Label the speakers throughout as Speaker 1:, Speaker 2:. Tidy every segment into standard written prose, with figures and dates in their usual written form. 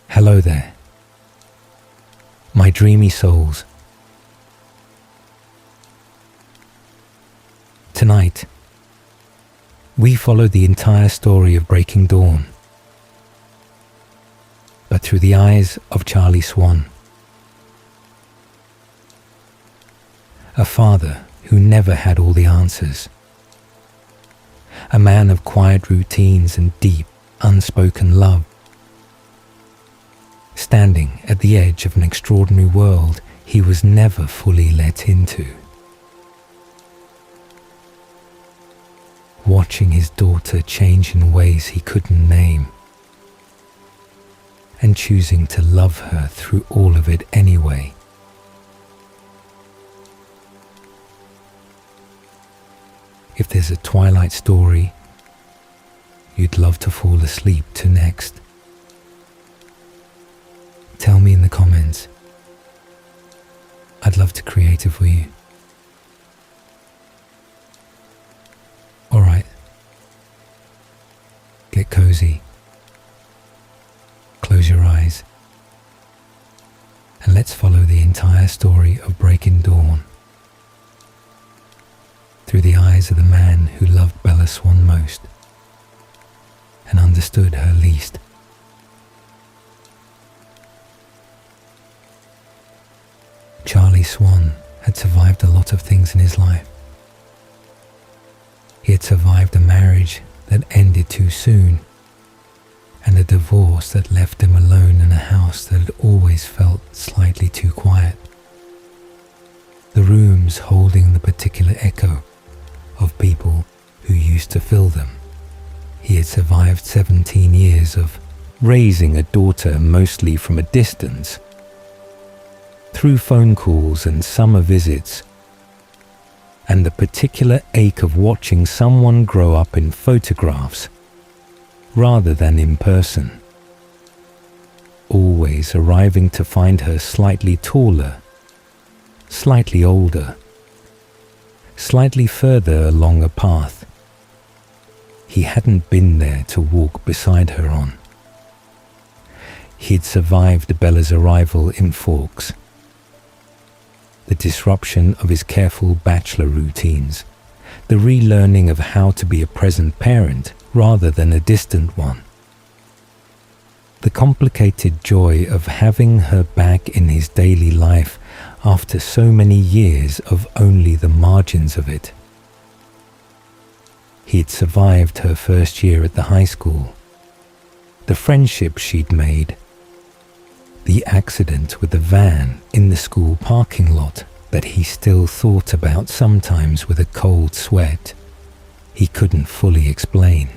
Speaker 1: Hello there, my dreamy souls. Tonight, we follow the entire story of Breaking Dawn, but through the eyes of Charlie Swan, a father who never had all the answers, a man of quiet routines and deep, unspoken love, standing at the edge of an extraordinary world he was never fully let into. Watching his daughter change in ways he couldn't name, and choosing to love her through all of it anyway. If there's a Twilight story you'd love to fall asleep to next, tell me in the comments. I'd love to create it for you. Alright, get cozy, close your eyes, and let's follow the entire story of Breaking Dawn through the eyes of the man who loved Bella Swan most and understood her least. Charlie Swan had survived a lot of things in his life. He had survived a marriage that ended too soon, and a divorce that left him alone in a house that had always felt slightly too quiet. The rooms holding the particular echo of people who used to fill them. He had survived 17 years of raising a daughter mostly from a distance, through phone calls and summer visits, and the particular ache of watching someone grow up in photographs rather than in person, always arriving to find her slightly taller, slightly older, slightly further along a path he hadn't been there to walk beside her on. He'd survived Bella's arrival in Forks, the disruption of his careful bachelor routines, the relearning of how to be a present parent rather than a distant one, the complicated joy of having her back in his daily life after so many years of only the margins of it. He'd survived her first year at the high school, the friendships she'd made, the accident with the van in the school parking lot that he still thought about sometimes with a cold sweat he couldn't fully explain.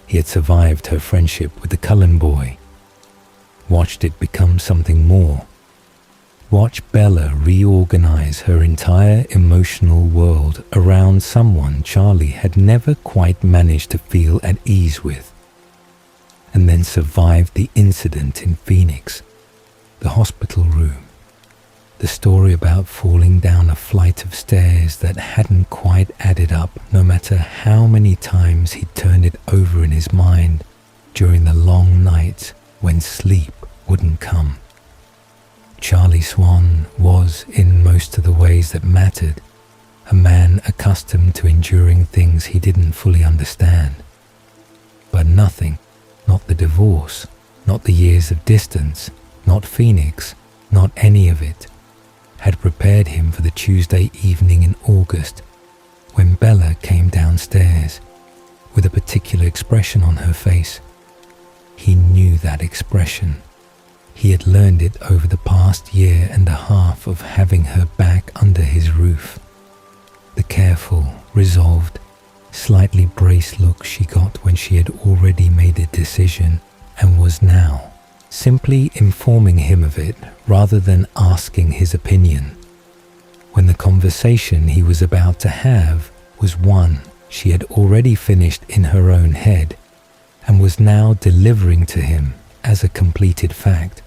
Speaker 1: He had survived her friendship with the Cullen boy, watched it become something more, watched Bella reorganize her entire emotional world around someone Charlie had never quite managed to feel at ease with, and then survived the incident in Phoenix, the hospital room, the story about falling down a flight of stairs that hadn't quite added up no matter how many times he'd turned it over in his mind during the long nights when sleep wouldn't come. Charlie Swan was, in most of the ways that mattered, a man accustomed to enduring things he didn't fully understand. But nothing, not the divorce, not the years of distance, not Phoenix, not any of it, had prepared him for the Tuesday evening in August when Bella came downstairs with a particular expression on her face. He knew that expression. He had learned it over the past year and a half of having her back under his roof. The careful, resolved, slightly braced look she got when she had already made a decision and was now simply informing him of it rather than asking his opinion, when the conversation he was about to have was one she had already finished in her own head and was now delivering to him as a completed fact.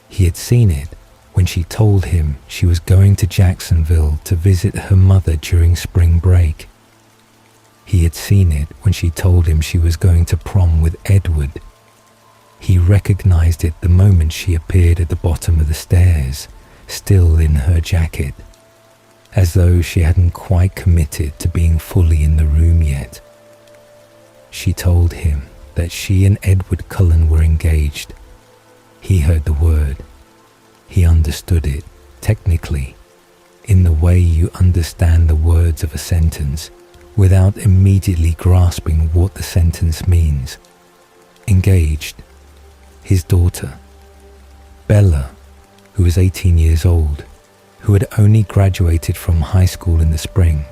Speaker 1: He had seen it when she told him she was going to Jacksonville to visit her mother during spring break. He had seen it when she told him she was going to prom with Edward He recognized it the moment she appeared at the bottom of the stairs, still in her jacket, as though she hadn't quite committed to being fully in the room yet. She told him that she and Edward Cullen were engaged. He heard the word. He understood it, technically, in the way you understand the words of a sentence without immediately grasping what the sentence means. Engaged. His daughter, Bella, who was 18 years old, who had only graduated from high school in the spring,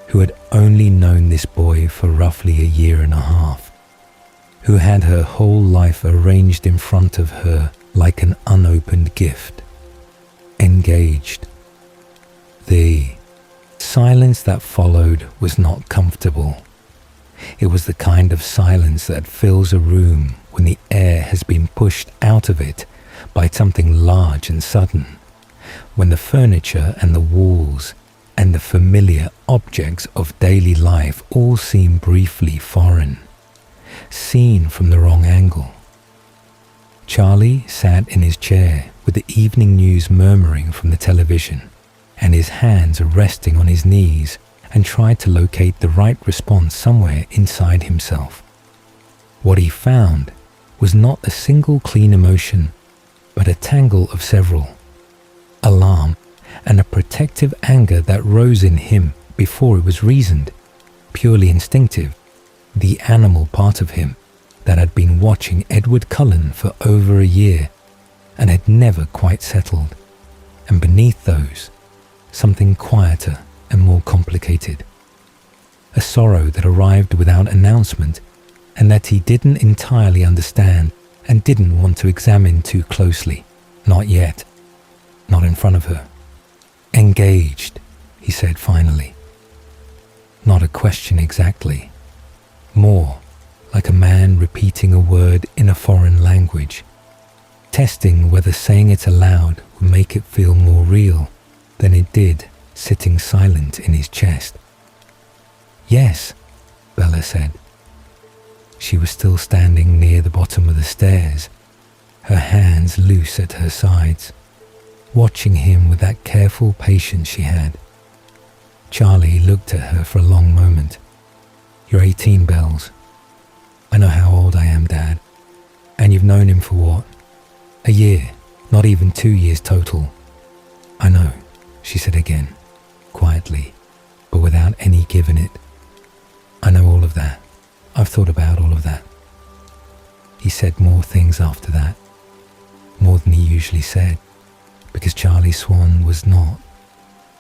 Speaker 1: who had only known this boy for roughly a year and a half, who had her whole life arranged in front of her like an unopened gift. Engaged. The silence that followed was not comfortable. It was the kind of silence that fills a room when the air has been pushed out of it by something large and sudden, when the furniture and the walls and the familiar objects of daily life all seem briefly foreign, seen from the wrong angle. Charlie sat in his chair with the evening news murmuring from the television and his hands resting on his knees, and tried to locate the right response somewhere inside himself. What he found was not a single clean emotion, but a tangle of several. Alarm and a protective anger that rose in him before it was reasoned, purely instinctive, the animal part of him that had been watching Edward Cullen for over a year and had never quite settled, and beneath those, something quieter and more complicated. A sorrow that arrived without announcement and that he didn't entirely understand and didn't want to examine too closely. Not yet. Not in front of her. Engaged, he said finally. Not a question exactly. More like a man repeating a word in a foreign language, testing whether saying it aloud would make it feel more real than it did sitting silent in his chest. Yes, Bella said. She was still standing near the bottom of the stairs, her hands loose at her sides, watching him with that careful patience she had. Charlie looked at her for a long moment. You're 18, Bells. I know how old I am, Dad. And you've known him for what? A year, not even 2 years total. I know, she said again, quietly, but without any give in it. I know all of that. I've thought about all of that. He said more things after that, more than he usually said, because Charlie Swan was not,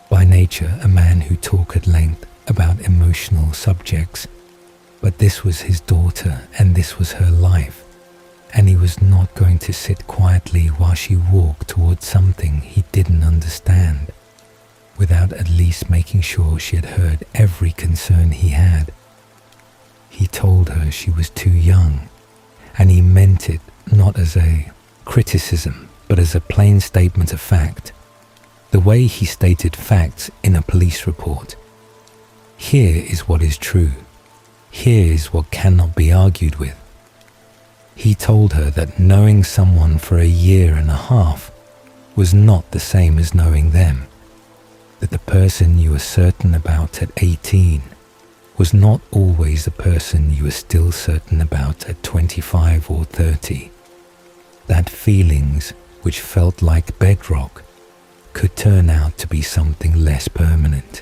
Speaker 1: by nature, a man who talked at length about emotional subjects, but this was his daughter and this was her life, and he was not going to sit quietly while she walked towards something he didn't understand, without at least making sure she had heard every concern he had. He told her she was too young, and he meant it not as a criticism, but as a plain statement of fact, the way he stated facts in a police report. Here is what is true. Here is what cannot be argued with. He told her that knowing someone for a year and a half was not the same as knowing them, that the person you were certain about at 18 was not always the person you were still certain about at 25 or 30, that feelings which felt like bedrock could turn out to be something less permanent.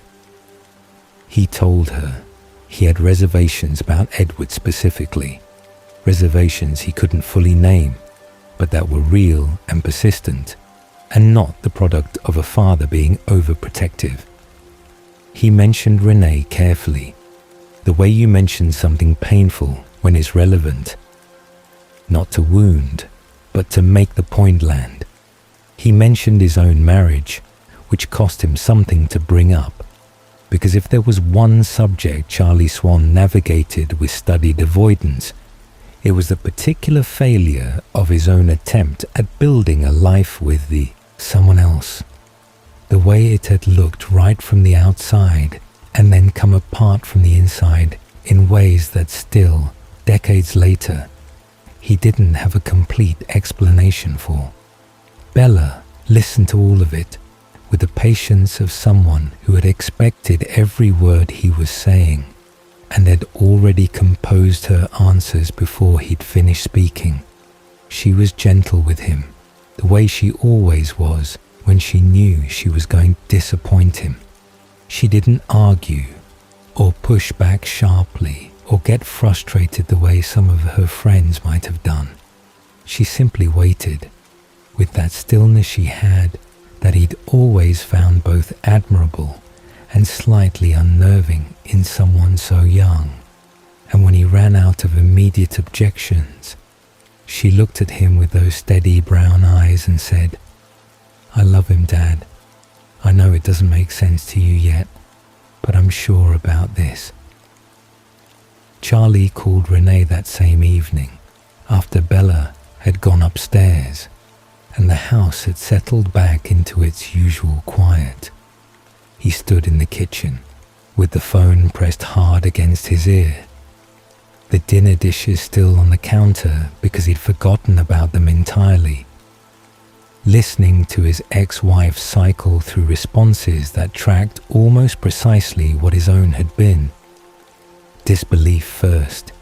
Speaker 1: He told her he had reservations about Edward specifically, reservations he couldn't fully name, but that were real and persistent, and not the product of a father being overprotective. He mentioned Renee carefully, the way you mention something painful when it's relevant, not to wound, but to make the point land. He mentioned his own marriage, which cost him something to bring up, because if there was one subject Charlie Swan navigated with studied avoidance, it was the particular failure of his own attempt at building a life with the someone else. The way it had looked right from the outside and then come apart from the inside in ways that still, decades later, he didn't have a complete explanation for. Bella listened to all of it with the patience of someone who had expected every word he was saying and had already composed her answers before he'd finished speaking. She was gentle with him, the way she always was when she knew she was going to disappoint him. She didn't argue or push back sharply or get frustrated the way some of her friends might have done. She simply waited, with that stillness she had that he'd always found both admirable and slightly unnerving in someone so young. And when he ran out of immediate objections, she looked at him with those steady brown eyes and said, "I love him, Dad. I know it doesn't make sense to you yet, but I'm sure about this." Charlie called Renee that same evening after Bella had gone upstairs and the house had settled back into its usual quiet. He stood in the kitchen with the phone pressed hard against his ear, the dinner dishes still on the counter because he'd forgotten about them entirely, listening to his ex-wife cycle through responses that tracked almost precisely what his own had been. Disbelief first,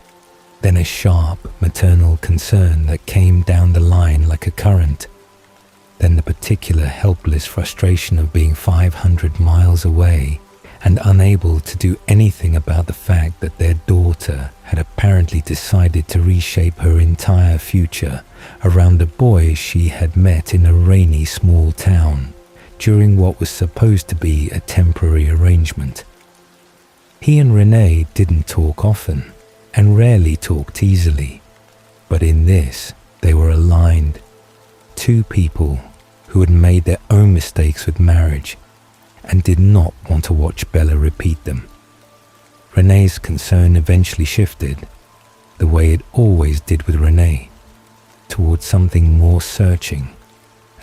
Speaker 1: then a sharp maternal concern that came down the line like a current, then the particular helpless frustration of being 500 miles away and unable to do anything about the fact that their daughter had apparently decided to reshape her entire future around a boy she had met in a rainy small town during what was supposed to be a temporary arrangement. He and Renee didn't talk often and rarely talked easily, but in this they were aligned. Two people who had made their own mistakes with marriage and did not want to watch Bella repeat them. Renee's concern eventually shifted, the way it always did with Renee, towards something more searching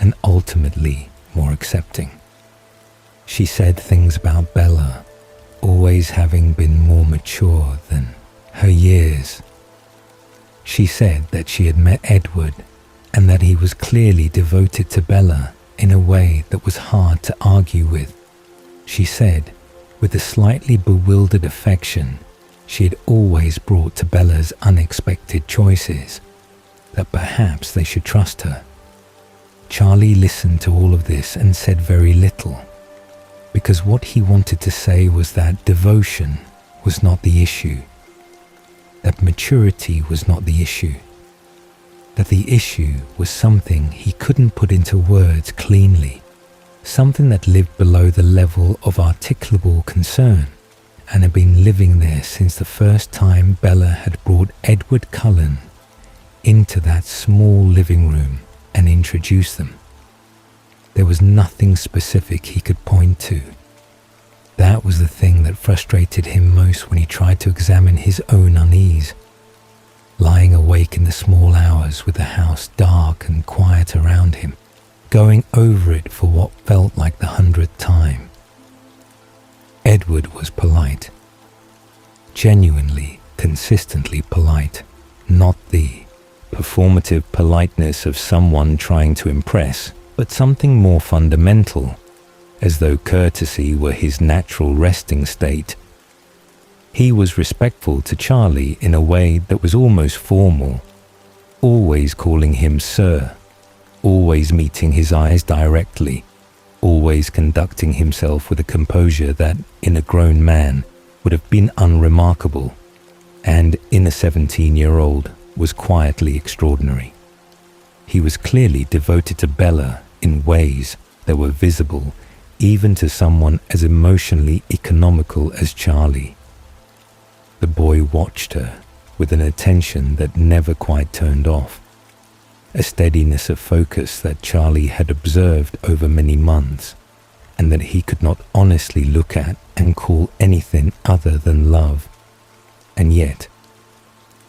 Speaker 1: and ultimately more accepting. She said things about Bella always having been more mature than her years. She said that she had met Edward and that he was clearly devoted to Bella in a way that was hard to argue with. She said, with a slightly bewildered affection she had always brought to Bella's unexpected choices, that perhaps they should trust her. Charlie listened to all of this and said very little, because what he wanted to say was that devotion was not the issue, that maturity was not the issue, that the issue was something he couldn't put into words cleanly, something that lived below the level of articulable concern and had been living there since the first time Bella had brought Edward Cullen into that small living room and introduced them. There was nothing specific he could point to. That was the thing that frustrated him most when he tried to examine his own unease. Lying awake in the small hours with the house dark and quiet around him, going over it for what felt like the 100th time. Edward was polite. Genuinely, consistently polite, not the performative politeness of someone trying to impress, but something more fundamental, as though courtesy were his natural resting state. He was respectful to Charlie in a way that was almost formal, always calling him sir, always meeting his eyes directly, always conducting himself with a composure that, in a grown man, would have been unremarkable, and in a 17-year-old was quietly extraordinary. He was clearly devoted to Bella in ways that were visible even to someone as emotionally economical as Charlie. The boy watched her with an attention that never quite turned off, a steadiness of focus that Charlie had observed over many months, and that he could not honestly look at and call anything other than love. And yet,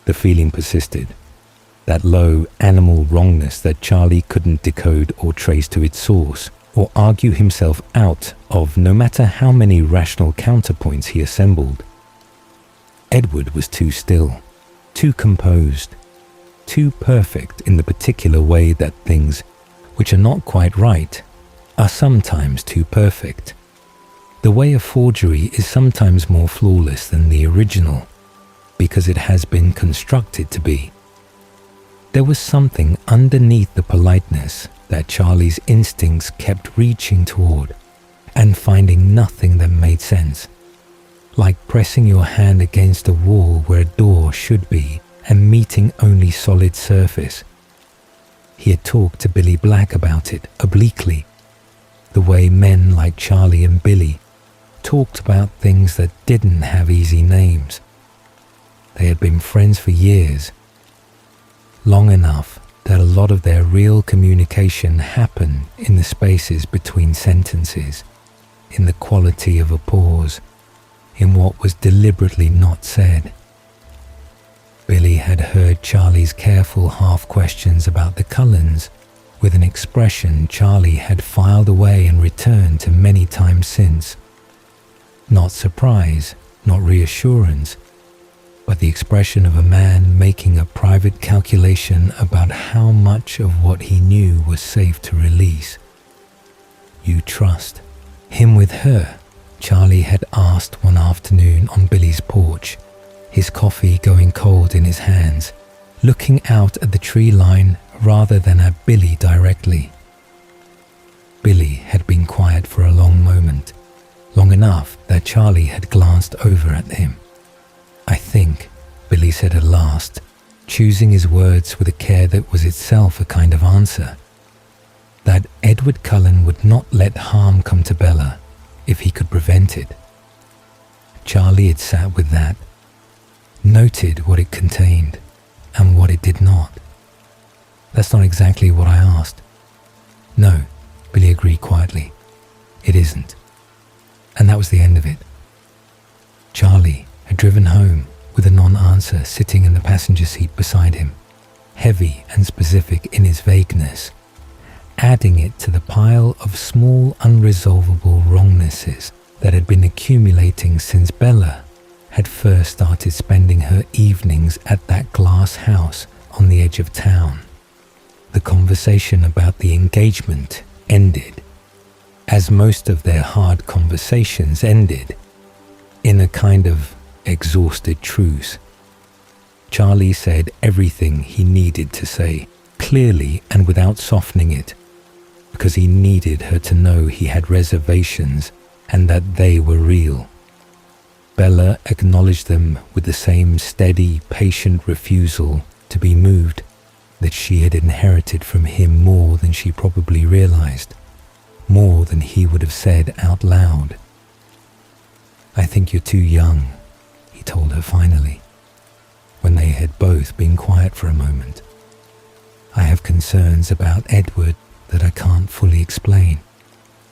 Speaker 1: the feeling persisted, that low animal wrongness that Charlie couldn't decode or trace to its source, or argue himself out of no matter how many rational counterpoints he assembled. Edward was too still, too composed. too perfect in the particular way that things which are not quite right are sometimes too perfect. The way of forgery is sometimes more flawless than the original because it has been constructed to be. There was something underneath the politeness that Charlie's instincts kept reaching toward and finding nothing that made sense, like pressing your hand against a wall where a door should be and meeting only solid surface. He had talked to Billy Black about it obliquely, the way men like Charlie and Billy talked about things that didn't have easy names. They had been friends for years, long enough that a lot of their real communication happened in the spaces between sentences, in the quality of a pause, in what was deliberately not said. Billy had heard Charlie's careful half-questions about the Cullens with an expression Charlie had filed away and returned to many times since. Not surprise, not reassurance, but the expression of a man making a private calculation about how much of what he knew was safe to release. "You trust him with her?" Charlie had asked one afternoon on Billy's porch, his coffee going cold in his hands, looking out at the tree line rather than at Billy directly. Billy had been quiet for a long moment, long enough that Charlie had glanced over at him. "I think," Billy said at last, choosing his words with a care that was itself a kind of answer, "that Edward Cullen would not let harm come to Bella if he could prevent it." Charlie had sat with that, noted what it contained and what it did not. "That's not exactly what I asked." "No," Billy agreed quietly, "it isn't." And that was the end of it. Charlie had driven home with a non-answer sitting in the passenger seat beside him, heavy and specific in his vagueness, adding it to the pile of small unresolvable wrongnesses that had been accumulating since Bella had first started spending her evenings at that glass house on the edge of town. The conversation about the engagement ended, as most of their hard conversations ended, in a kind of exhausted truce. Charlie said everything he needed to say, clearly and without softening it, because he needed her to know he had reservations and that they were real. Bella acknowledged them with the same steady, patient refusal to be moved that she had inherited from him more than she probably realized, more than he would have said out loud. "I think you're too young," he told her finally, when they had both been quiet for a moment. "I have concerns about Edward that I can't fully explain,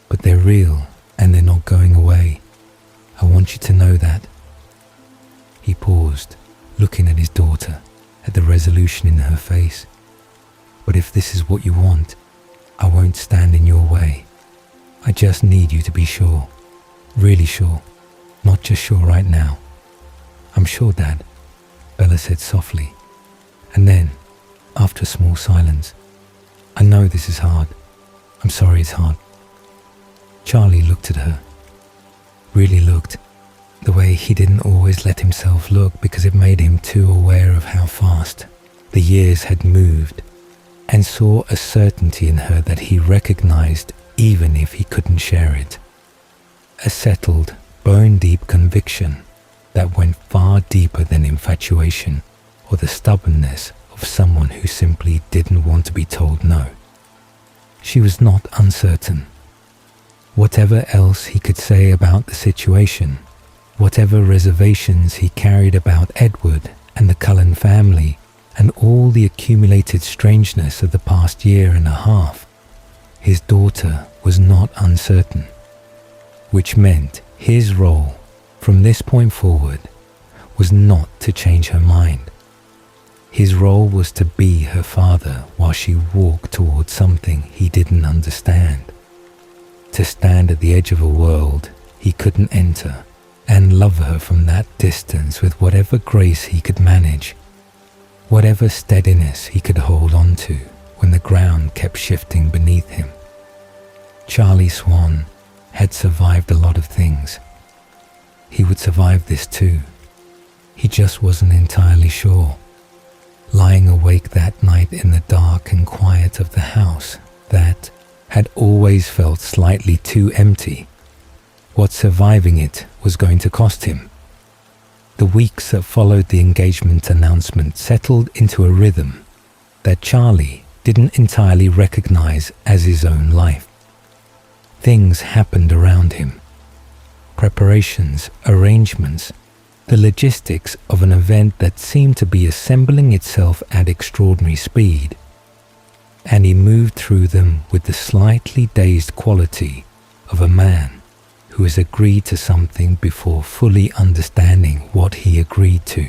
Speaker 1: but they're real and they're not going away. I want you to know that." He paused, looking at his daughter, at the resolution in her face. "But if this is what you want, I won't stand in your way. I just need you to be sure, really sure, not just sure right now." "I'm sure, Dad," Bella said softly, and then, after a small silence, "I know this is hard. I'm sorry it's hard." Charlie looked at her, really looked, the way he didn't always let himself look because it made him too aware of how fast the years had moved, and saw a certainty in her that he recognized even if he couldn't share it. A settled, bone-deep conviction that went far deeper than infatuation or the stubbornness of someone who simply didn't want to be told no. She was not uncertain. Whatever else he could say about the situation, whatever reservations he carried about Edward and the Cullen family and all the accumulated strangeness of the past year and a half, his daughter was not uncertain, which meant his role from this point forward was not to change her mind. His role was to be her father while she walked towards something he didn't understand, to stand at the edge of a world he couldn't enter and love her from that distance with whatever grace he could manage, whatever steadiness he could hold on to when the ground kept shifting beneath him. Charlie Swan had survived a lot of things. He would survive this too. He just wasn't entirely sure. Lying awake that night in the dark and quiet of the house that had always felt slightly too empty, what surviving it was going to cost him. The weeks that followed the engagement announcement settled into a rhythm that Charlie didn't entirely recognize as his own life. Things happened around him. Preparations, arrangements, the logistics of an event that seemed to be assembling itself at extraordinary speed. And he moved through them with the slightly dazed quality of a man who has agreed to something before fully understanding what he agreed to.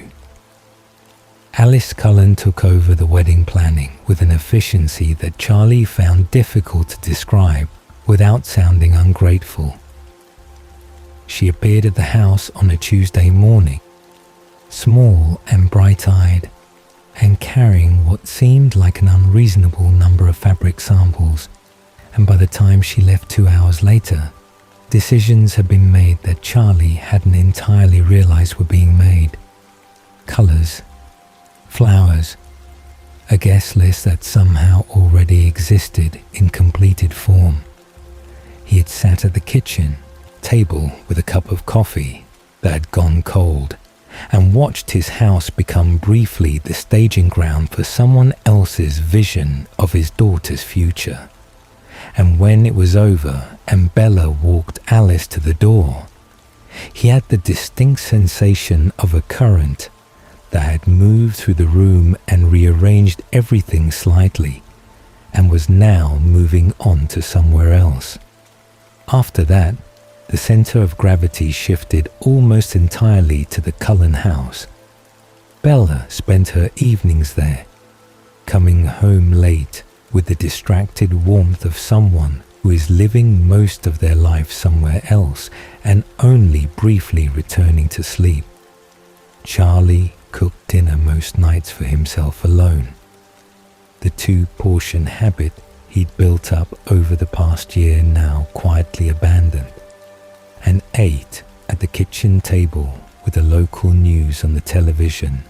Speaker 1: Alice Cullen took over the wedding planning with an efficiency that Charlie found difficult to describe without sounding ungrateful. She appeared at the house on a Tuesday morning, small and bright-eyed, and carrying what seemed like an unreasonable number of fabric samples, and by the time she left 2 hours later, decisions had been made that Charlie hadn't entirely realized were being made. Colors, flowers, a guest list that somehow already existed in completed form. He had sat at the kitchen table with a cup of coffee that had gone cold and watched his house become briefly the staging ground for someone else's vision of his daughter's future. And when it was over and Bella walked Alice to the door, he had the distinct sensation of a current that had moved through the room and rearranged everything slightly and was now moving on to somewhere else. After that, the center of gravity shifted almost entirely to the Cullen house. Bella spent her evenings there, coming home late with the distracted warmth of someone who is living most of their life somewhere else and only briefly returning to sleep. Charlie cooked dinner most nights for himself alone. The two-portion habit he'd built up over the past year now quietly abandoned, and ate at the kitchen table with the local news on the television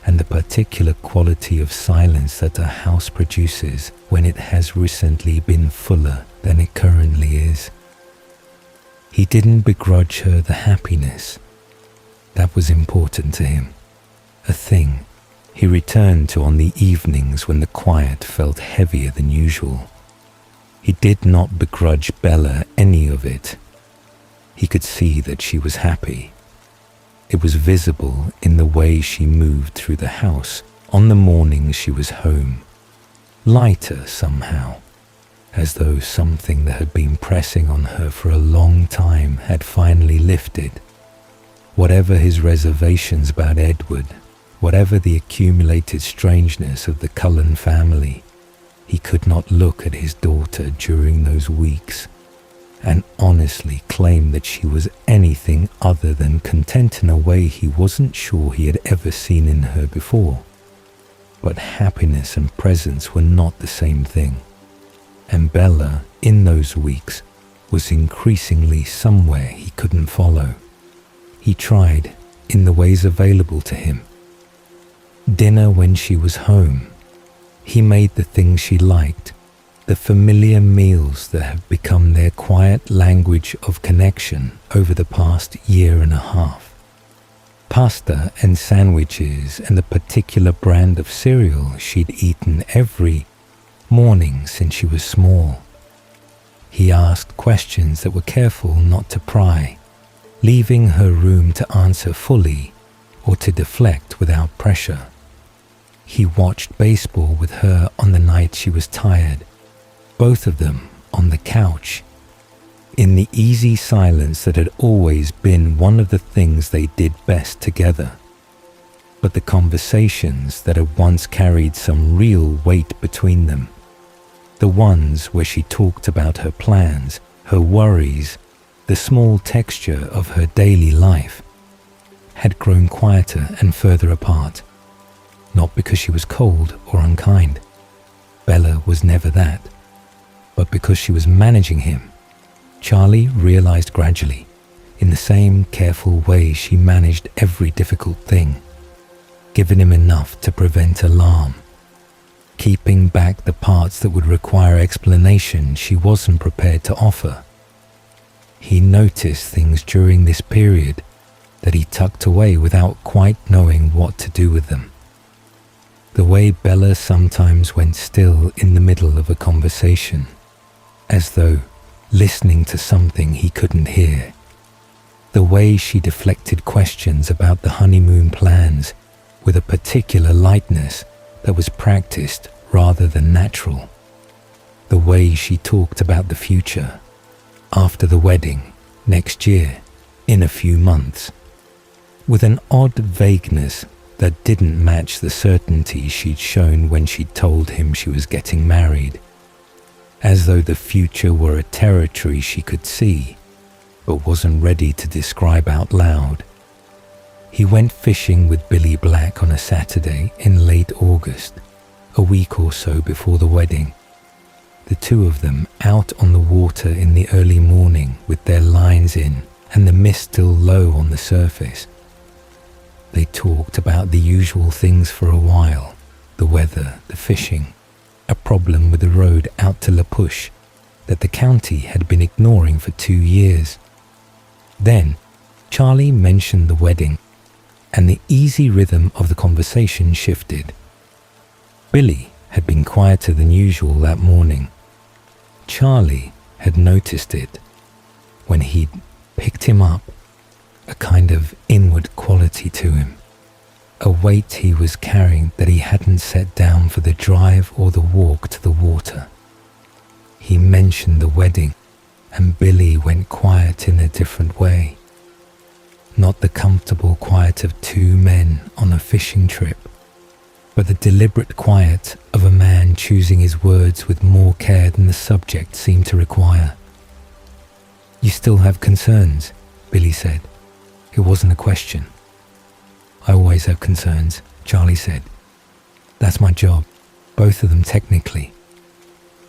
Speaker 1: and the particular quality of silence that a house produces when it has recently been fuller than it currently is. He didn't begrudge her the happiness. That was important to him, a thing he returned to on the evenings when the quiet felt heavier than usual. He did not begrudge Bella any of it. He could see that she was happy. It was visible in the way she moved through the house on the mornings she was home, lighter somehow, as though something that had been pressing on her for a long time had finally lifted. Whatever his reservations about Edward, whatever the accumulated strangeness of the Cullen family, he could not look at his daughter during those weeks and honestly claim that she was anything other than content in a way he wasn't sure he had ever seen in her before. But happiness and presence were not the same thing, and Bella, in those weeks, was increasingly somewhere he couldn't follow. He tried, in the ways available to him. Dinner when she was home. He made the things she liked, the familiar meals that have become their quiet language of connection over the past year and a half. Pasta and sandwiches and the particular brand of cereal she'd eaten every morning since she was small. He asked questions that were careful not to pry, leaving her room to answer fully or to deflect without pressure. He watched baseball with her on the night she was tired, both of them on the couch, in the easy silence that had always been one of the things they did best together. But the conversations that had once carried some real weight between them, the ones where she talked about her plans, her worries, the small texture of her daily life, had grown quieter and further apart. not because she was cold or unkind. Bella was never that. But because she was managing him, Charlie realized gradually, in the same careful way she managed every difficult thing, giving him enough to prevent alarm, keeping back the parts that would require explanation she wasn't prepared to offer. He noticed things during this period that he tucked away without quite knowing what to do with them. The way Bella sometimes went still in the middle of a conversation, as though listening to something he couldn't hear. The way she deflected questions about the honeymoon plans with a particular lightness that was practiced rather than natural. The way she talked about the future, after the wedding, next year, in a few months, with an odd vagueness that didn't match the certainty she'd shown when she'd told him she was getting married, as though the future were a territory she could see, but wasn't ready to describe out loud. He went fishing with Billy Black on a Saturday in late August, a week or so before the wedding. The two of them out on the water in the early morning with their lines in and the mist still low on the surface. They talked about the usual things for a while, the weather, the fishing, a problem with the road out to La Push that the county had been ignoring for 2 years. Then Charlie mentioned the wedding, and the easy rhythm of the conversation shifted. Billy had been quieter than usual that morning. Charlie had noticed it when he'd picked him up, a kind of inward quality to him, a weight he was carrying that he hadn't set down for the drive or the walk to the water. He mentioned the wedding, and Billy went quiet in a different way. Not the comfortable quiet of two men on a fishing trip, but the deliberate quiet of a man choosing his words with more care than the subject seemed to require. "You still have concerns," Billy said. It wasn't a question. "I always have concerns," Charlie said. "That's my job, both of them technically."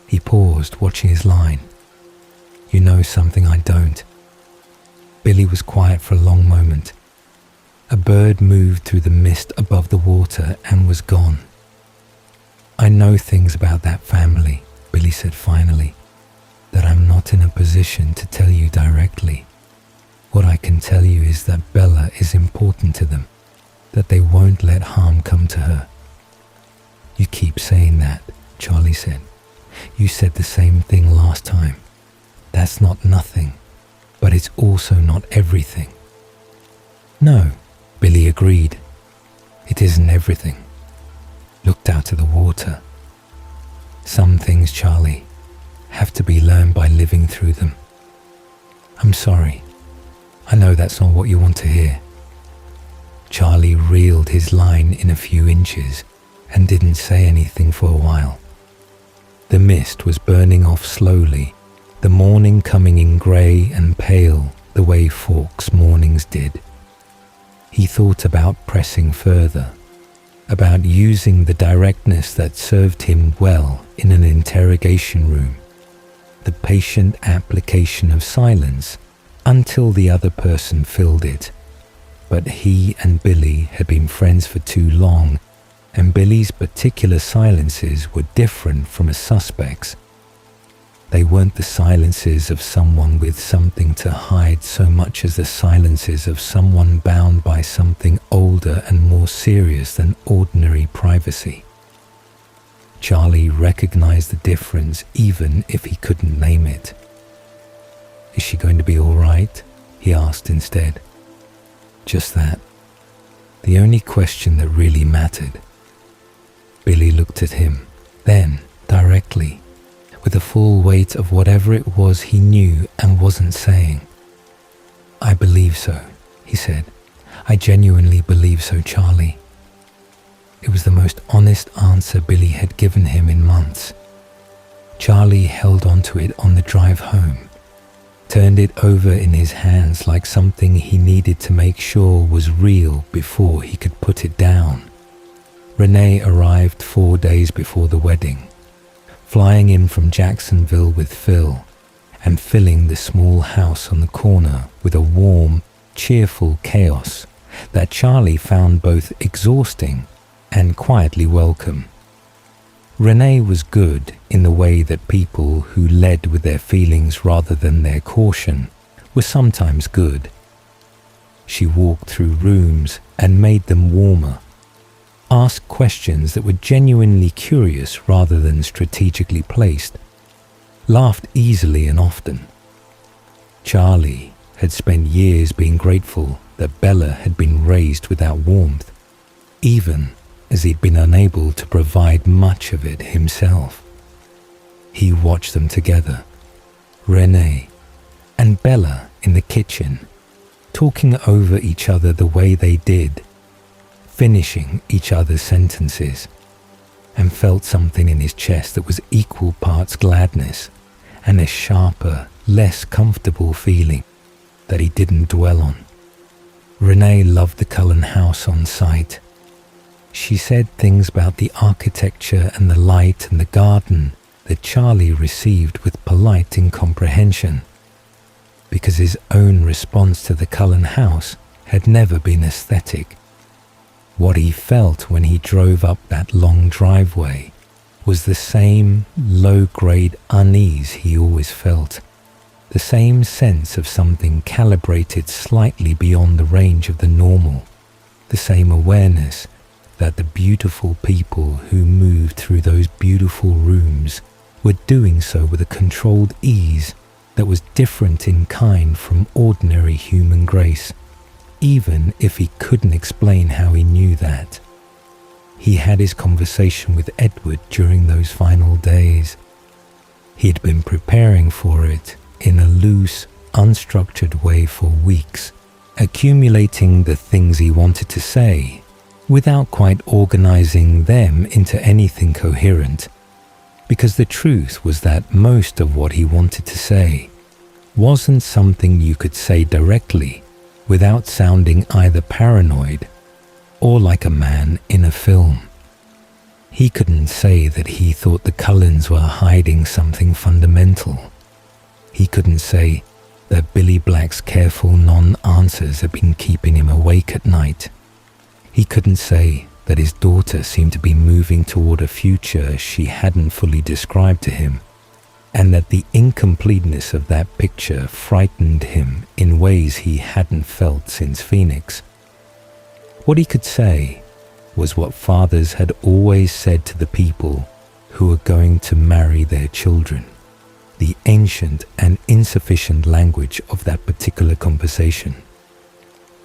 Speaker 1: He paused, watching his line. "You know something I don't." Billy was quiet for a long moment. A bird moved through the mist above the water and was gone. "I know things about that family," Billy said finally, "that I'm not in a position to tell you directly. What I can tell you is that Bella is important to them, that they won't let harm come to her." "You keep saying that," Charlie said. "You said the same thing last time. That's not nothing, but it's also not everything." "No," Billy agreed. "It isn't everything." Looked out at the water. "Some things, Charlie, have to be learned by living through them." "I'm sorry. I know that's not what you want to hear." Charlie reeled his line in a few inches and didn't say anything for a while. The mist was burning off slowly, the morning coming in grey and pale the way Forks mornings did. He thought about pressing further, about using the directness that served him well in an interrogation room, the patient application of silence until the other person filled it. But he and Billy had been friends for too long, and Billy's particular silences were different from a suspect's. They weren't the silences of someone with something to hide so much as the silences of someone bound by something older and more serious than ordinary privacy. Charlie recognized the difference even if he couldn't name it. "Is she going to be all right?" he asked instead. Just that. The only question that really mattered. Billy looked at him, then directly, with the full weight of whatever it was he knew and wasn't saying. "I believe so," he said. "I genuinely believe so, Charlie." It was the most honest answer Billy had given him in months. Charlie held onto it on the drive home, turned it over in his hands like something he needed to make sure was real before he could put it down. Renee arrived 4 days before the wedding, flying in from Jacksonville with Phil and filling the small house on the corner with a warm, cheerful chaos that Charlie found both exhausting and quietly welcome. Renee was good in the way that people who led with their feelings rather than their caution were sometimes good. She walked through rooms and made them warmer, asked questions that were genuinely curious rather than strategically placed, laughed easily and often. Charlie had spent years being grateful that Bella had been raised without warmth, even as he'd been unable to provide much of it himself. He watched them together, Renee and Bella in the kitchen, talking over each other the way they did, finishing each other's sentences, and felt something in his chest that was equal parts gladness and a sharper, less comfortable feeling that he didn't dwell on. Renee loved the Cullen house on site. She said things about the architecture and the light and the garden that Charlie received with polite incomprehension, because his own response to the Cullen house had never been aesthetic. What he felt when he drove up that long driveway was the same low-grade unease he always felt, the same sense of something calibrated slightly beyond the range of the normal, the same awareness that the beautiful people who moved through those beautiful rooms were doing so with a controlled ease that was different in kind from ordinary human grace, even if he couldn't explain how he knew that. He had his conversation with Edward during those final days. He had been preparing for it in a loose, unstructured way for weeks, accumulating the things he wanted to say without quite organizing them into anything coherent, because the truth was that most of what he wanted to say wasn't something you could say directly without sounding either paranoid or like a man in a film. He couldn't say that he thought the Cullens were hiding something fundamental. He couldn't say that Billy Black's careful non-answers had been keeping him awake at night. He couldn't say that his daughter seemed to be moving toward a future she hadn't fully described to him, and that the incompleteness of that picture frightened him in ways he hadn't felt since Phoenix. What he could say was what fathers had always said to the people who were going to marry their children, the ancient and insufficient language of that particular conversation.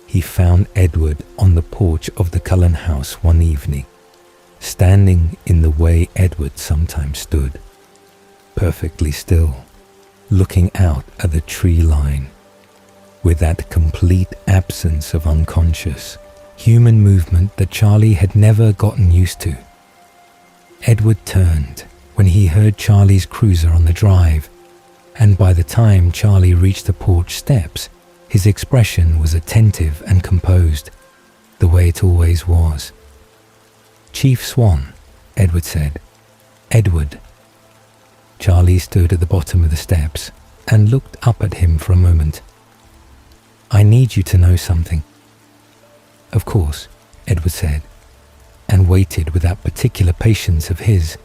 Speaker 1: He found Edward on the porch of the Cullen house one evening, standing in the way Edward sometimes stood, perfectly still, looking out at the tree line, with that complete absence of unconscious, human movement that Charlie had never gotten used to. Edward turned when he heard Charlie's cruiser on the drive, and by the time Charlie reached the porch steps, his expression was attentive and composed, the way it always was. "Chief Swan," Edward said. "Edward." Charlie stood at the bottom of the steps and looked up at him for a moment. "I need you to know something." "Of course," Edward said, and waited with that particular patience of his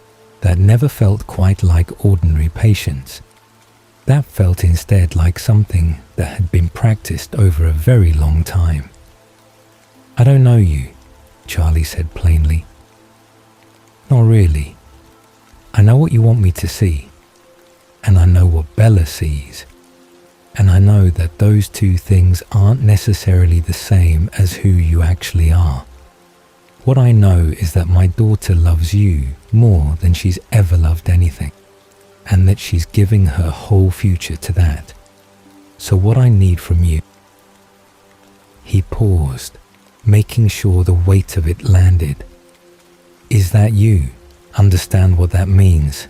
Speaker 1: that never felt quite like ordinary patience. That felt instead like something that had been practiced over a very long time. "I don't know you," Charlie said plainly. "Not really. I know what you want me to see, and I know what Bella sees, and I know that those two things aren't necessarily the same as who you actually are. What I know is that my daughter loves you more than she's ever loved anything, and that she's giving her whole future to that. So what I need from you—" He paused, making sure the weight of it landed. "Is that you understand what that means?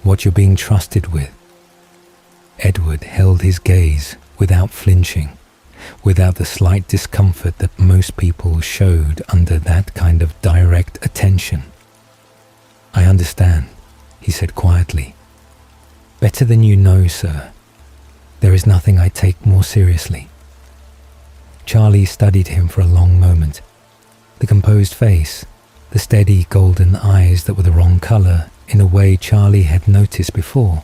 Speaker 1: What you're being trusted with?" Edward held his gaze without flinching, without the slight discomfort that most people showed under that kind of direct attention. "I understand," he said quietly. "Better than you know, sir. There is nothing I take more seriously." Charlie studied him for a long moment. The composed face, the steady golden eyes that were the wrong color in a way Charlie had noticed before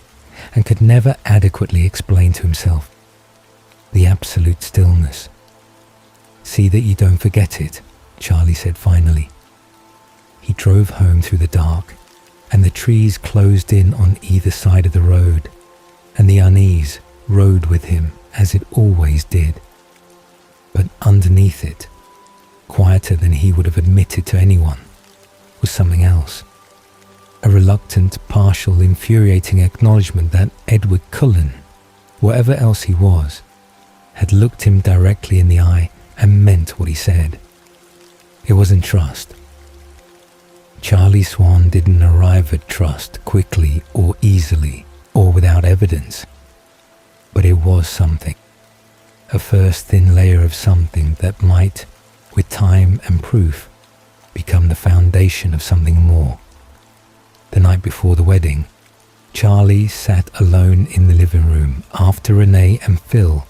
Speaker 1: and could never adequately explain to himself. The absolute stillness. "See that you don't forget it," Charlie said finally. He drove home through the dark, and the trees closed in on either side of the road, and the unease rode with him as it always did. But underneath it, quieter than he would have admitted to anyone, was something else. A reluctant, partial, infuriating acknowledgement that Edward Cullen, whatever else he was, had looked him directly in the eye and meant what he said. It wasn't trust. Charlie Swan didn't arrive at trust quickly or easily or without evidence. But it was something. A first thin layer of something that might, with time and proof, become the foundation of something more. The night before the wedding, Charlie sat alone in the living room after Renee and Phil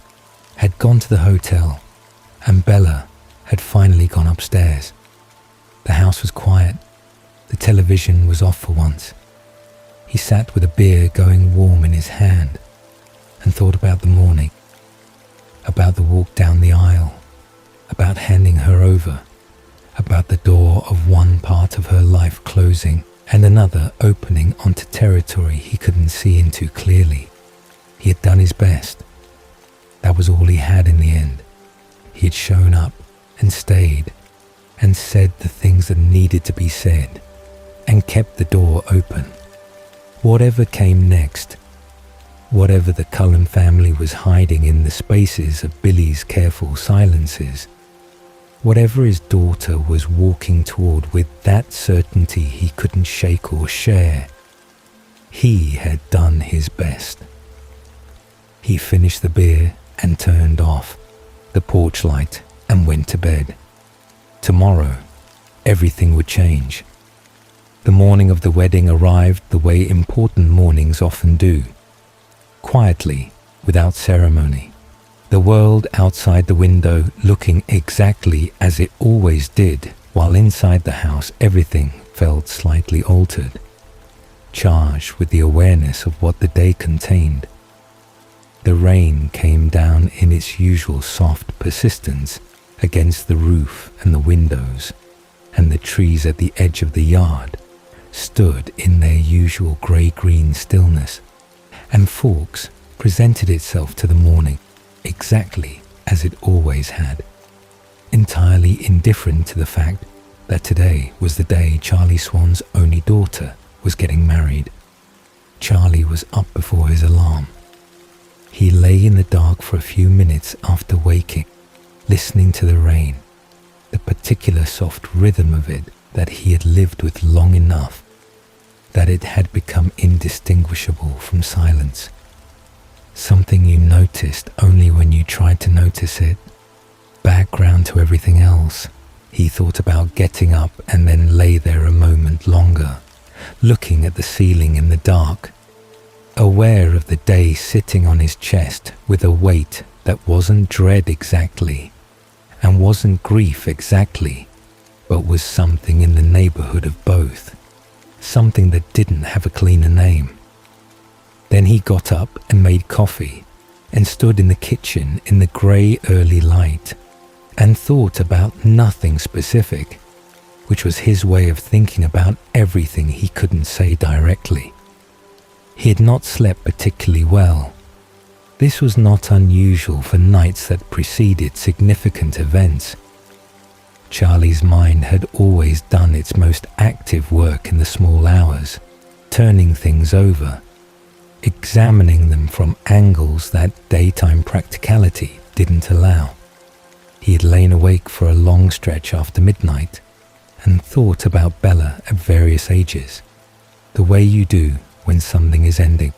Speaker 1: had gone to the hotel and Bella had finally gone upstairs. The house was quiet. The television was off for once. He sat with a beer going warm in his hand and thought about the morning, about the walk down the aisle, about handing her over, about the door of one part of her life closing and another opening onto territory he couldn't see into clearly. He had done his best. That was all he had in the end. He had shown up and stayed and said the things that needed to be said and kept the door open. Whatever came next, whatever the Cullen family was hiding in the spaces of Billy's careful silences, whatever his daughter was walking toward with that certainty he couldn't shake or share, he had done his best. He finished the beer and turned off the porch light and went to bed. Tomorrow, everything would change. The morning of the wedding arrived the way important mornings often do. Quietly, without ceremony. The world outside the window looking exactly as it always did, while inside the house everything felt slightly altered, charged with the awareness of what the day contained. The rain came down in its usual soft persistence against the roof and the windows, and the trees at the edge of the yard stood in their usual grey-green stillness, and Forks presented itself to the morning exactly as it always had, entirely indifferent to the fact that today was the day Charlie Swan's only daughter was getting married. Charlie was up before his alarm. He lay in the dark for a few minutes after waking, listening to the rain, the particular soft rhythm of it that he had lived with long enough that it had become indistinguishable from silence. Something you noticed only when you tried to notice it. Background to everything else. He thought about getting up and then lay there a moment longer, looking at the ceiling in the dark, aware of the day sitting on his chest with a weight that wasn't dread exactly, and wasn't grief exactly, but was something in the neighborhood of both, something that didn't have a cleaner name. Then he got up and made coffee and stood in the kitchen in the grey early light and thought about nothing specific, which was his way of thinking about everything he couldn't say directly. He had not slept particularly well. This was not unusual for nights that preceded significant events. Charlie's mind had always done its most active work in the small hours, turning things over, examining them from angles that daytime practicality didn't allow. He had lain awake for a long stretch after midnight and thought about Bella at various ages, the way you do when something is ending.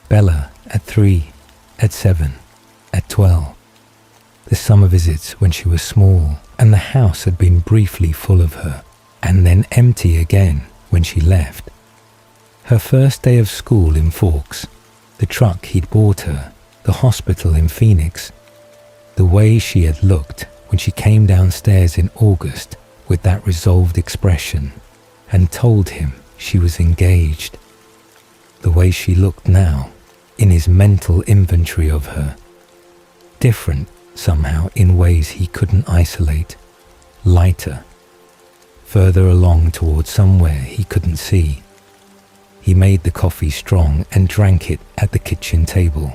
Speaker 1: Bella at 3, at 7, at 12. the summer visits when she was small, and the house had been briefly full of her, and then empty again when she left. Her first day of school in Forks, the truck he'd bought her, the hospital in Phoenix, the way she had looked when she came downstairs in August with that resolved expression and told him she was engaged, the way she looked now in his mental inventory of her, different somehow in ways he couldn't isolate, lighter, further along towards somewhere he couldn't see. He made the coffee strong and drank it at the kitchen table,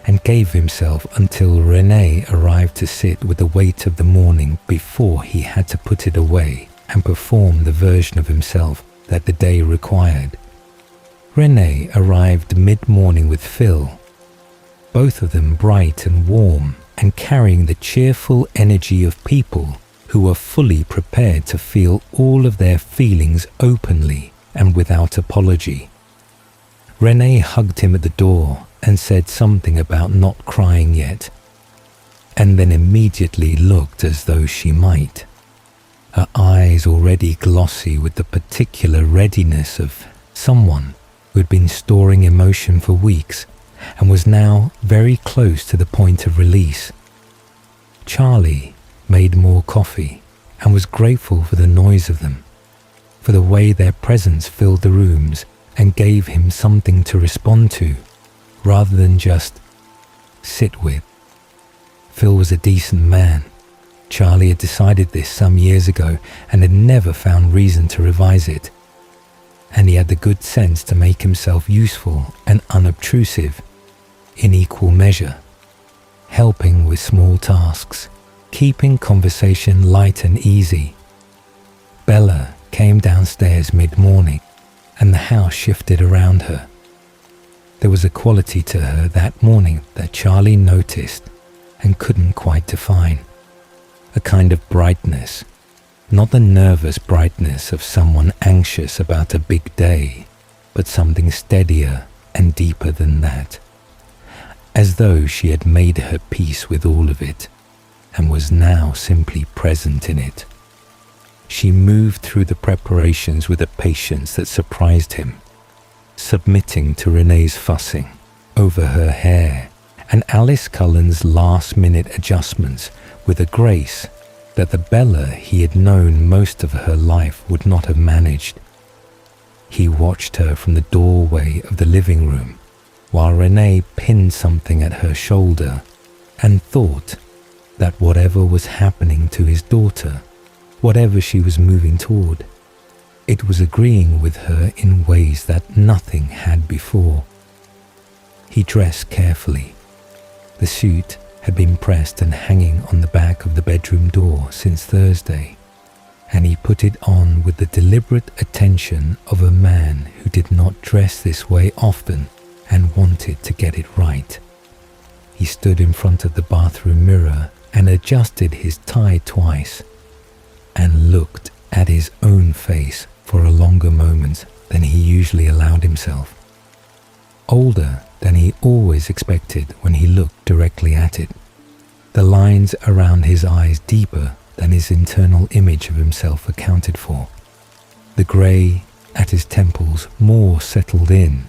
Speaker 1: and gave himself until Renee arrived to sit with the weight of the morning before he had to put it away and perform the version of himself that the day required. Renee arrived mid-morning with Phil, both of them bright and warm and carrying the cheerful energy of people who were fully prepared to feel all of their feelings openly and without apology. Renee hugged him at the door and said something about not crying yet, and then immediately looked as though she might, her eyes already glossy with the particular readiness of someone who had been storing emotion for weeks and was now very close to the point of release. Charlie made more coffee and was grateful for the noise of them, for the way their presence filled the rooms and gave him something to respond to, rather than just sit with. Phil was a decent man. Charlie had decided this some years ago and had never found reason to revise it. And he had the good sense to make himself useful and unobtrusive in equal measure, helping with small tasks, keeping conversation light and easy. Bella came downstairs mid-morning, and the house shifted around her. There was a quality to her that morning that Charlie noticed and couldn't quite define. A kind of brightness, not the nervous brightness of someone anxious about a big day, but something steadier and deeper than that, as though she had made her peace with all of it and was now simply present in it. She moved through the preparations with a patience that surprised him, submitting to Renee's fussing over her hair and Alice Cullen's last-minute adjustments with a grace that the Bella he had known most of her life would not have managed. He watched her from the doorway of the living room while Renee pinned something at her shoulder and thought that whatever was happening to his daughter, whatever she was moving toward, it was agreeing with her in ways that nothing had before. He dressed carefully. The suit had been pressed and hanging on the back of the bedroom door since Thursday, and he put it on with the deliberate attention of a man who did not dress this way often and wanted to get it right. He stood in front of the bathroom mirror and adjusted his tie twice and looked at his own face for a longer moment than he usually allowed himself. Older than he always expected when he looked directly at it. The lines around his eyes deeper than his internal image of himself accounted for. The grey at his temples more settled in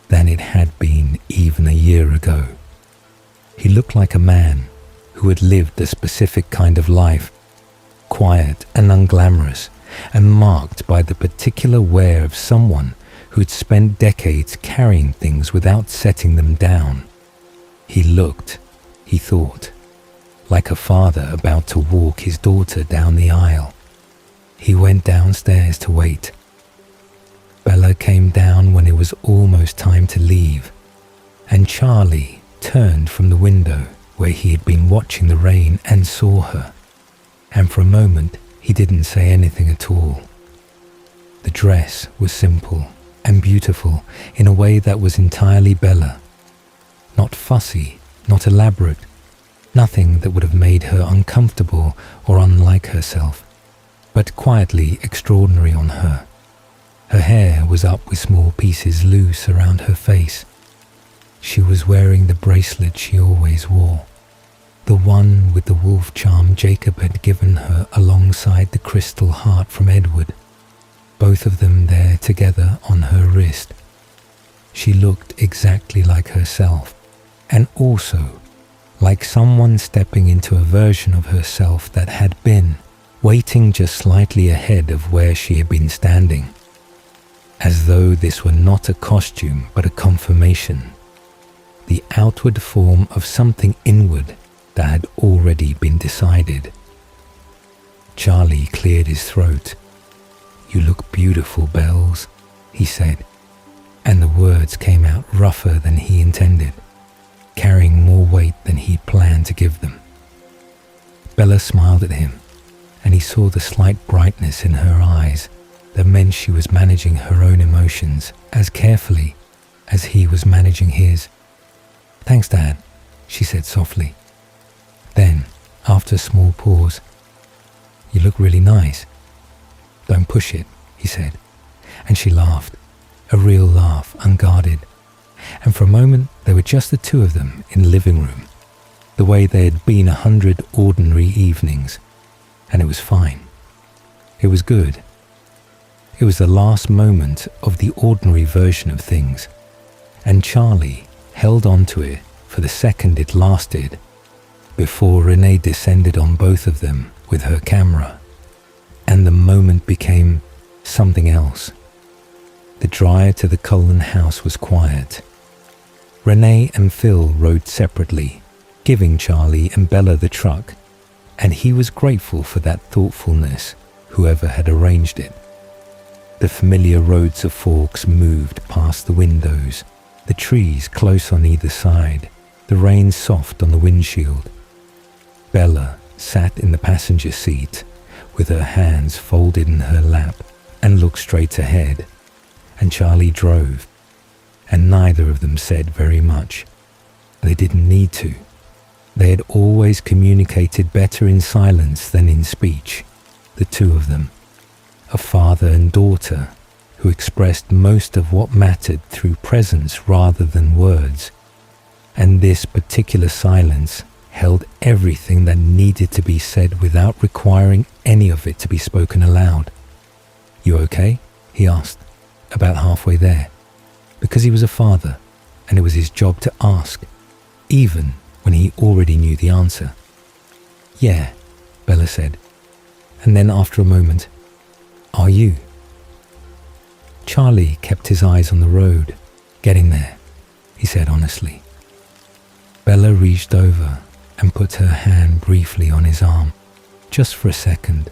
Speaker 1: than it had been even a year ago. He looked like a man who had lived a specific kind of life, quiet and unglamorous, and marked by the particular wear of someone who had spent decades carrying things without setting them down. He looked, he thought, like a father about to walk his daughter down the aisle. He went downstairs to wait. Bella came down when it was almost time to leave, and Charlie turned from the window where he had been watching the rain and saw her, and for a moment he didn't say anything at all. The dress was simple and beautiful in a way that was entirely Bella. Not fussy, not elaborate, nothing that would have made her uncomfortable or unlike herself, but quietly extraordinary on her. Her hair was up with small pieces loose around her face. She was wearing the bracelet she always wore, the one with the wolf charm Jacob had given her alongside the crystal heart from Edward, both of them there together on her wrist. She looked exactly like herself, and also like someone stepping into a version of herself that had been, waiting just slightly ahead of where she had been standing, as though this were not a costume but a confirmation, the outward form of something inward that had already been decided. Charlie cleared his throat. "You look beautiful, Bells," he said, and the words came out rougher than he intended, carrying more weight than he'd planned to give them. Bella smiled at him, and he saw the slight brightness in her eyes that meant she was managing her own emotions as carefully as he was managing his. "Thanks, Dad," she said softly. Then, after a small pause, "You look really nice." "Don't push it," he said, and she laughed, a real laugh, unguarded. And for a moment there were just the two of them in the living room, the way they had been 100 ordinary evenings, and it was fine. It was good. It was the last moment of the ordinary version of things, and Charlie held on to it for the second it lasted, before Renee descended on both of them with her camera, and the moment became something else. The drive to the Cullen house was quiet. Renee and Phil rode separately, giving Charlie and Bella the truck, and he was grateful for that thoughtfulness, whoever had arranged it. The familiar roads of Forks moved past the windows, the trees close on either side, the rain soft on the windshield. Bella sat in the passenger seat with her hands folded in her lap and looked straight ahead, and Charlie drove, and neither of them said very much. They didn't need to. They had always communicated better in silence than in speech, the two of them, a father and daughter who expressed most of what mattered through presence rather than words, and this particular silence held everything that needed to be said without requiring any of it to be spoken aloud. "You okay?" he asked, about halfway there, because he was a father and it was his job to ask, even when he already knew the answer. "Yeah," Bella said, and then after a moment, "Are you?" Charlie kept his eyes on the road, getting there, he said honestly. Bella reached over and put her hand briefly on his arm, just for a second,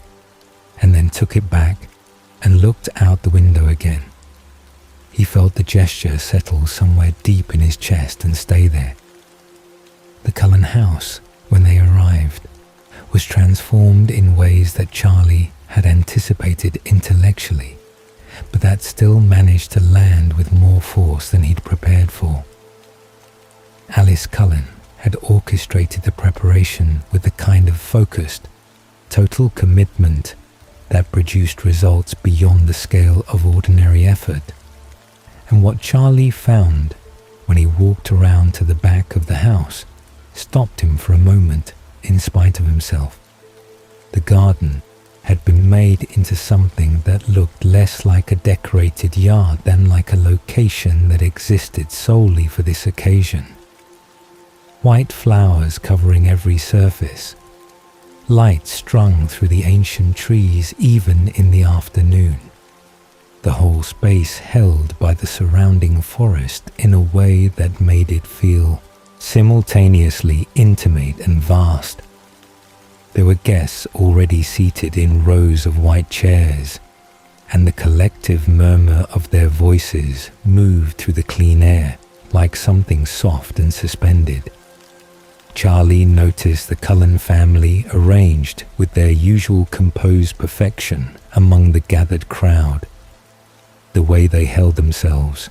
Speaker 1: and then took it back and looked out the window again. He felt the gesture settle somewhere deep in his chest and stay there. The Cullen house, when they arrived, was transformed in ways that Charlie had anticipated intellectually, but that still managed to land with more force than he'd prepared for. Alice Cullen had orchestrated the preparation with the kind of focused, total commitment that produced results beyond the scale of ordinary effort. And what Charlie found when he walked around to the back of the house stopped him for a moment in spite of himself. The garden had been made into something that looked less like a decorated yard than like a location that existed solely for this occasion. White flowers covering every surface, light strung through the ancient trees even in the afternoon. The whole space held by the surrounding forest in a way that made it feel simultaneously intimate and vast. There were guests already seated in rows of white chairs, and the collective murmur of their voices moved through the clean air like something soft and suspended. Charlie noticed the Cullen family arranged with their usual composed perfection among the gathered crowd. The way they held themselves,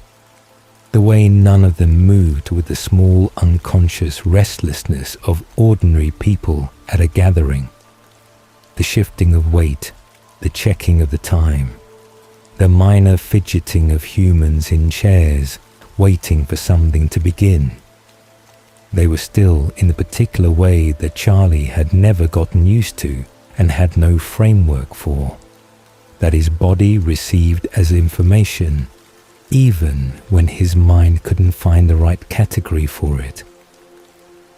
Speaker 1: the way none of them moved with the small unconscious restlessness of ordinary people at a gathering, the shifting of weight, the checking of the time, the minor fidgeting of humans in chairs waiting for something to begin. They were still in the particular way that Charlie had never gotten used to and had no framework for, that his body received as information, even when his mind couldn't find the right category for it.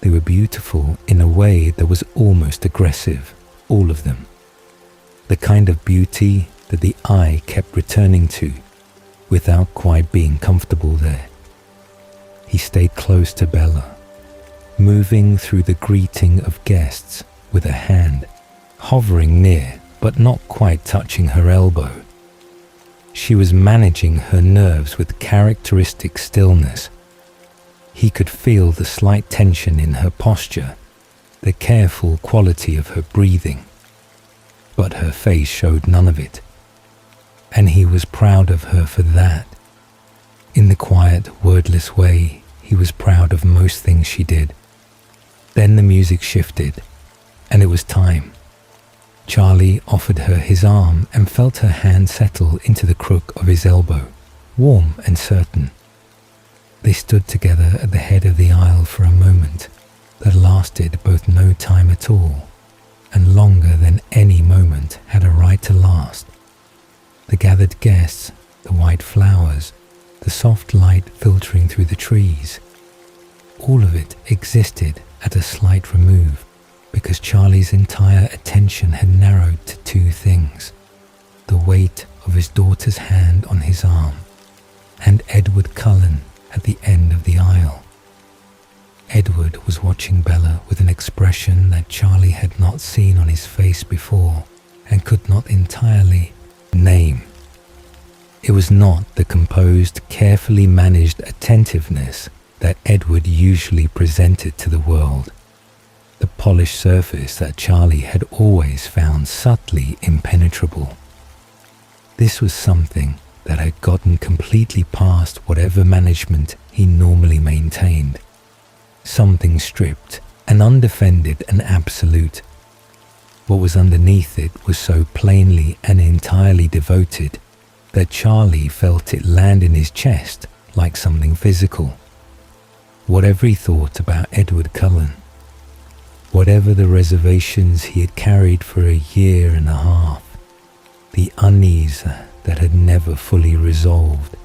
Speaker 1: They were beautiful in a way that was almost aggressive, all of them. The kind of beauty that the eye kept returning to without quite being comfortable there. He stayed close to Bella, moving through the greeting of guests with a hand, hovering near but not quite touching her elbow. She was managing her nerves with characteristic stillness. He could feel the slight tension in her posture, the careful quality of her breathing, but her face showed none of it. And he was proud of her for that. In the quiet, wordless way, he was proud of most things she did. Then the music shifted, and it was time. Charlie offered her his arm and felt her hand settle into the crook of his elbow, warm and certain. They stood together at the head of the aisle for a moment that lasted both no time at all, and longer than any moment had a right to last. The gathered guests, the white flowers, the soft light filtering through the trees, all of it existed at a slight remove because Charlie's entire attention had narrowed to two things: the weight of his daughter's hand on his arm and Edward Cullen at the end of the aisle. Edward was watching Bella with an expression that Charlie had not seen on his face before and could not entirely name. It was not the composed, carefully managed attentiveness that Edward usually presented to the world, the polished surface that Charlie had always found subtly impenetrable. This was something that had gotten completely past whatever management he normally maintained, something stripped and undefended and absolute. What was underneath it was so plainly and entirely devoted that Charlie felt it land in his chest like something physical. Whatever he thought about Edward Cullen, whatever the reservations he had carried for a year and a half, the unease that had never fully resolved,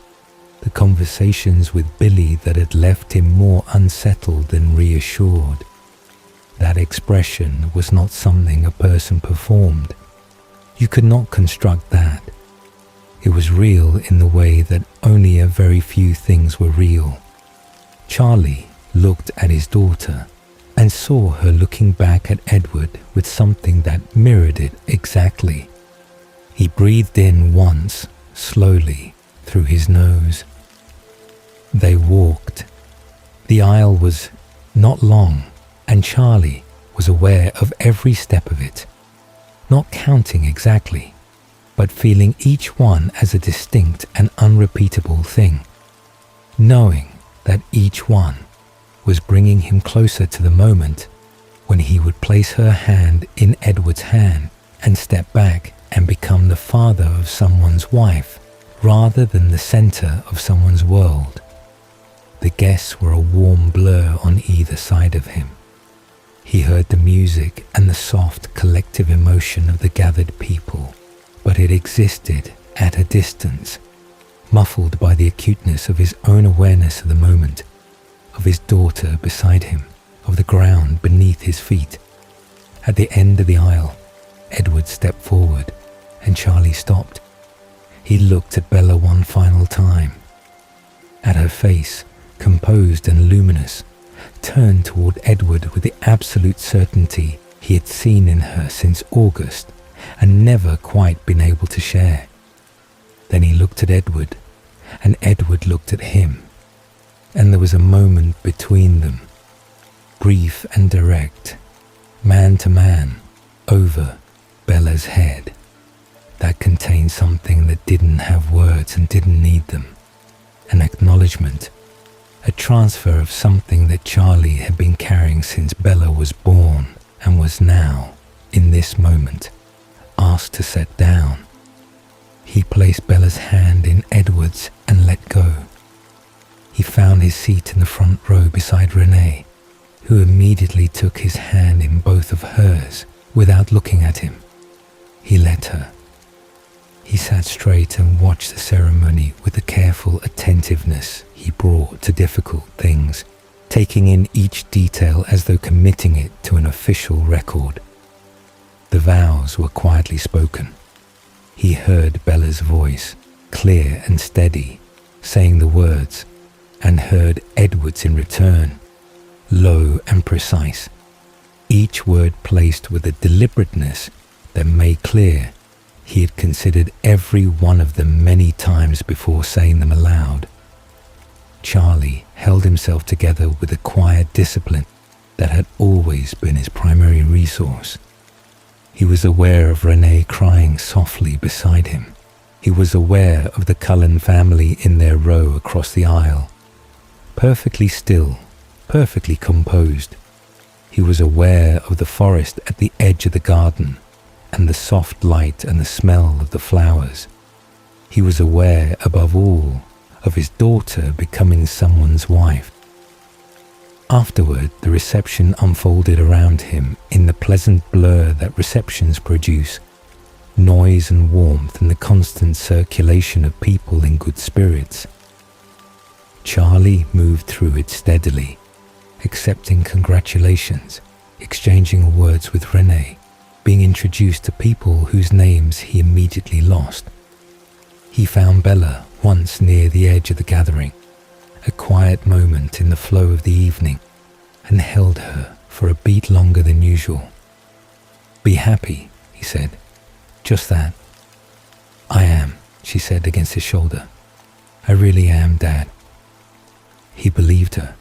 Speaker 1: the conversations with Billy that had left him more unsettled than reassured, that expression was not something a person performed. You could not construct that. It was real in the way that only a very few things were real. Charlie looked at his daughter and saw her looking back at Edward with something that mirrored it exactly. He breathed in once, slowly, through his nose. They walked. The aisle was not long, and Charlie was aware of every step of it, not counting exactly, but feeling each one as a distinct and unrepeatable thing, knowing that each one was bringing him closer to the moment when he would place her hand in Edward's hand and step back and become the father of someone's wife rather than the center of someone's world. The guests were a warm blur on either side of him. He heard the music and the soft collective emotion of the gathered people, but it existed at a distance, muffled by the acuteness of his own awareness of the moment, of his daughter beside him, of the ground beneath his feet. At the end of the aisle, Edward stepped forward, and Charlie stopped. He looked at Bella one final time, at her face, composed and luminous, turned toward Edward with the absolute certainty he had seen in her since August and never quite been able to share. Then he looked at Edward, and Edward looked at him, and there was a moment between them, brief and direct, man to man, over Bella's head, that contained something that didn't have words and didn't need them, an acknowledgement, a transfer of something that Charlie had been carrying since Bella was born and was now, in this moment, asked to set down. He placed Bella's hand in Edward's and let go. He found his seat in the front row beside Renee, who immediately took his hand in both of hers without looking at him. He let her. He sat straight and watched the ceremony with the careful attentiveness he brought to difficult things, taking in each detail as though committing it to an official record. The vows were quietly spoken. He heard Bella's voice, clear and steady, saying the words, and heard Edward's in return, low and precise, each word placed with a deliberateness that made clear he had considered every one of them many times before saying them aloud. Charlie held himself together with a quiet discipline that had always been his primary resource. He was aware of Renee crying softly beside him. He was aware of the Cullen family in their row across the aisle, perfectly still, perfectly composed. He was aware of the forest at the edge of the garden and the soft light and the smell of the flowers. He was aware, above all, of his daughter becoming someone's wife. Afterward, the reception unfolded around him in the pleasant blur that receptions produce, noise and warmth and the constant circulation of people in good spirits. Charlie moved through it steadily, accepting congratulations, exchanging words with Renee, being introduced to people whose names he immediately lost. He found Bella once near the edge of the gathering, a quiet moment in the flow of the evening, and held her for a beat longer than usual. "Be happy," he said. "Just that." "I am," she said against his shoulder. "I really am, Dad." He believed her.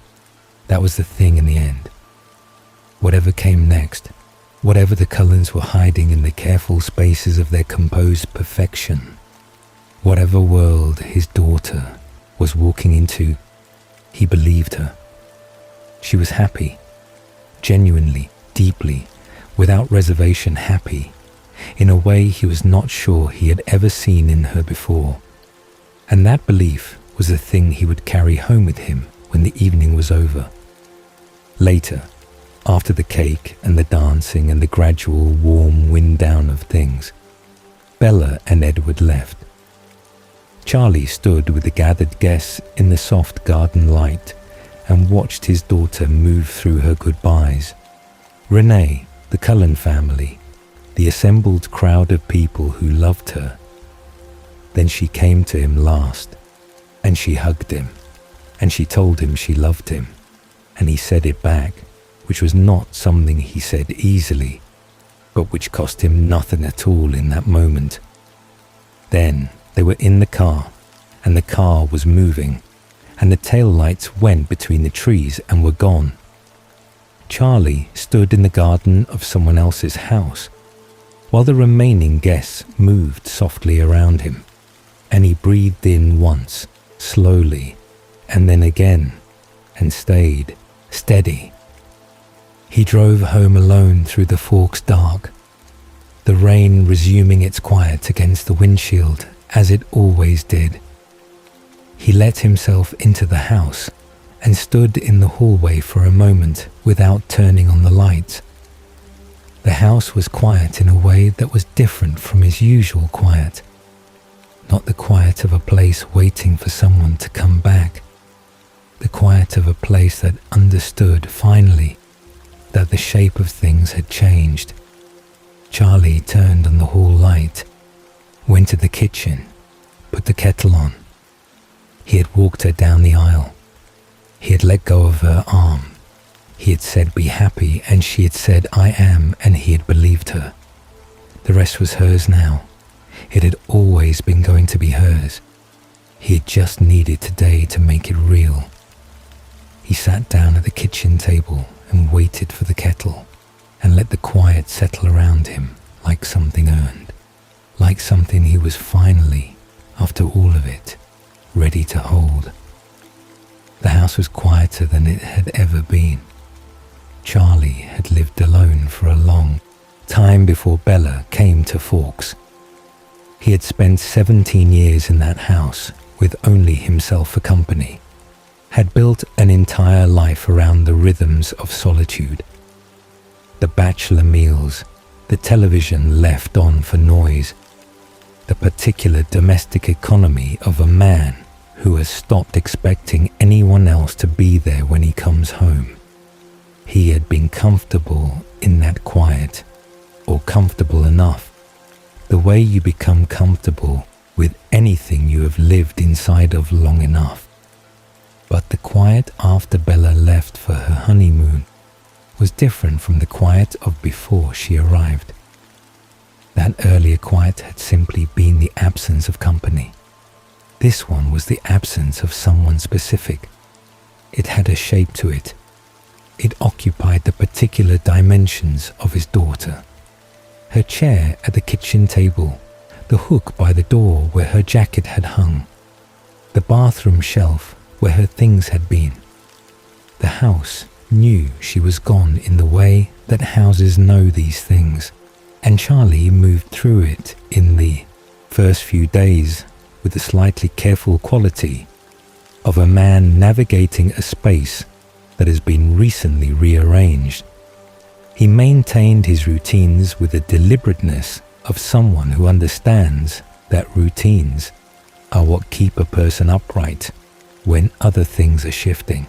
Speaker 1: That was the thing in the end. Whatever came next, whatever the Cullens were hiding in the careful spaces of their composed perfection, whatever world his daughter was walking into, he believed her. She was happy, genuinely, deeply, without reservation happy, in a way he was not sure he had ever seen in her before. And that belief was the thing he would carry home with him when the evening was over. Later, after the cake and the dancing and the gradual warm wind down of things, Bella and Edward left. Charlie stood with the gathered guests in the soft garden light and watched his daughter move through her goodbyes. Renee, the Cullen family, the assembled crowd of people who loved her. Then she came to him last, and she hugged him, and she told him she loved him, and he said it back, which was not something he said easily, but which cost him nothing at all in that moment. Then they were in the car, and the car was moving, and the tail lights went between the trees and were gone. Charlie stood in the garden of someone else's house, while the remaining guests moved softly around him, and he breathed in once, slowly, and then again, and stayed, steady. He drove home alone through the Forks dark, the rain resuming its quiet against the windshield as it always did. He let himself into the house and stood in the hallway for a moment without turning on the lights. The house was quiet in a way that was different from his usual quiet. Not the quiet of a place waiting for someone to come back. The quiet of a place that understood finally that the shape of things had changed. Charlie turned on the hall light, went to the kitchen, put the kettle on. He had walked her down the aisle. He had let go of her arm. He had said, "Be happy," and she had said, "I am," and he had believed her. The rest was hers now. It had always been going to be hers. He had just needed today to make it real. He sat down at the kitchen table and waited for the kettle and let the quiet settle around him like something earned, like something he was finally, after all of it, ready to hold. The house was quieter than it had ever been. Charlie had lived alone for a long time before Bella came to Forks. He had spent 17 years in that house with only himself for company. had built an entire life around the rhythms of solitude. The bachelor meals, the television left on for noise, the particular domestic economy of a man who has stopped expecting anyone else to be there when he comes home. He had been comfortable in that quiet, or comfortable enough, the way you become comfortable with anything you have lived inside of long enough. But the quiet after Bella left for her honeymoon was different from the quiet of before she arrived. That earlier quiet had simply been the absence of company. This one was the absence of someone specific. It had a shape to it. It occupied the particular dimensions of his daughter. Her chair at the kitchen table, the hook by the door where her jacket had hung, the bathroom shelf where her things had been. The house knew she was gone in the way that houses know these things, and Charlie moved through it in the first few days with the slightly careful quality of a man navigating a space that has been recently rearranged. He maintained his routines with the deliberateness of someone who understands that routines are what keep a person upright when other things are shifting.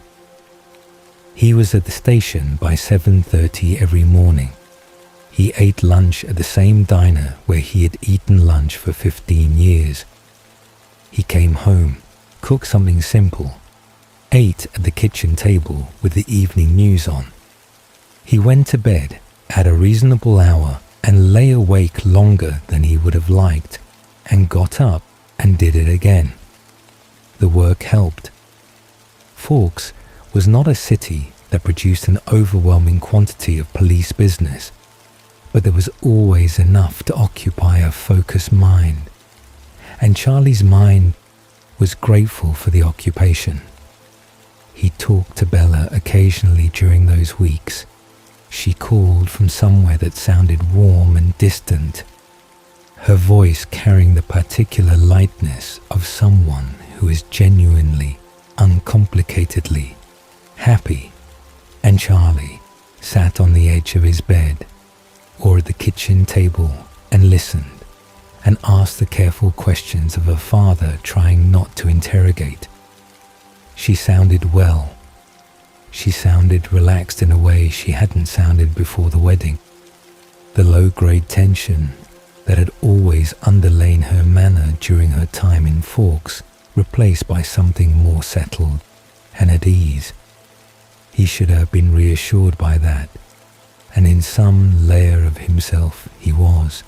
Speaker 1: He was at the station by 7:30 every morning. He ate lunch at the same diner where he had eaten lunch for 15 years. He came home, cooked something simple, ate at the kitchen table with the evening news on. He went to bed at a reasonable hour and lay awake longer than he would have liked, and got up and did it again. The work helped. Forks was not a city that produced an overwhelming quantity of police business, but there was always enough to occupy a focused mind, and Charlie's mind was grateful for the occupation. He talked to Bella occasionally during those weeks. She called from somewhere that sounded warm and distant, her voice carrying the particular lightness of someone who is genuinely, uncomplicatedly happy. And Charlie sat on the edge of his bed or at the kitchen table and listened and asked the careful questions of her father, trying not to interrogate. She sounded well. She sounded relaxed in a way she hadn't sounded before the wedding. The low-grade tension that had always underlain her manner during her time in Forks replaced by something more settled and at ease. He should have been reassured by that, and in some layer of himself he was.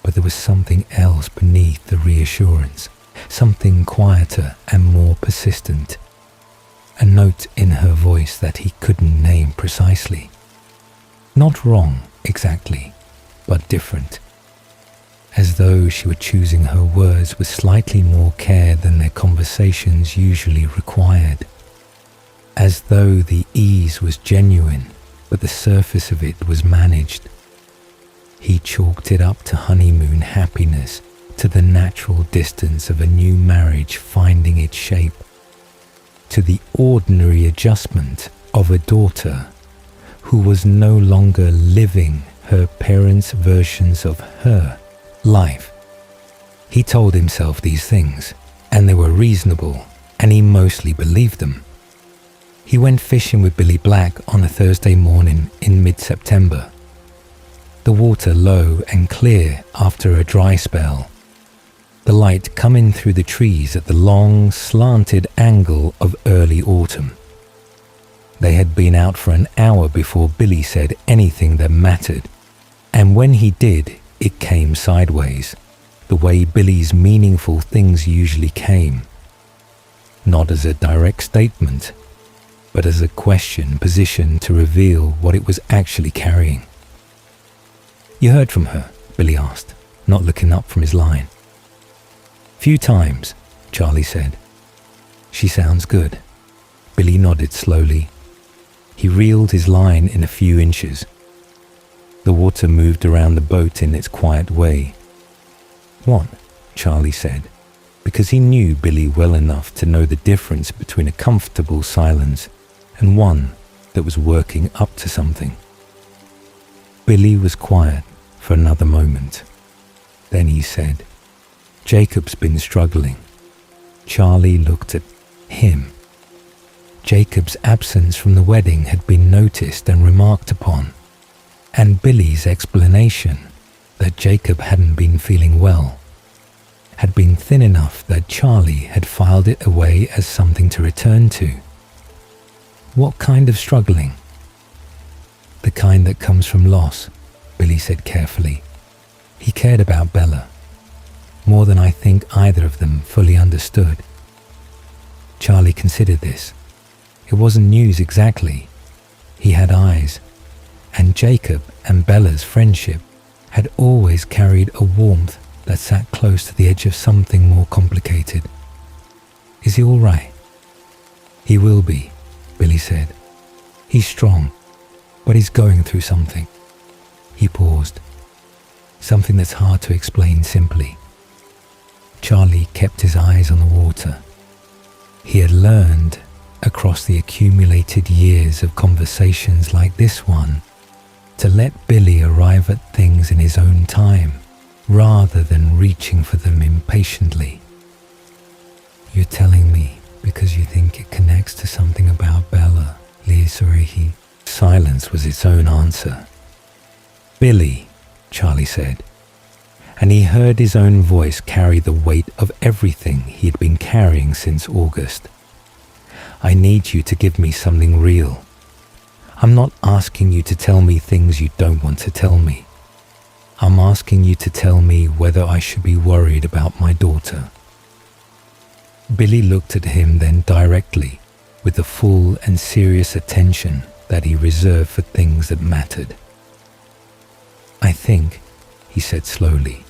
Speaker 1: But there was something else beneath the reassurance, something quieter and more persistent. A note in her voice that he couldn't name precisely. Not wrong, exactly, but different. As though she were choosing her words with slightly more care than their conversations usually required. As though the ease was genuine, but the surface of it was managed. He chalked it up to honeymoon happiness, to the natural distance of a new marriage finding its shape, to the ordinary adjustment of a daughter who was no longer living her parents' versions of her life. He told himself these things, and they were reasonable, and he mostly believed them. He went fishing with Billy Black on a Thursday morning in mid-September. The water low and clear after a dry spell. The light coming through the trees at the long, slanted angle of early autumn. They had been out for an hour before Billy said anything that mattered, and when he did, it came sideways, the way Billy's meaningful things usually came. Not as a direct statement, but as a question positioned to reveal what it was actually carrying. "You heard from her?" Billy asked, not looking up from his line. "Few times," Charlie said. "She sounds good." Billy nodded slowly. He reeled his line in a few inches. The water moved around the boat in its quiet way. "What?" Charlie said, because he knew Billy well enough to know the difference between a comfortable silence and one that was working up to something. Billy was quiet for another moment. Then he said, "Jacob's been struggling." Charlie looked at him. Jacob's absence from the wedding had been noticed and remarked upon, and Billy's explanation that Jacob hadn't been feeling well had been thin enough that Charlie had filed it away as something to return to. What kind of struggling? The kind that comes from loss, Billy said carefully. He cared about Bella, more than I think either of them fully understood. Charlie considered this. It wasn't news exactly. He had eyes, and Jacob and Bella's friendship had always carried a warmth that sat close to the edge of something more complicated. "Is he all right?" "He will be," Billy said. "He's strong, but he's going through something." He paused. Something that's hard to explain simply. Charlie kept his eyes on the water. He had learned, across the accumulated years of conversations like this one, to let Billy arrive at things in his own time, rather than reaching for them impatiently. "You're telling me because you think it connects to something about Bella, Lisarehi?" Silence was its own answer. "Billy," Charlie said, and he heard his own voice carry the weight of everything he had been carrying since August. "I need you to give me something real. I'm not asking you to tell me things you don't want to tell me. I'm asking you to tell me whether I should be worried about my daughter." Billy looked at him then directly, with the full and serious attention that he reserved for things that mattered. "I think," he said slowly,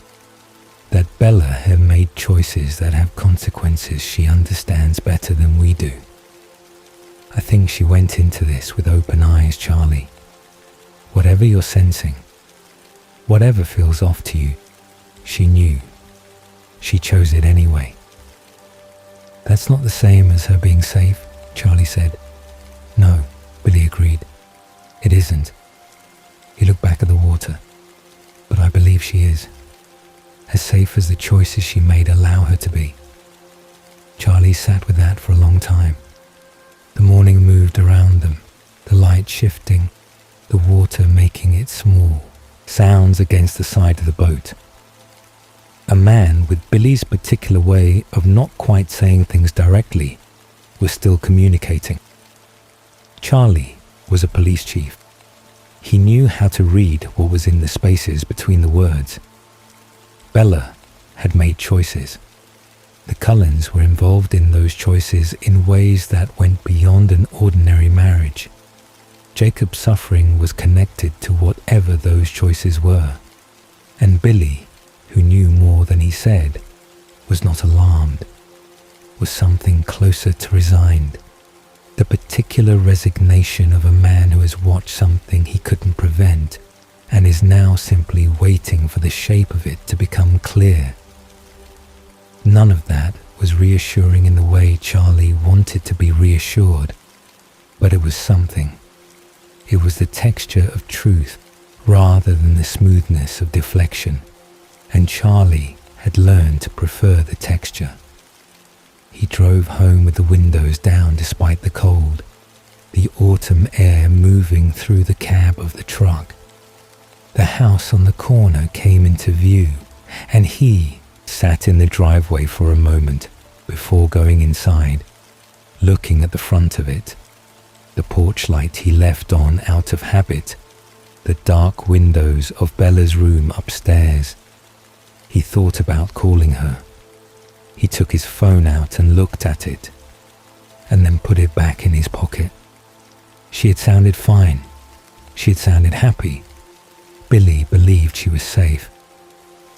Speaker 1: "that Bella had made choices that have consequences she understands better than we do. I think she went into this with open eyes, Charlie. Whatever you're sensing, whatever feels off to you, she knew. She chose it anyway." "That's not the same as her being safe," Charlie said. "No," Billy agreed. "It isn't." He looked back at the water. "But I believe she is. As safe as the choices she made allow her to be." Charlie sat with that for a long time. The morning moved around them, the light shifting, the water making it small, sounds against the side of the boat. A man with Billy's particular way of not quite saying things directly was still communicating. Charlie was a police chief. He knew how to read what was in the spaces between the words. Bella had made choices. The Cullens were involved in those choices in ways that went beyond an ordinary marriage. Jacob's suffering was connected to whatever those choices were, and Billy, who knew more than he said, was not alarmed, was something closer to resigned. The particular resignation of a man who has watched something he couldn't prevent and is now simply waiting for the shape of it to become clear. None of that was reassuring in the way Charlie wanted to be reassured, but it was something. It was the texture of truth rather than the smoothness of deflection, and Charlie had learned to prefer the texture. He drove home with the windows down despite the cold, the autumn air moving through the cab of the truck. The house on the corner came into view, and he sat in the driveway for a moment before going inside, looking at the front of it, the porch light he left on out of habit, the dark windows of Bella's room upstairs. He thought about calling her. He took his phone out and looked at it, and then put it back in his pocket. She had sounded fine. She had sounded happy. Billy believed she was safe.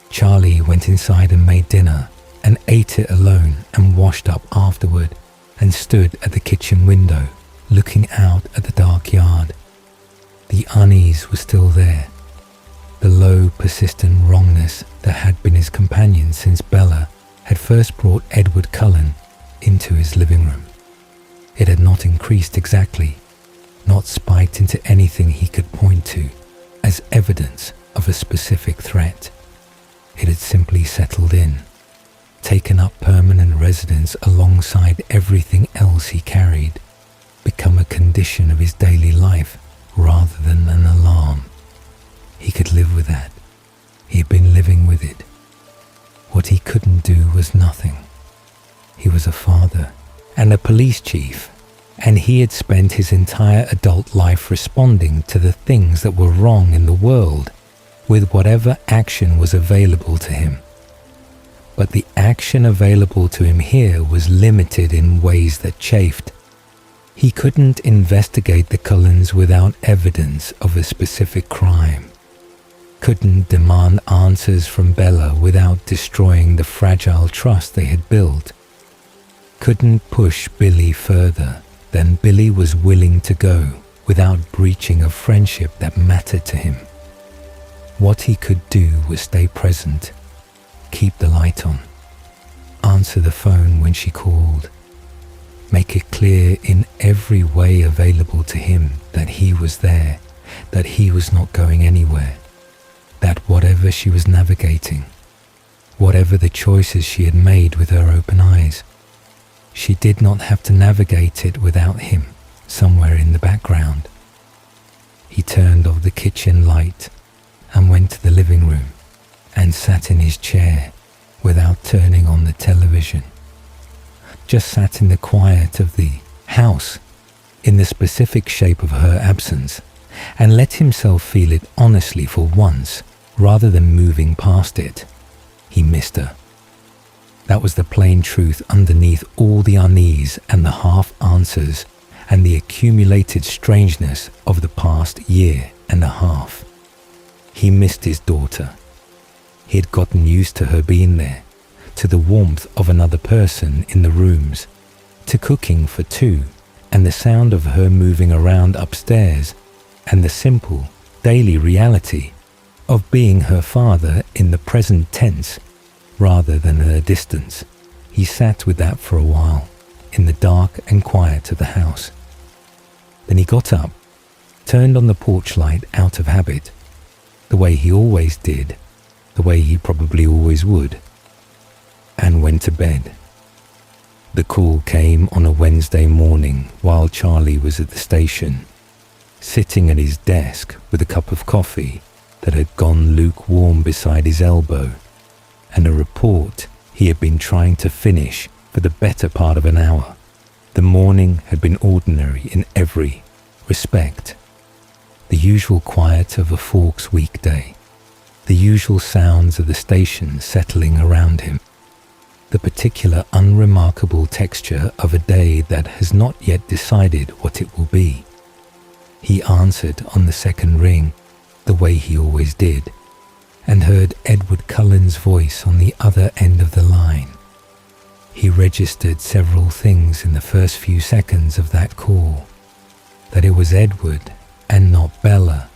Speaker 1: Charlie went inside and made dinner, and ate it alone and washed up afterward, and stood at the kitchen window, looking out at the dark yard. The unease was still there, the low, persistent wrongness that had been his companion since Bella had first brought Edward Cullen into his living room. It had not increased exactly, not spiked into anything he could point to as evidence of a specific threat. It had simply settled in, taken up permanent residence alongside everything else he carried, become a condition of his daily life rather than an alarm. He could live with that. He had been living with it. What he couldn't do was nothing. He was a father and a police chief, and he had spent his entire adult life responding to the things that were wrong in the world with whatever action was available to him. But the action available to him here was limited in ways that chafed. He couldn't investigate the Cullens without evidence of a specific crime, couldn't demand answers from Bella without destroying the fragile trust they had built, couldn't push Billy further than Billy was willing to go without breaching a friendship that mattered to him. What he could do was stay present, keep the light on, answer the phone when she called, make it clear in every way available to him that he was there, that he was not going anywhere, that whatever she was navigating, whatever the choices she had made with her open eyes, she did not have to navigate it without him somewhere in the background. He turned off the kitchen light and went to the living room and sat in his chair without turning on the television. Just sat in the quiet of the house, in the specific shape of her absence, and let himself feel it honestly for once, rather than moving past it. He missed her. That was the plain truth underneath all the unease and the half answers and the accumulated strangeness of the past year and a half. He missed his daughter. He had gotten used to her being there, to the warmth of another person in the rooms, to cooking for two, and the sound of her moving around upstairs, and the simple, daily reality of being her father in the present tense rather than at a distance. He sat with that for a while, in the dark and quiet of the house. Then he got up, turned on the porch light out of habit, the way he always did, the way he probably always would, and went to bed. The call came on a Wednesday morning while Charlie was at the station, sitting at his desk with a cup of coffee that had gone lukewarm beside his elbow, and a report he had been trying to finish for the better part of an hour. The morning had been ordinary in every respect. The usual quiet of a Forks weekday, the usual sounds of the station settling around him, the particular unremarkable texture of a day that has not yet decided what it will be. He answered on the second ring, the way he always did, and heard Edward Cullen's voice on the other end of the line. He registered several things in the first few seconds of that call, that it was Edward and not Bella,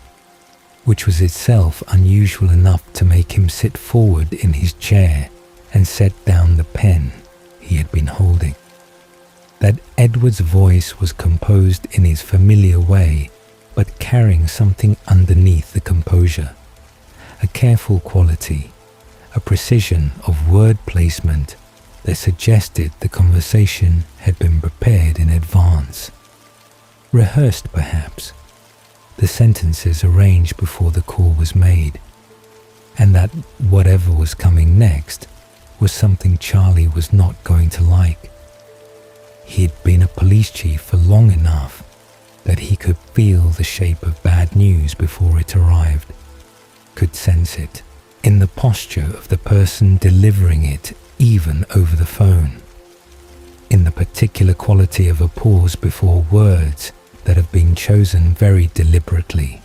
Speaker 1: which was itself unusual enough to make him sit forward in his chair and set down the pen he had been holding. That Edward's voice was composed in his familiar way, but carrying something underneath the composure, a careful quality, a precision of word placement that suggested the conversation had been prepared in advance, rehearsed perhaps, the sentences arranged before the call was made, and that whatever was coming next was something Charlie was not going to like. He had been a police chief for long enough that he could feel the shape of bad news before it arrived, could sense it in the posture of the person delivering it, even over the phone, in the particular quality of a pause before words that have been chosen very deliberately.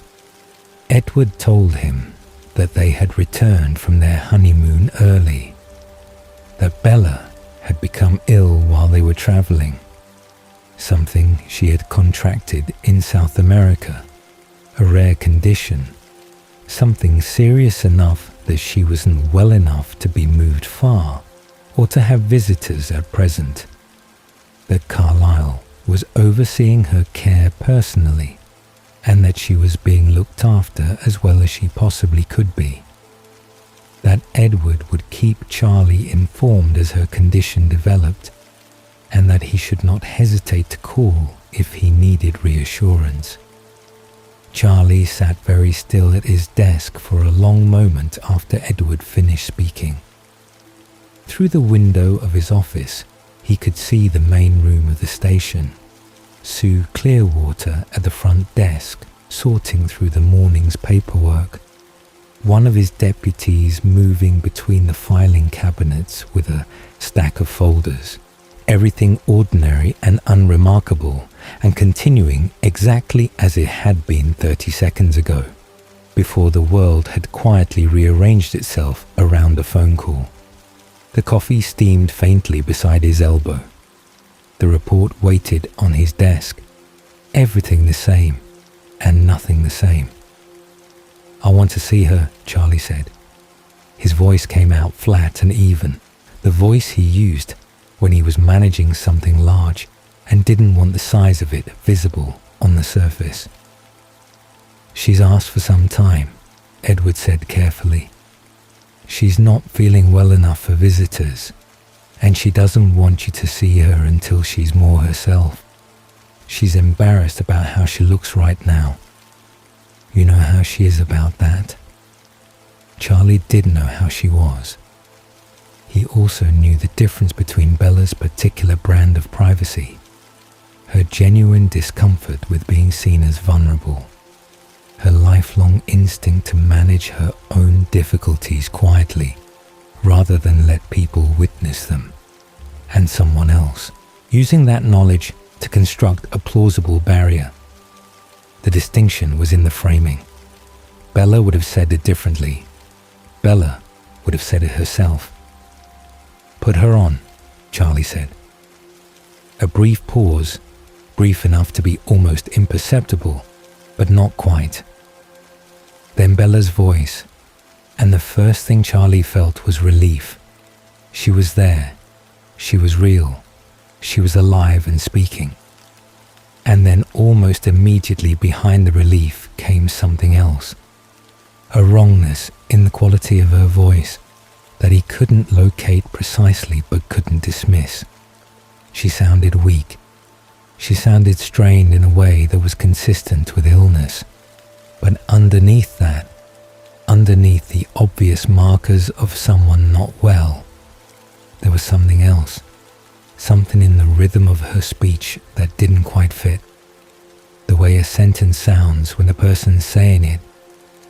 Speaker 1: Edward told him that they had returned from their honeymoon early, that Bella had become ill while they were traveling, something she had contracted in South America, a rare condition, something serious enough that she wasn't well enough to be moved far, or to have visitors at present, that Carlyle was overseeing her care personally, and that she was being looked after as well as she possibly could be. That Edward would keep Charlie informed as her condition developed, and that he should not hesitate to call if he needed reassurance. Charlie sat very still at his desk for a long moment after Edward finished speaking. Through the window of his office, he could see the main room of the station. Sue Clearwater at the front desk, sorting through the morning's paperwork. One of his deputies moving between the filing cabinets with a stack of folders. Everything ordinary and unremarkable, and continuing exactly as it had been 30 seconds ago, before the world had quietly rearranged itself around a phone call. The coffee steamed faintly beside his elbow. The report waited on his desk. Everything the same, and nothing the same. "I want to see her," Charlie said. His voice came out flat and even, the voice he used when he was managing something large and didn't want the size of it visible on the surface. "She's asked for some time," Edward said carefully. "She's not feeling well enough for visitors, and she doesn't want you to see her until she's more herself. She's embarrassed about how she looks right now. You know how she is about that." Charlie did know how she was. He also knew the difference between Bella's particular brand of privacy, her genuine discomfort with being seen as vulnerable, her lifelong instinct to manage her own difficulties quietly rather than let people witness them, and someone else, using that knowledge to construct a plausible barrier. The distinction was in the framing. Bella would have said it differently. Bella would have said it herself. "Put her on," Charlie said. A brief pause, brief enough to be almost imperceptible, but not quite. Then Bella's voice, and the first thing Charlie felt was relief. She was there. She was real. She was alive and speaking. And then almost immediately behind the relief came something else. A wrongness in the quality of her voice that he couldn't locate precisely but couldn't dismiss. She sounded weak. She sounded strained in a way that was consistent with illness. But underneath that, underneath the obvious markers of someone not well, there was something else. Something in the rhythm of her speech that didn't quite fit. The way a sentence sounds when the person saying it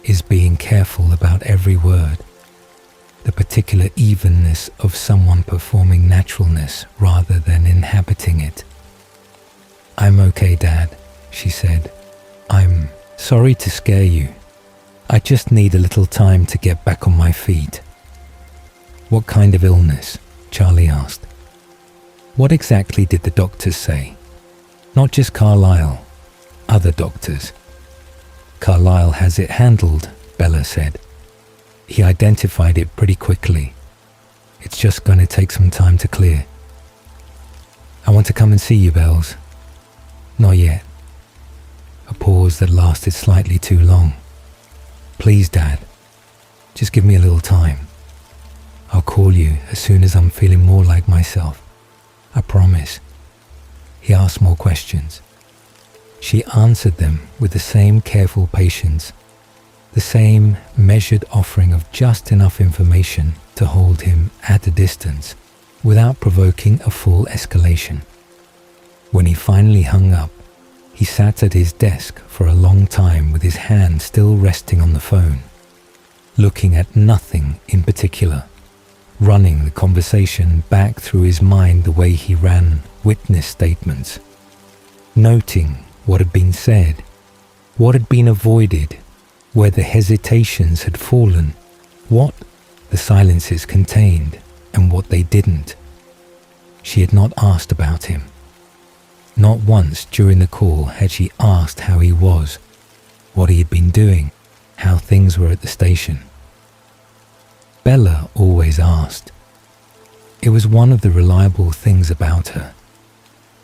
Speaker 1: is being careful about every word. The particular evenness of someone performing naturalness rather than inhabiting it. "I'm okay, Dad," she said. "I'm sorry to scare you. I just need a little time to get back on my feet." "What kind of illness?" Charlie asked. "What exactly did the doctors say? Not just Carlyle, other doctors." "Carlyle has it handled," Bella said. "He identified it pretty quickly. It's just going to take some time to clear." "I want to come and see you, Bells." "Not yet." A pause that lasted slightly too long. "Please, Dad, just give me a little time. I'll call you as soon as I'm feeling more like myself. I promise." He asked more questions. She answered them with the same careful patience, the same measured offering of just enough information to hold him at a distance without provoking a full escalation. When he finally hung up, he sat at his desk for a long time with his hand still resting on the phone, looking at nothing in particular, running the conversation back through his mind the way he ran witness statements, noting what had been said, what had been avoided, where the hesitations had fallen, what the silences contained, and what they didn't. She had not asked about him. Not once during the call had she asked how he was, what he had been doing, how things were at the station. Bella always asked. It was one of the reliable things about her,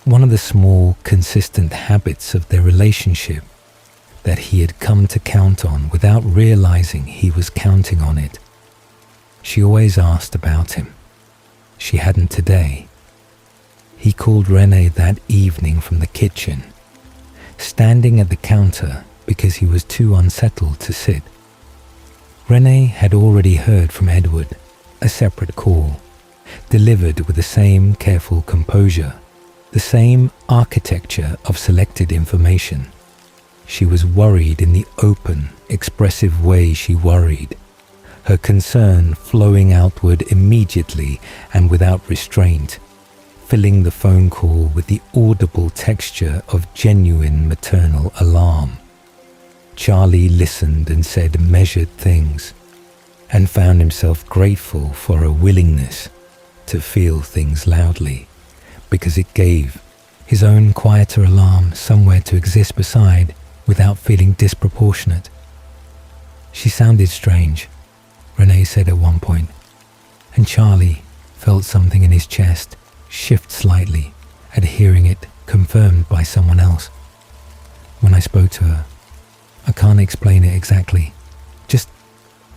Speaker 1: one of the small, consistent habits of their relationship that he had come to count on without realizing he was counting on it. She always asked about him. She hadn't today. He called Renee that evening from the kitchen, standing at the counter because he was too unsettled to sit. Renee had already heard from Edward, a separate call, delivered with the same careful composure, the same architecture of selected information. She was worried in the open, expressive way she worried, her concern flowing outward immediately and without restraint, filling the phone call with the audible texture of genuine maternal alarm. Charlie listened and said measured things, and found himself grateful for a willingness to feel things loudly, because it gave his own quieter alarm somewhere to exist beside without feeling disproportionate. She sounded strange, Renee said at one point, and Charlie felt something in his chest shift slightly at hearing it confirmed by someone else. When I spoke to her, I can't explain it exactly, just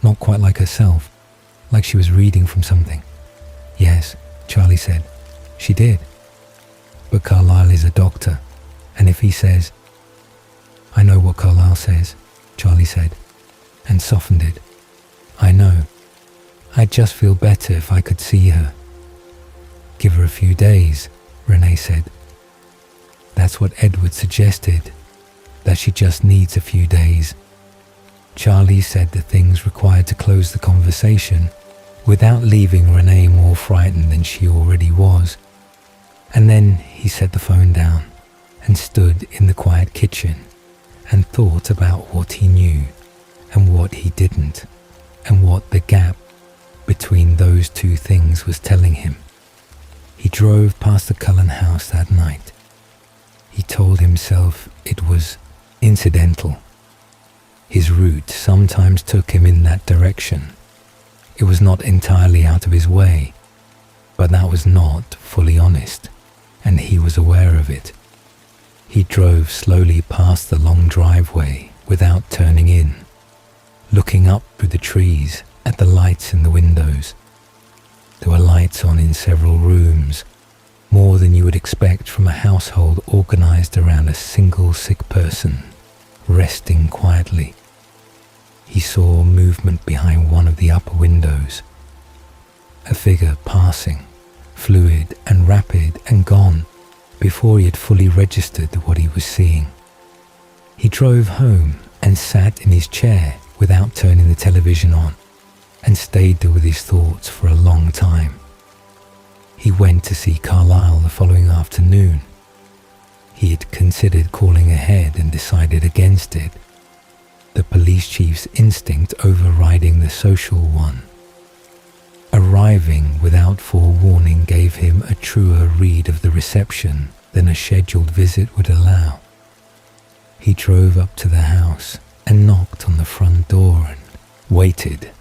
Speaker 1: not quite like herself, like she was reading from something. Yes, Charlie said, she did. But Carlyle is a doctor, and if he says, I know what Carlyle says, Charlie said, and softened it. I know. I'd just feel better if I could see her. Give her a few days, Renee said. That's what Edward suggested, that she just needs a few days. Charlie said the things required to close the conversation without leaving Renee more frightened than she already was. And then he set the phone down and stood in the quiet kitchen and thought about what he knew and what he didn't, and what the gap between those two things was telling him. He drove past the Cullen house that night. He told himself it was incidental. His route sometimes took him in that direction. It was not entirely out of his way, but that was not fully honest, and he was aware of it. He drove slowly past the long driveway without turning in, looking up through the trees at the lights in the windows. There were lights on in several rooms, more than you would expect from a household organized around a single sick person, resting quietly. He saw movement behind one of the upper windows. A figure passing, fluid and rapid and gone, before he had fully registered what he was seeing. He drove home and sat in his chair without turning the television on, and stayed there with his thoughts for a long time. He went to see Carlyle the following afternoon. He had considered calling ahead and decided against it, the police chief's instinct overriding the social one. Arriving without forewarning gave him a truer read of the reception than a scheduled visit would allow. He drove up to the house and knocked on the front door and waited,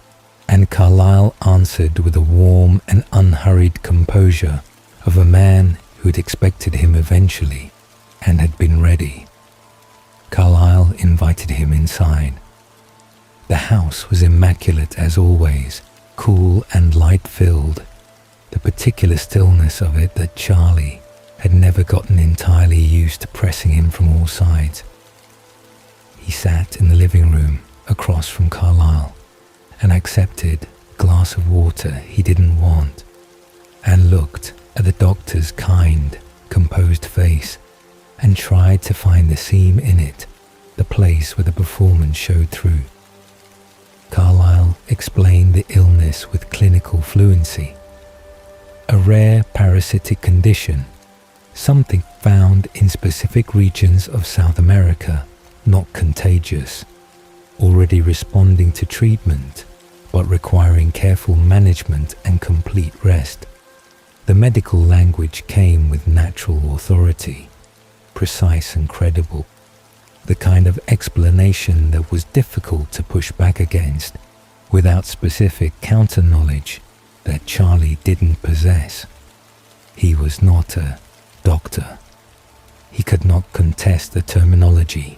Speaker 1: and Carlyle answered with the warm and unhurried composure of a man who had expected him eventually and had been ready. Carlyle invited him inside. The house was immaculate as always, cool and light-filled, the particular stillness of it that Charlie had never gotten entirely used to pressing him from all sides. He sat in the living room across from Carlyle and accepted a glass of water he didn't want, and looked at the doctor's kind, composed face and tried to find the seam in it, the place where the performance showed through. Carlyle explained the illness with clinical fluency. A rare parasitic condition, something found in specific regions of South America, not contagious, already responding to treatment, but requiring careful management and complete rest. The medical language came with natural authority, precise and credible, the kind of explanation that was difficult to push back against without specific counter-knowledge that Charlie didn't possess. He was not a doctor. He could not contest the terminology.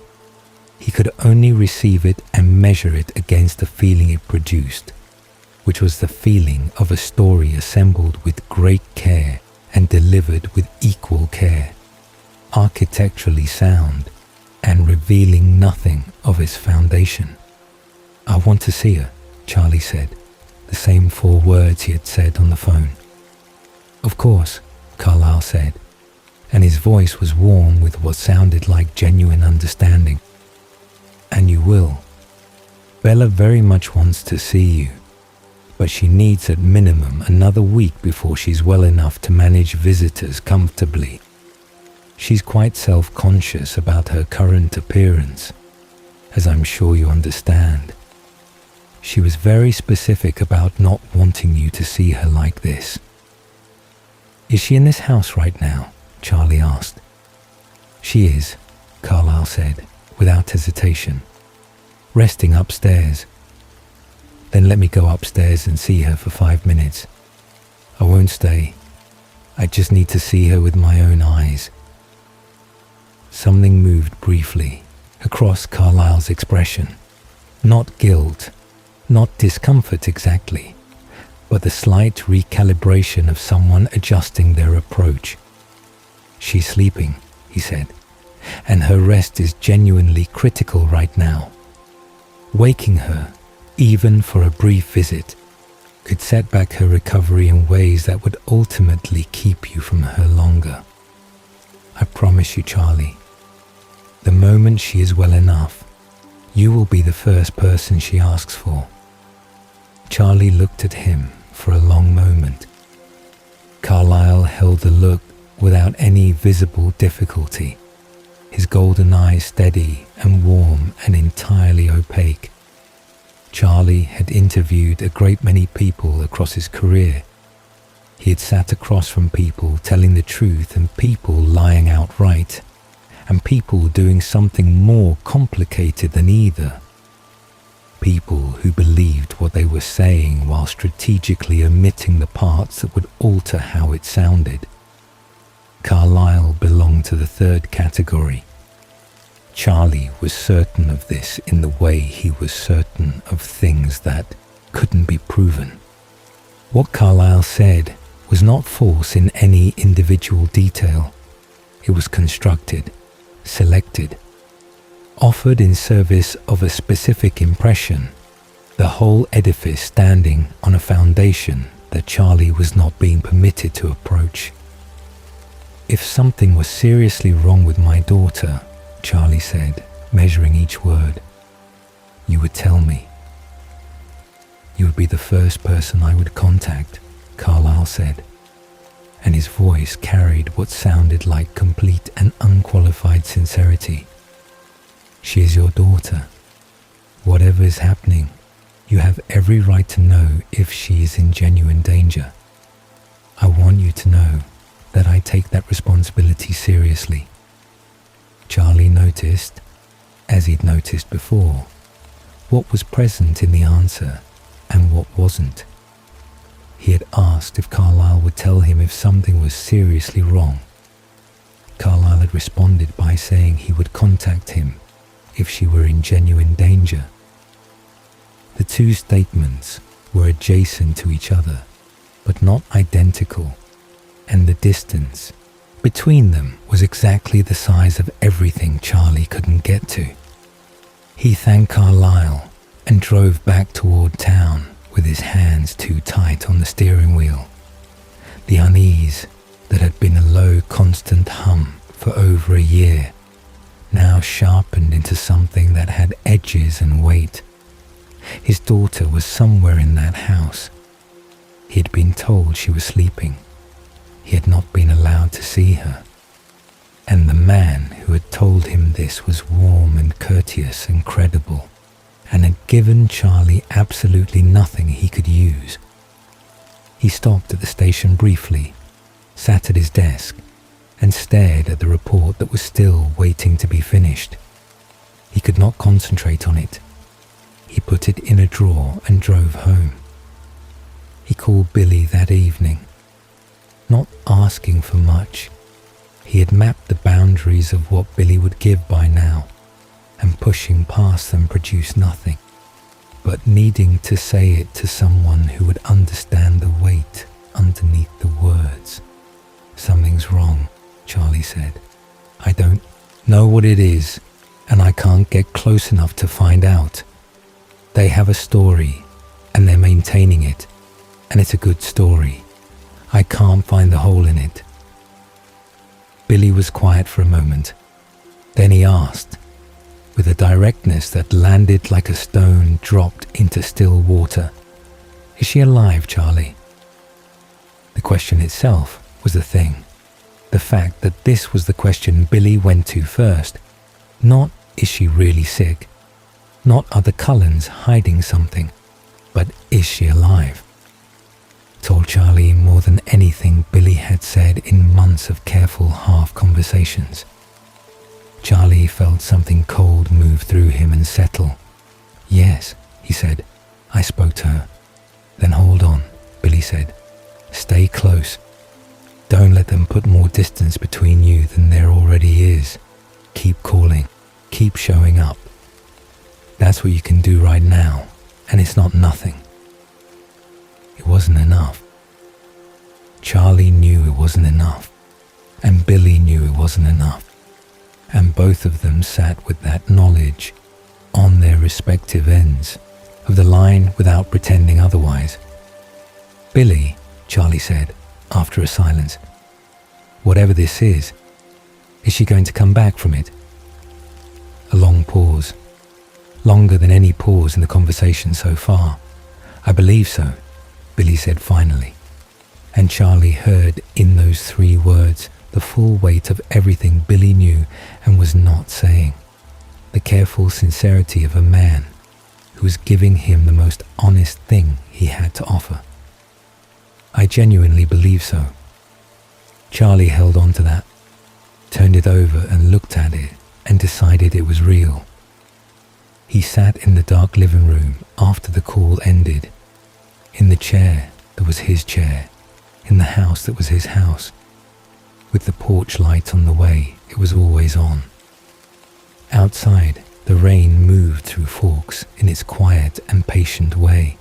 Speaker 1: He could only receive it and measure it against the feeling it produced, which was the feeling of a story assembled with great care and delivered with equal care, architecturally sound and revealing nothing of its foundation. "I want to see her," Charlie said, the same 4 words he had said on the phone. "Of course," Carlyle said, and his voice was warm with what sounded like genuine understanding. "And you will. Bella very much wants to see you, but she needs at minimum another week before she's well enough to manage visitors comfortably. She's quite self-conscious about her current appearance, as I'm sure you understand. She was very specific about not wanting you to see her like this." "Is she in this house right now?" Charlie asked. "She is," Carlyle said, without hesitation. "Resting upstairs." "Then let me go upstairs and see her for 5 minutes. I won't stay. I just need to see her with my own eyes." Something moved briefly across Carlyle's expression. Not guilt, not discomfort exactly, but the slight recalibration of someone adjusting their approach. "She's sleeping," he said, "and her rest is genuinely critical right now. Waking her, even for a brief visit, could set back her recovery in ways that would ultimately keep you from her longer. I promise you, Charlie, the moment she is well enough, you will be the first person she asks for." Charlie looked at him for a long moment. Carlyle held the look without any visible difficulty, his golden eyes steady and warm and entirely opaque. Charlie had interviewed a great many people across his career. He had sat across from people telling the truth and people lying outright, and people doing something more complicated than either. People who believed what they were saying while strategically omitting the parts that would alter how it sounded. Carlyle belonged to the 3rd category. Charlie was certain of this in the way he was certain of things that couldn't be proven. What Carlyle said was not false in any individual detail. It was constructed, selected, offered in service of a specific impression, the whole edifice standing on a foundation that Charlie was not being permitted to approach. "If something was seriously wrong with my daughter," Charlie said, measuring each word, "you would tell me. You would be the first person I would contact," Carlyle said, and his voice carried what sounded like complete and unqualified sincerity. "She is your daughter. Whatever is happening, you have every right to know if she is in genuine danger. I want you to know that I take that responsibility seriously." Charlie noticed, as he'd noticed before, what was present in the answer and what wasn't. He had asked if Carlyle would tell him if something was seriously wrong. Carlyle had responded by saying he would contact him if she were in genuine danger. The 2 statements were adjacent to each other, but not identical, and the distance between them was exactly the size of everything Charlie couldn't get to. He thanked Carlyle and drove back toward town with his hands too tight on the steering wheel. The unease that had been a low, constant hum for over a year now sharpened into something that had edges and weight. His daughter was somewhere in that house. He had been told she was sleeping. He had not been allowed to see her. And the man who had told him this was warm and courteous and credible, and had given Charlie absolutely nothing he could use. He stopped at the station briefly, sat at his desk, and stared at the report that was still waiting to be finished. He could not concentrate on it. He put it in a drawer and drove home. He called Billy that evening, not asking for much. He had mapped the boundaries of what Billy would give by now, and pushing past them produced nothing, but needing to say it to someone who would understand the weight underneath the words. "Something's wrong," Charlie said. "I don't know what it is, and I can't get close enough to find out. They have a story, and they're maintaining it, and it's a good story. I can't find the hole in it." Billy was quiet for a moment. Then he asked, with a directness that landed like a stone dropped into still water, "Is she alive, Charlie?" The question itself was the thing. The fact that this was the question Billy went to first. Not, is she really sick? Not, are the Cullens hiding something? But, is she alive? Told Charlie more than anything Billy had said in months of careful half-conversations. Charlie felt something cold move through him and settle. "Yes," he said, "I spoke to her." "Then hold on," Billy said. "Stay close. Don't let them put more distance between you than there already is. Keep calling. Keep showing up. That's what you can do right now, and it's not nothing." It wasn't enough. Charlie knew it wasn't enough, and Billy knew it wasn't enough, and both of them sat with that knowledge on their respective ends of the line without pretending otherwise. "Billy," Charlie said, after a silence, "whatever this is she going to come back from it?" A long pause, longer than any pause in the conversation so far. "I believe so," Billy said finally, and Charlie heard in those 3 words the full weight of everything Billy knew and was not saying, the careful sincerity of a man who was giving him the most honest thing he had to offer. "I genuinely believe so." Charlie held on to that, turned it over and looked at it and decided it was real. He sat in the dark living room after the call ended, in the chair that was his chair, in the house that was his house, with the porch light on the way it was always on. Outside, the rain moved through Forks in its quiet and patient way,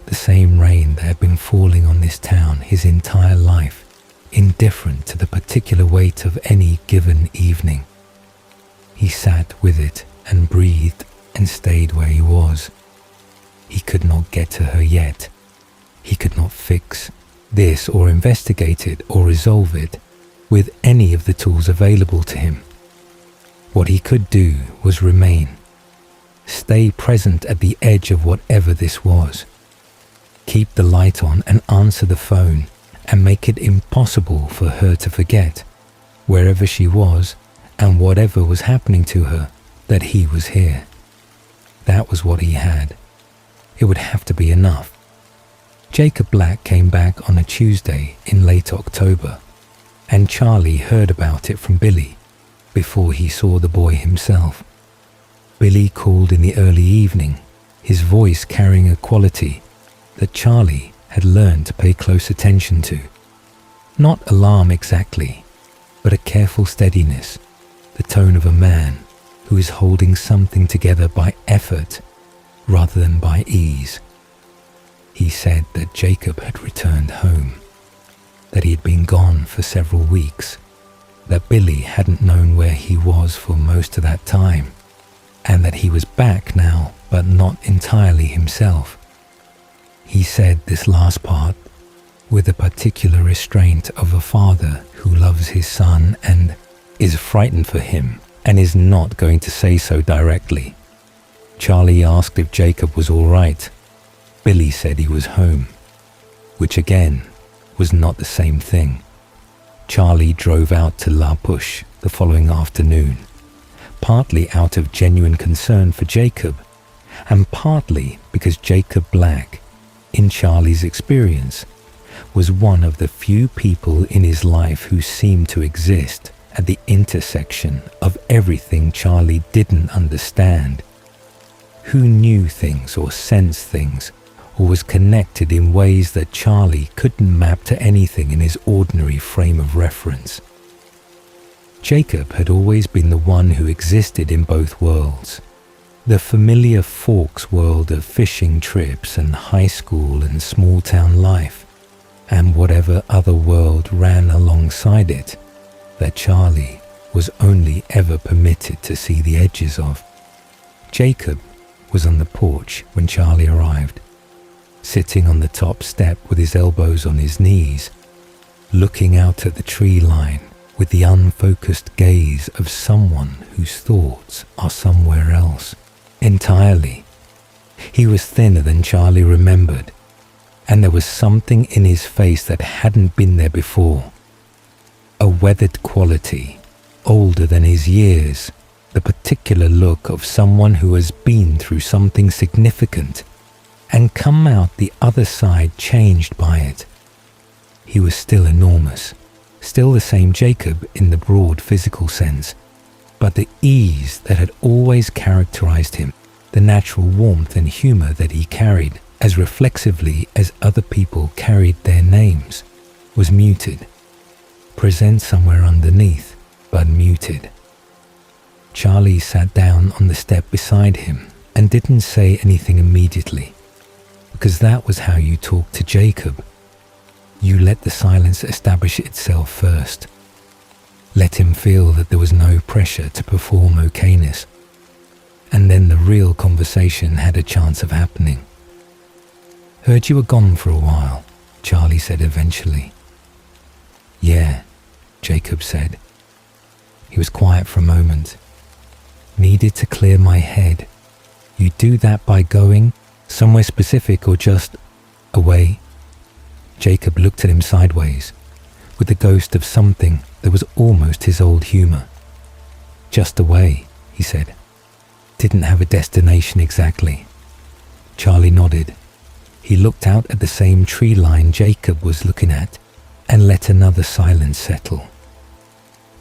Speaker 1: the same rain that had been falling on this town his entire life, indifferent to the particular weight of any given evening. He sat with it and breathed and stayed where he was. He could not get to her yet. He could not fix this or investigate it or resolve it with any of the tools available to him. What he could do was remain, stay present at the edge of whatever this was, keep the light on and answer the phone and make it impossible for her to forget, wherever she was and whatever was happening to her, that he was here. That was what he had. It would have to be enough. Jacob Black came back on a Tuesday in late October, and Charlie heard about it from Billy before he saw the boy himself. Billy called in the early evening, his voice carrying a quality that Charlie had learned to pay close attention to. Not alarm exactly, but a careful steadiness, the tone of a man who is holding something together by effort rather than by ease. He said that Jacob had returned home, that he had been gone for several weeks, that Billy hadn't known where he was for most of that time, and that he was back now, but not entirely himself. He said this last part with a particular restraint of a father who loves his son and is frightened for him and is not going to say so directly. Charlie asked if Jacob was all right. Billy said he was home, which again was not the same thing. Charlie drove out to La Push the following afternoon, partly out of genuine concern for Jacob, and partly because Jacob Black, in Charlie's experience, was one of the few people in his life who seemed to exist at the intersection of everything Charlie didn't understand, who knew things or sensed things or was connected in ways that Charlie couldn't map to anything in his ordinary frame of reference. Jacob had always been the one who existed in both worlds. The familiar Forks world of fishing trips and high school and small town life, and whatever other world ran alongside it that Charlie was only ever permitted to see the edges of. Jacob was on the porch when Charlie arrived, sitting on the top step with his elbows on his knees, looking out at the tree line with the unfocused gaze of someone whose thoughts are somewhere else entirely. He was thinner than Charlie remembered, and there was something in his face that hadn't been there before. A weathered quality, older than his years, the particular look of someone who has been through something significant and come out the other side changed by it. He was still enormous, still the same Jacob in the broad physical sense, but the ease that had always characterized him, the natural warmth and humor that he carried as reflexively as other people carried their names, was muted, present somewhere underneath, but muted. Charlie sat down on the step beside him and didn't say anything immediately, because that was how you talked to Jacob. You let the silence establish itself first. Let him feel that there was no pressure to perform okayness, and then the real conversation had a chance of happening. "Heard you were gone for a while," Charlie said eventually. "Yeah," Jacob said. He was quiet for a moment. "Needed to clear my head. You do that by going somewhere specific or just away?" Jacob looked at him sideways, with the ghost of something that was almost his old humor. "Just away," he said. "Didn't have a destination exactly." Charlie nodded. He looked out at the same tree line Jacob was looking at and let another silence settle.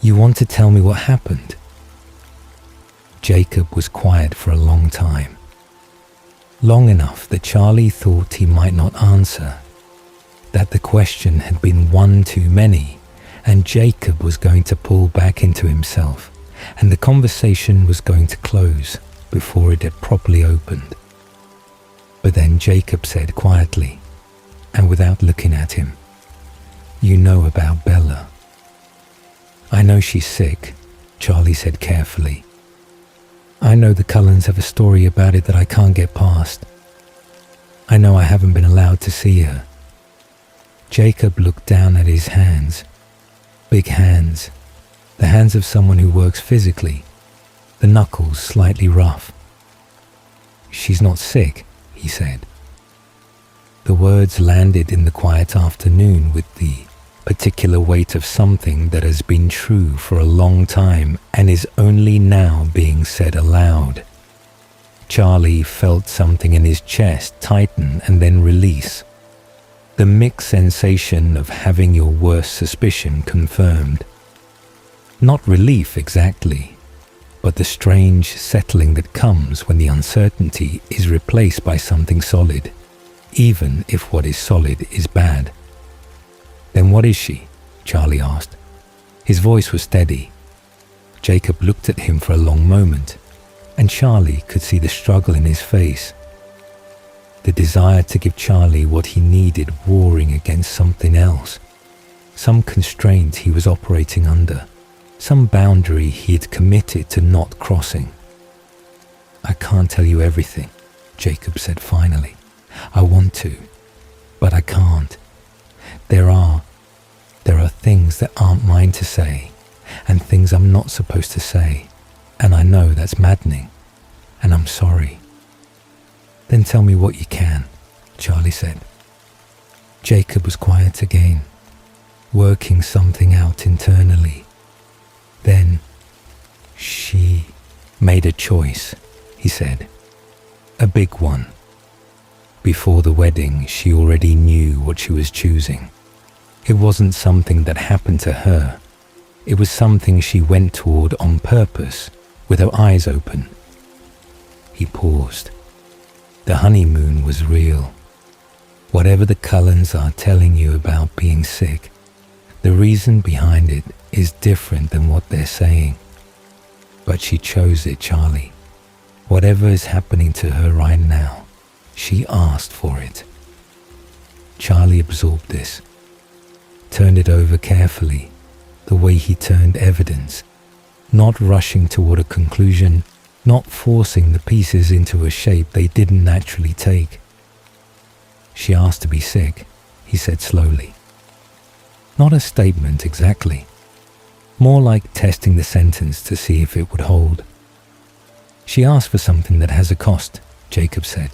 Speaker 1: "You want to tell me what happened?" Jacob was quiet for a long time. Long enough that Charlie thought he might not answer, that the question had been one too many, and Jacob was going to pull back into himself, and the conversation was going to close before it had properly opened. But then Jacob said quietly, and without looking at him, "You know about Bella." "I know she's sick," Charlie said carefully. "I know the Cullens have a story about it that I can't get past. I know I haven't been allowed to see her." Jacob looked down at his hands. Big hands. The hands of someone who works physically. The knuckles slightly rough. "She's not sick," he said. The words landed in the quiet afternoon with the particular weight of something that has been true for a long time and is only now being said aloud. Charlie felt something in his chest tighten and then release. The mixed sensation of having your worst suspicion confirmed. Not relief exactly, but the strange settling that comes when the uncertainty is replaced by something solid, even if what is solid is bad. "Then what is she?" Charlie asked. His voice was steady. Jacob looked at him for a long moment, and Charlie could see the struggle in his face. The desire to give Charlie what he needed warring against something else, some constraint he was operating under, some boundary he had committed to not crossing. "I can't tell you everything," Jacob said finally. "I want to, but I can't. There are things that aren't mine to say, and things I'm not supposed to say, and I know that's maddening, and I'm sorry." "Then tell me what you can," Charlie said. Jacob was quiet again, working something out internally. Then, "She made a choice," he said. "A big one. Before the wedding, she already knew what she was choosing. It wasn't something that happened to her. It was something she went toward on purpose, with her eyes open." He paused. "The honeymoon was real," Whatever the Cullens are telling you about being sick, the reason behind it is different than what they're saying. But she chose it, Charlie. Whatever is happening to her right now, she asked for it. Charlie absorbed this, turned it over carefully, the way he turned evidence, not rushing toward a conclusion, not forcing the pieces into a shape they didn't naturally take. She asked to be sick, he said slowly. Not a statement exactly, more like testing the sentence to see if it would hold. She asked for something that has a cost, Jacob said.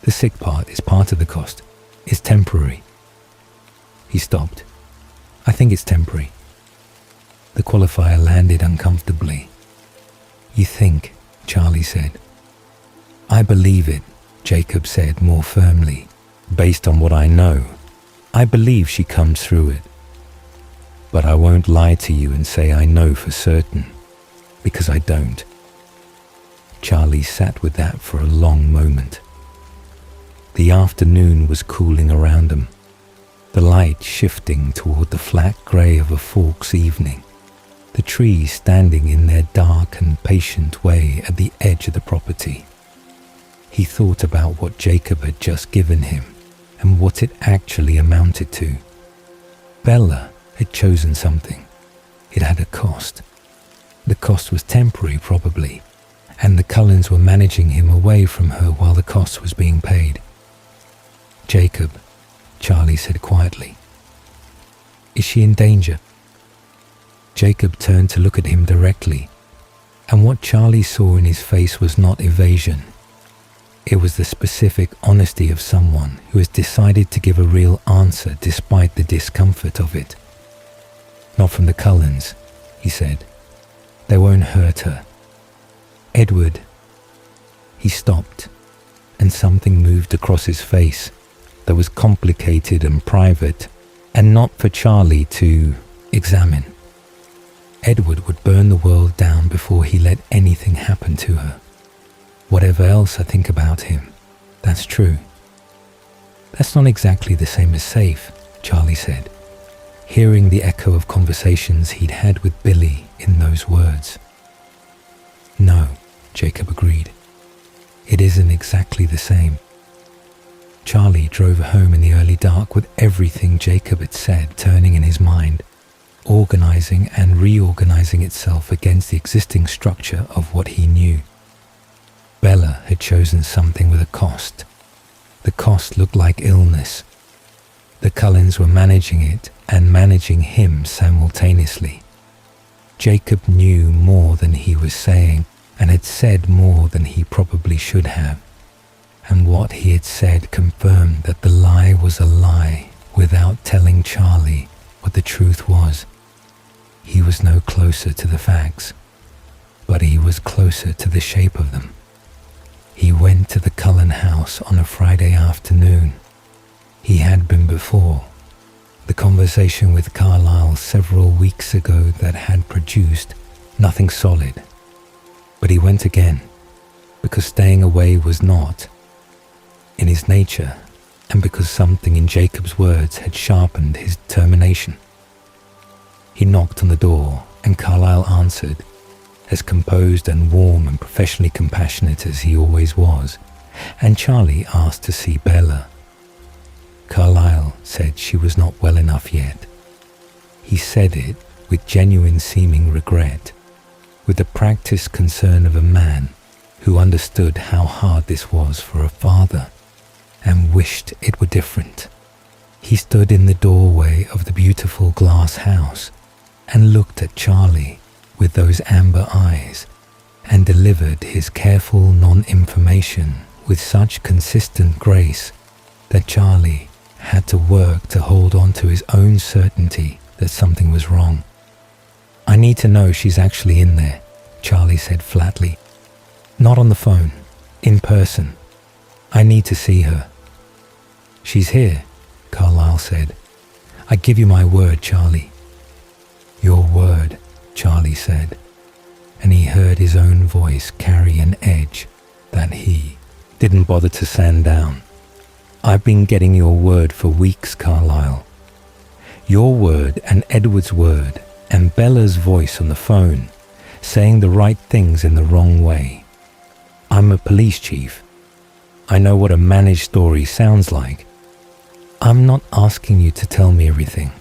Speaker 1: The sick part is part of the cost. It's temporary. He stopped. I think it's temporary. The qualifier landed uncomfortably. You think, Charlie said. I believe it, Jacob said more firmly. Based on what I know, I believe she comes through it. But I won't lie to you and say I know for certain, because I don't. Charlie sat with that for a long moment. The afternoon was cooling around them, the light shifting toward the flat grey of a Forks evening, the trees standing in their dark and patient way at the edge of the property. He thought about what Jacob had just given him and what it actually amounted to. Bella had chosen something. It had a cost. The cost was temporary, probably, and the Cullens were managing him away from her while the cost was being paid. Jacob, Charlie said quietly. Is she in danger? Jacob turned to look at him directly, and what Charlie saw in his face was not evasion. It was the specific honesty of someone who has decided to give a real answer despite the discomfort of it. Not from the Cullens, he said. They won't hurt her. Edward. He stopped, and something moved across his face that was complicated and private, and not for Charlie to examine. Edward would burn the world down before he let anything happen to her. Whatever else I think about him, that's true. That's not exactly the same as safe, Charlie said, hearing the echo of conversations he'd had with Billy in those words. No, Jacob agreed. It isn't exactly the same. Charlie drove home in the early dark with everything Jacob had said turning in his mind, organizing and reorganizing itself against the existing structure of what he knew. Bella had chosen something with a cost. The cost looked like illness. The Cullens were managing it and managing him simultaneously. Jacob knew more than he was saying and had said more than he probably should have. And what he had said confirmed that the lie was a lie without telling Charlie what the truth was. He was no closer to the facts, but he was closer to the shape of them. He went to the Cullen house on a Friday afternoon. He had been before. The conversation with Carlyle several weeks ago that had produced nothing solid. But he went again, because staying away was not in his nature, and because something in Jacob's words had sharpened his determination. He knocked on the door, and Carlyle answered, as composed and warm and professionally compassionate as he always was, and Charlie asked to see Bella. Carlyle said she was not well enough yet. He said it with genuine seeming regret, with the practiced concern of a man who understood how hard this was for a father and wished it were different. He stood in the doorway of the beautiful glass house and looked at Charlie with those amber eyes and delivered his careful non-information with such consistent grace that Charlie had to work to hold on to his own certainty that something was wrong. I need to know she's actually in there, Charlie said flatly. Not on the phone, in person. I need to see her. She's here, Carlyle said. I give you my word, Charlie. Your word, Charlie said, and he heard his own voice carry an edge that he didn't bother to sand down. I've been getting your word for weeks, Carlyle. Your word and Edward's word and Bella's voice on the phone, saying the right things in the wrong way. I'm a police chief. I know what a managed story sounds like. I'm not asking you to tell me everything.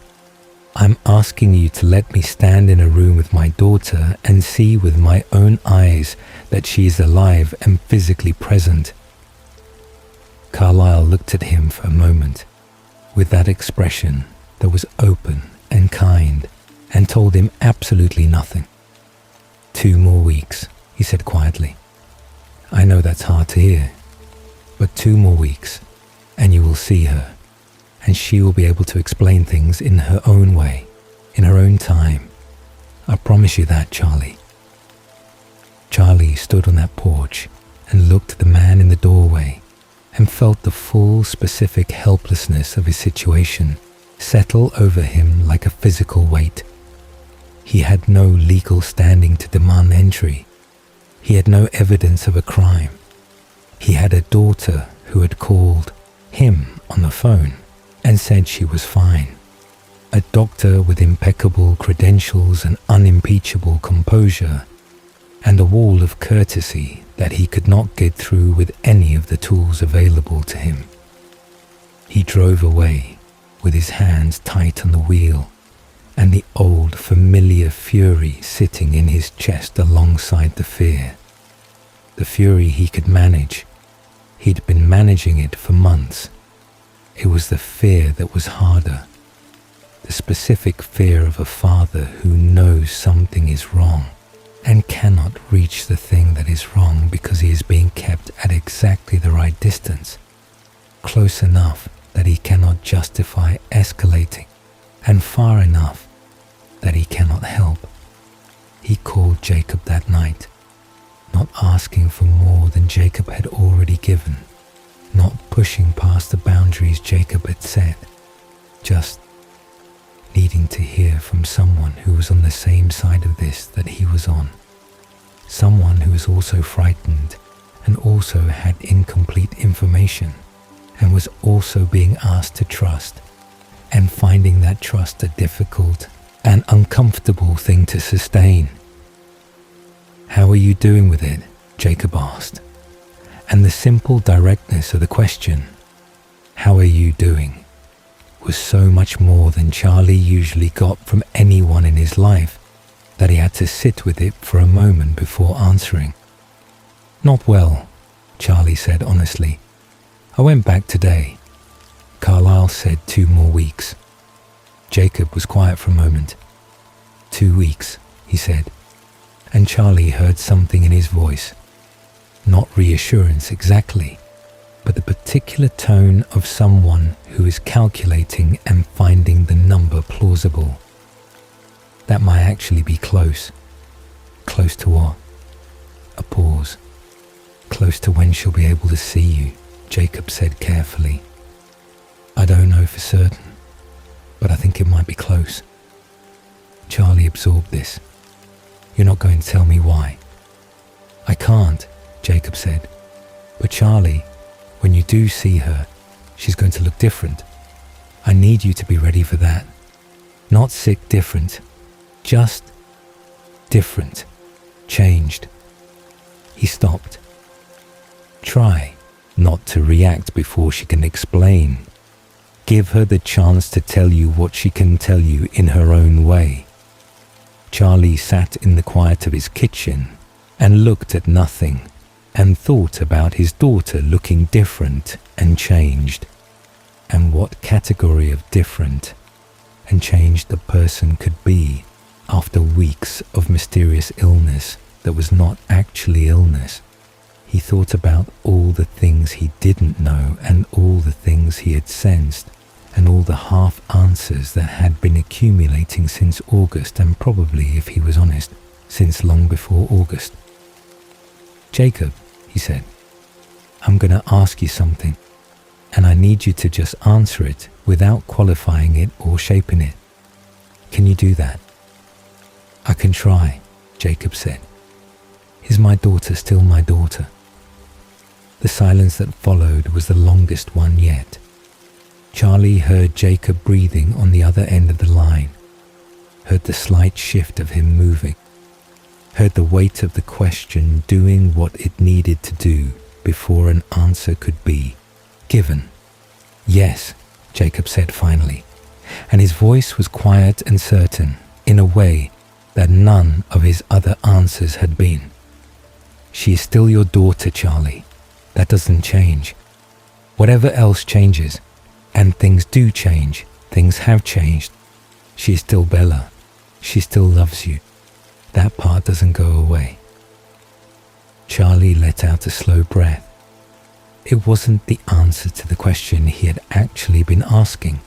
Speaker 1: I'm asking you to let me stand in a room with my daughter and see with my own eyes that she is alive and physically present. Carlyle looked at him for a moment with that expression that was open and kind and told him absolutely nothing. 2 more weeks, he said quietly. I know that's hard to hear, but 2 more weeks and you will see her, and she will be able to explain things in her own way, in her own time. I promise you that, Charlie. Charlie stood on that porch and looked at the man in the doorway and felt the full, specific helplessness of his situation settle over him like a physical weight. He had no legal standing to demand entry. He had no evidence of a crime. He had a daughter who had called him on the phone and said she was fine. A doctor with impeccable credentials and unimpeachable composure, and a wall of courtesy that he could not get through with any of the tools available to him. He drove away with his hands tight on the wheel and the old familiar fury sitting in his chest alongside the fear. The fury he could manage. He'd been managing it for months. It was the fear that was harder. The specific fear of a father who knows something is wrong and cannot reach the thing that is wrong because he is being kept at exactly the right distance, close enough that he cannot justify escalating, and far enough that he cannot help. He called Jacob that night, not asking for more than Jacob had already given, not pushing past the boundaries Jacob had set, just needing to hear from someone who was on the same side of this that he was on, someone who was also frightened and also had incomplete information and was also being asked to trust, and finding that trust a difficult and uncomfortable thing to sustain. How are you doing with it? Jacob asked, and the simple directness of the question, how are you doing, was so much more than Charlie usually got from anyone in his life that he had to sit with it for a moment before answering. Not well, Charlie said honestly. I went back today. Carlyle said 2 more weeks. Jacob was quiet for a moment. 2 weeks, he said, and Charlie heard something in his voice. Not reassurance exactly, but the particular tone of someone who is calculating and finding the number plausible. That might actually be close. Close to what? A pause. Close to when she'll be able to see you, Jacob said carefully. I don't know for certain, but I think it might be close. Charlie absorbed this. You're not going to tell me why. I can't, Jacob said. But Charlie, when you do see her, she's going to look different. I need you to be ready for that. Not sick different, just different, changed. He stopped. Try not to react before she can explain. Give her the chance to tell you what she can tell you in her own way. Charlie sat in the quiet of his kitchen and looked at nothing and thought about his daughter looking different and changed, and what category of different and changed the person could be after weeks of mysterious illness that was not actually illness. He thought about all the things he didn't know and all the things he had sensed and all the half answers that had been accumulating since August, and probably, if he was honest, since long before August. Jacob, he said, I'm going to ask you something, and I need you to just answer it without qualifying it or shaping it. Can you do that? I can try, Jacob said. Is my daughter still my daughter? The silence that followed was the longest one yet. Charlie heard Jacob breathing on the other end of the line, heard the slight shift of him moving, heard the weight of the question doing what it needed to do before an answer could be given. "Yes," Jacob said finally, and his voice was quiet and certain in a way that none of his other answers had been. "She is still your daughter, Charlie. That doesn't change. Whatever else changes, and things do change, things have changed, she is still Bella. She still loves you. That part doesn't go away." Charlie let out a slow breath. It wasn't the answer to the question he had actually been asking.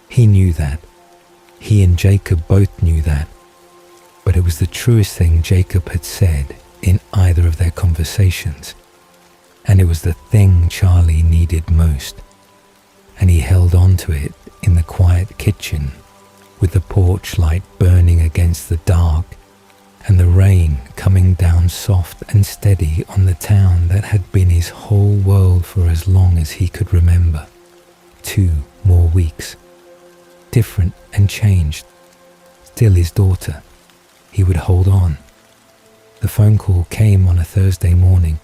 Speaker 1: He knew that. He and Jacob both knew that. But it was the truest thing Jacob had said in either of their conversations. And it was the thing Charlie needed most. And he held on to it in the quiet kitchen, with the porch light burning against the dark, and the rain coming down soft and steady on the town that had been his whole world for as long as he could remember. 2 more weeks. Different and changed. Still his daughter. He would hold on. The phone call came on a Thursday morning,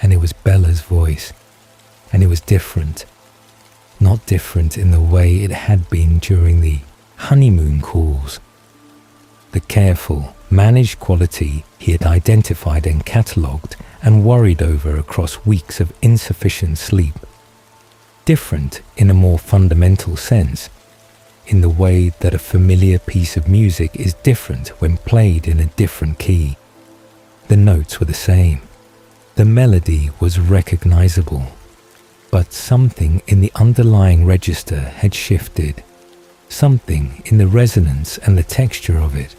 Speaker 1: and it was Bella's voice, and it was different. Not different in the way it had been during the honeymoon calls. The careful, managed quality he had identified and catalogued and worried over across weeks of insufficient sleep. Different in a more fundamental sense, in the way that a familiar piece of music is different when played in a different key. The notes were the same. The melody was recognizable, but something in the underlying register had shifted, something in the resonance and the texture of it,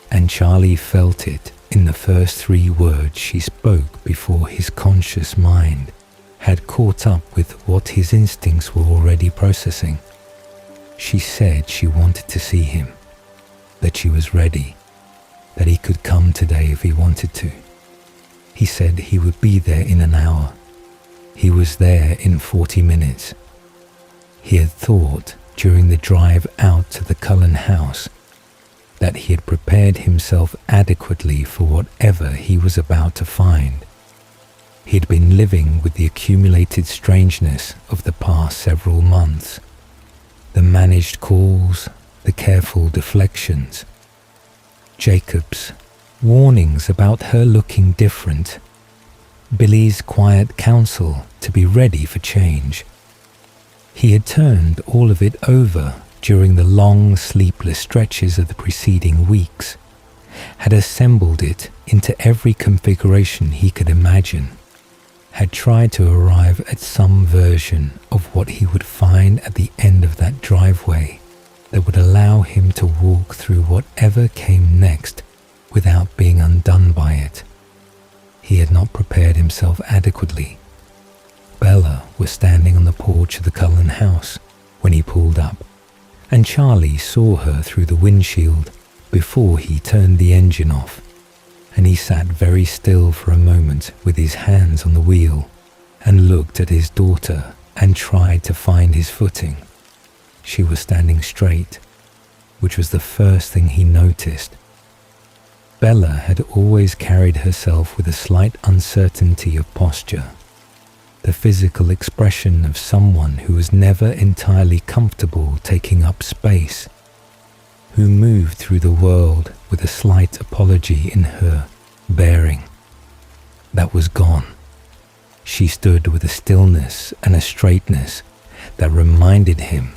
Speaker 1: and Charlie felt it in the first 3 words she spoke before his conscious mind had caught up with what his instincts were already processing. She said she wanted to see him, that she was ready, that he could come today if he wanted to. He said he would be there in an hour. He was there in 40 minutes. He had thought during the drive out to the Cullen house that he had prepared himself adequately for whatever he was about to find. He had been living with the accumulated strangeness of the past several months. The managed calls, the careful deflections. Jacob's warnings about her looking different. Billy's quiet counsel to be ready for change. He had turned all of it over during the long, sleepless stretches of the preceding weeks, had assembled it into every configuration he could imagine, had tried to arrive at some version of what he would find at the end of that driveway that would allow him to walk through whatever came next without being undone by it. He had not prepared himself adequately. Bella was standing on the porch of the Cullen house when he pulled up, and Charlie saw her through the windshield before he turned the engine off, and he sat very still for a moment with his hands on the wheel and looked at his daughter and tried to find his footing. She was standing straight, which was the first thing he noticed. Bella had always carried herself with a slight uncertainty of posture, the physical expression of someone who was never entirely comfortable taking up space, who moved through the world with a slight apology in her bearing. That was gone. She stood with a stillness and a straightness that reminded him,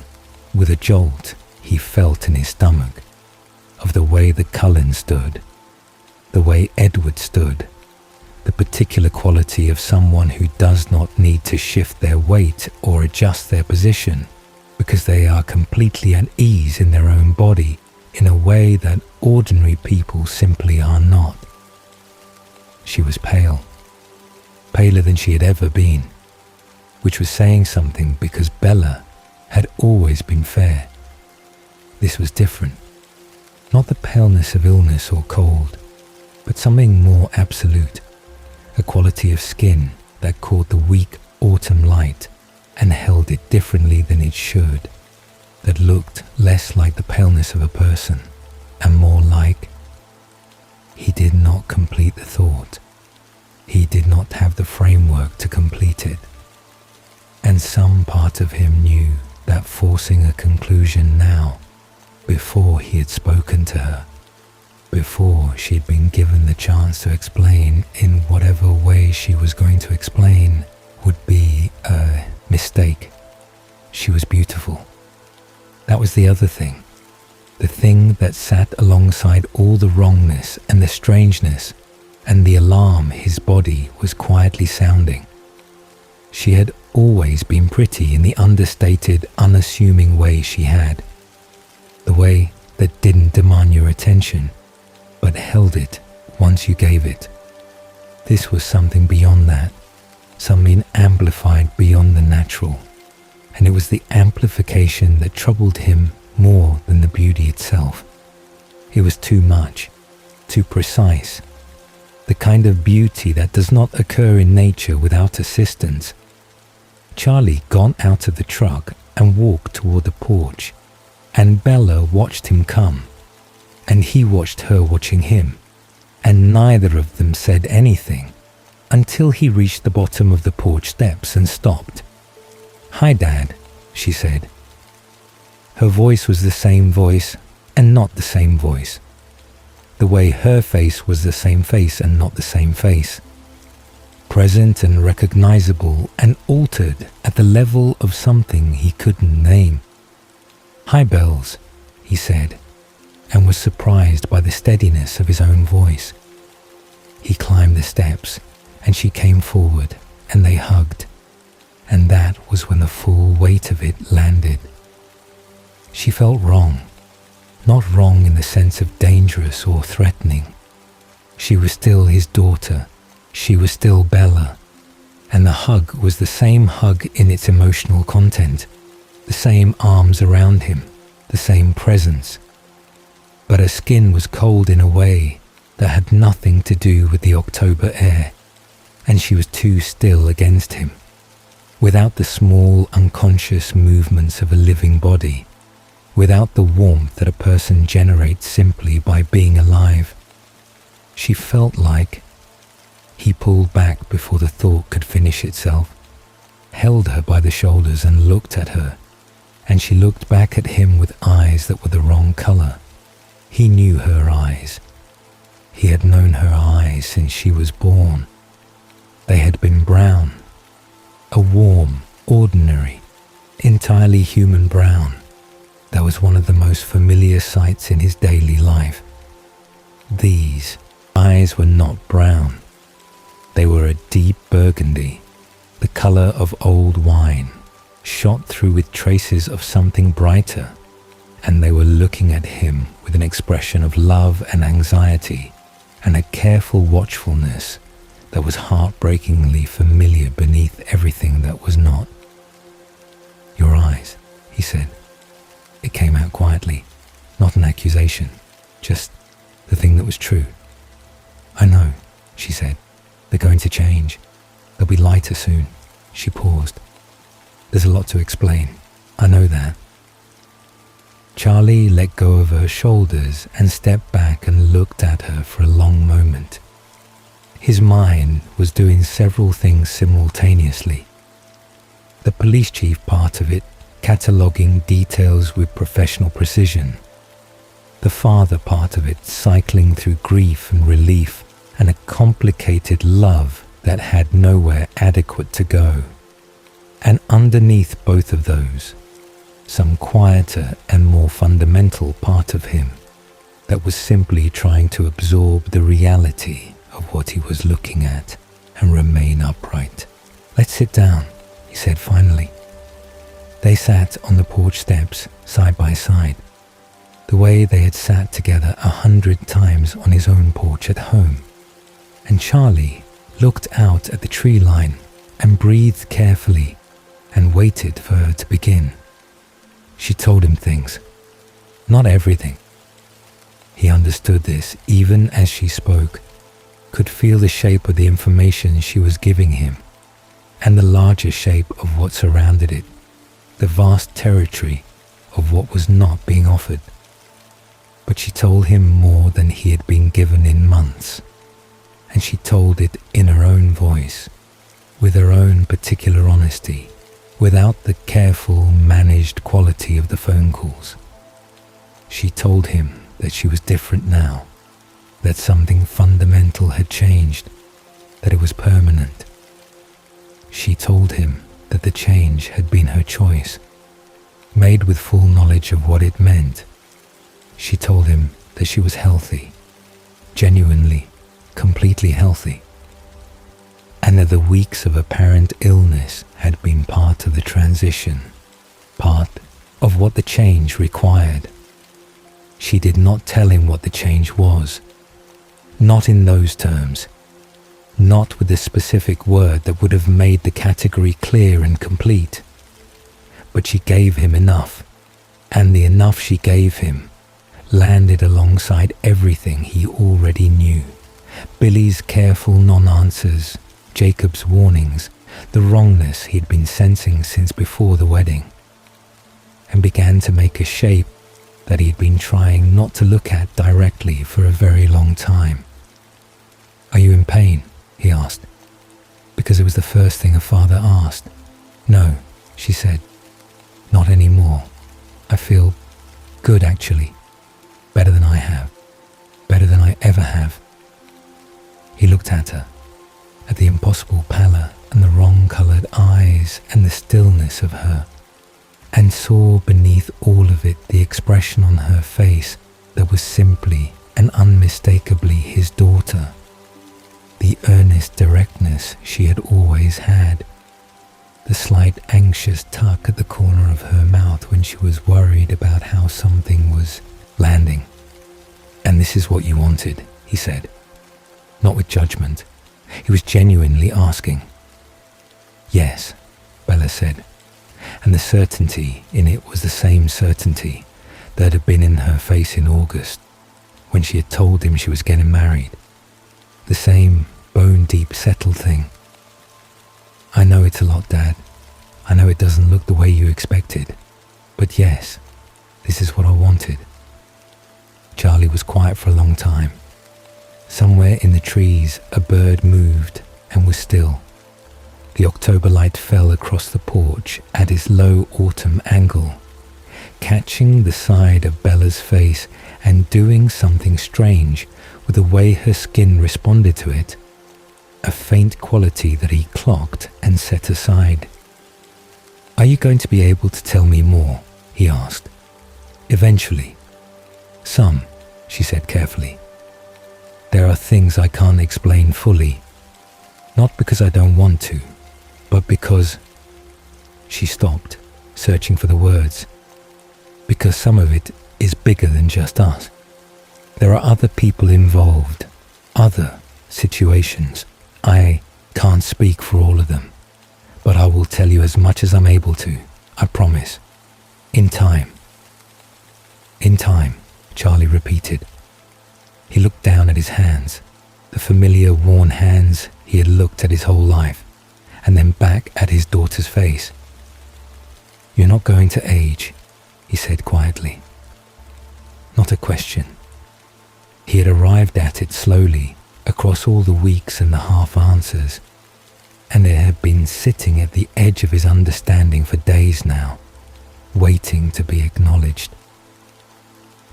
Speaker 1: with a jolt he felt in his stomach, of the way the Cullen stood, the way Edward stood, the particular quality of someone who does not need to shift their weight or adjust their position because they are completely at ease in their own body in a way that ordinary people simply are not. She was pale, paler than she had ever been, which was saying something because Bella had always been fair. This was different. Not the paleness of illness or cold, but something more absolute, a quality of skin that caught the weak autumn light and held it differently than it should, that looked less like the paleness of a person and more like... He did not complete the thought. He did not have the framework to complete it. And some part of him knew that forcing a conclusion now, before he had spoken to her, before she had been given the chance to explain in whatever way she was going to explain, would be a mistake. She was beautiful. That was the other thing. The thing that sat alongside all the wrongness and the strangeness and the alarm his body was quietly sounding. She had always been pretty in the understated, unassuming way she had. The way that didn't demand your attention, but held it once you gave it. This was something beyond that, something amplified beyond the natural, and it was the amplification that troubled him more than the beauty itself. It was too much, too precise, the kind of beauty that does not occur in nature without assistance. Charlie got out of the truck and walked toward the porch, and Bella watched him come, and he watched her watching him, and neither of them said anything until he reached the bottom of the porch steps and stopped. "Hi, Dad," she said. Her voice was the same voice and not the same voice. The way her face was the same face and not the same face. Present and recognizable and altered at the level of something he couldn't name. "Hi, Bells," he said, and was surprised by the steadiness of his own voice. He climbed the steps, and she came forward, and they hugged, and that was when the full weight of it landed. She felt wrong, not wrong in the sense of dangerous or threatening. She was still his daughter, she was still Bella, and the hug was the same hug in its emotional content, the same arms around him, the same presence. But her skin was cold in a way that had nothing to do with the October air, and she was too still against him, without the small unconscious movements of a living body, without the warmth that a person generates simply by being alive. She felt like... He pulled back before the thought could finish itself, held her by the shoulders and looked at her, and she looked back at him with eyes that were the wrong color. He knew her eyes. He had known her eyes since she was born. They had been brown, a warm, ordinary, entirely human brown. That was one of the most familiar sights in his daily life. These eyes were not brown. They were a deep burgundy, the color of old wine, shot through with traces of something brighter, and they were looking at him with an expression of love and anxiety and a careful watchfulness that was heartbreakingly familiar beneath everything that was not. "Your eyes," he said. It came out quietly, not an accusation, just the thing that was true. "I know," she said. "They're going to change. They'll be lighter soon." She paused. "There's a lot to explain. I know that." Charlie let go of her shoulders and stepped back and looked at her for a long moment. His mind was doing several things simultaneously. The police chief part of it, cataloguing details with professional precision. The father part of it, cycling through grief and relief and a complicated love that had nowhere adequate to go. And underneath both of those, some quieter and more fundamental part of him that was simply trying to absorb the reality of what he was looking at and remain upright. "Let's sit down," he said finally. They sat on the porch steps, side by side, the way they had sat together 100 times on his own porch at home. And Charlie looked out at the tree line and breathed carefully and waited for her to begin. She told him things. Not everything. He understood this even as she spoke, could feel the shape of the information she was giving him, and the larger shape of what surrounded it, the vast territory of what was not being offered. But she told him more than he had been given in months, and she told it in her own voice, with her own particular honesty, without the careful, managed quality of the phone calls. She told him that she was different now, that something fundamental had changed, that it was permanent. She told him that the change had been her choice, made with full knowledge of what it meant. She told him that she was healthy, genuinely, completely healthy, and that the weeks of apparent illness had been part of the transition, part of what the change required. She did not tell him what the change was, not in those terms, not with a specific word that would have made the category clear and complete. But she gave him enough, and the enough she gave him landed alongside everything he already knew. Billy's careful non-answers, Jacob's warnings, the wrongness he'd been sensing since before the wedding, and began to make a shape that he'd been trying not to look at directly for a very long time. "Are you in pain?" he asked, because it was the first thing her father asked. "No," she said, "not anymore. I feel good, actually. Better than I have. Better than I ever have." He looked at her, at the impossible pallor and the wrong-coloured eyes and the stillness of her, and saw beneath all of it the expression on her face that was simply and unmistakably his daughter, the earnest directness she had always had, the slight anxious tuck at the corner of her mouth when she was worried about how something was landing. "And this is what you wanted," he said, not with judgment. He was genuinely asking. "Yes," Bella said, and the certainty in it was the same certainty that had been in her face in August when she had told him she was getting married, the same bone-deep settled thing. "I know it's a lot, Dad. I know it doesn't look the way you expected, but yes, this is what I wanted." Charlie was quiet for a long time. Somewhere in the trees, a bird moved and was still. The October light fell across the porch at its low autumn angle, catching the side of Bella's face and doing something strange with the way her skin responded to it, a faint quality that he clocked and set aside. "Are you going to be able to tell me more?" he asked. "Eventually." "Some," she said carefully. "There are things I can't explain fully, not because I don't want to, but because..." She stopped, searching for the words. "Because some of it is bigger than just us. There are other people involved, other situations. I can't speak for all of them, but I will tell you as much as I'm able to, I promise. In time." "In time," Charlie repeated. He looked down at his hands, the familiar worn hands he had looked at his whole life, and then back at his daughter's face. "You're not going to age," he said quietly. Not a question. He had arrived at it slowly, across all the weeks and the half-answers, and it had been sitting at the edge of his understanding for days now, waiting to be acknowledged.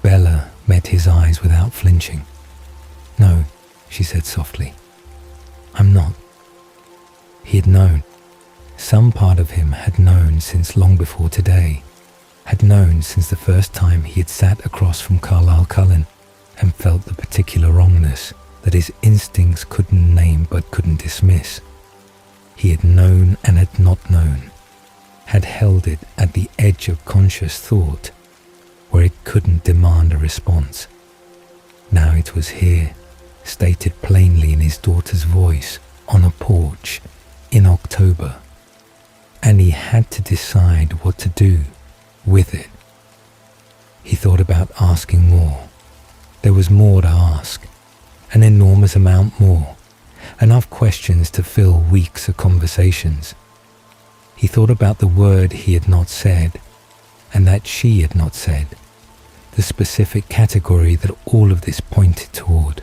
Speaker 1: Bella met his eyes without flinching. "No," she said softly. "I'm not." He had known. Some part of him had known since long before today, had known since the first time he had sat across from Carlisle Cullen and felt the particular wrongness that his instincts couldn't name but couldn't dismiss. He had known and had not known, had held it at the edge of conscious thought, where it couldn't demand a response. Now it was here, stated plainly in his daughter's voice, on a porch, in October, and he had to decide what to do with it. He thought about asking more. There was more to ask, an enormous amount more, enough questions to fill weeks of conversations. He thought about the word he had not said, and that she had not said, the specific category that all of this pointed toward.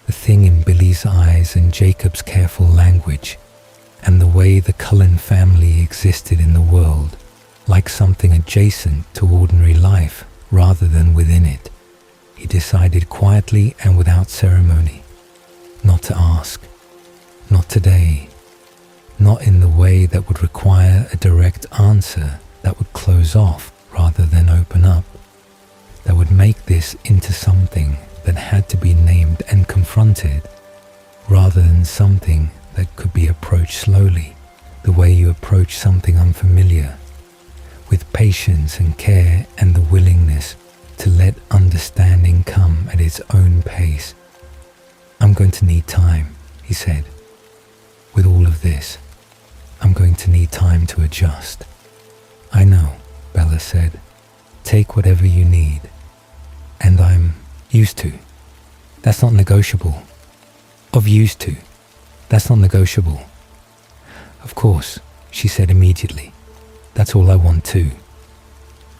Speaker 1: The thing in Billy's eyes and Jacob's careful language, and the way the Cullen family existed in the world, like something adjacent to ordinary life rather than within it. He decided quietly and without ceremony, not to ask, not today, not in the way that would require a direct answer that would close off rather than open up, that would make this into something that had to be named and confronted, rather than something that could be approached slowly, the way you approach something unfamiliar, with patience and care and the willingness to let understanding come at its own pace. "I'm going to need time," he said. "With all of this, I'm going to need time to adjust." "I know," Bella said. "Take whatever you need. And I'm used to. That's not negotiable. Of used to. That's not negotiable." "Of course," she said immediately. "That's all I want too."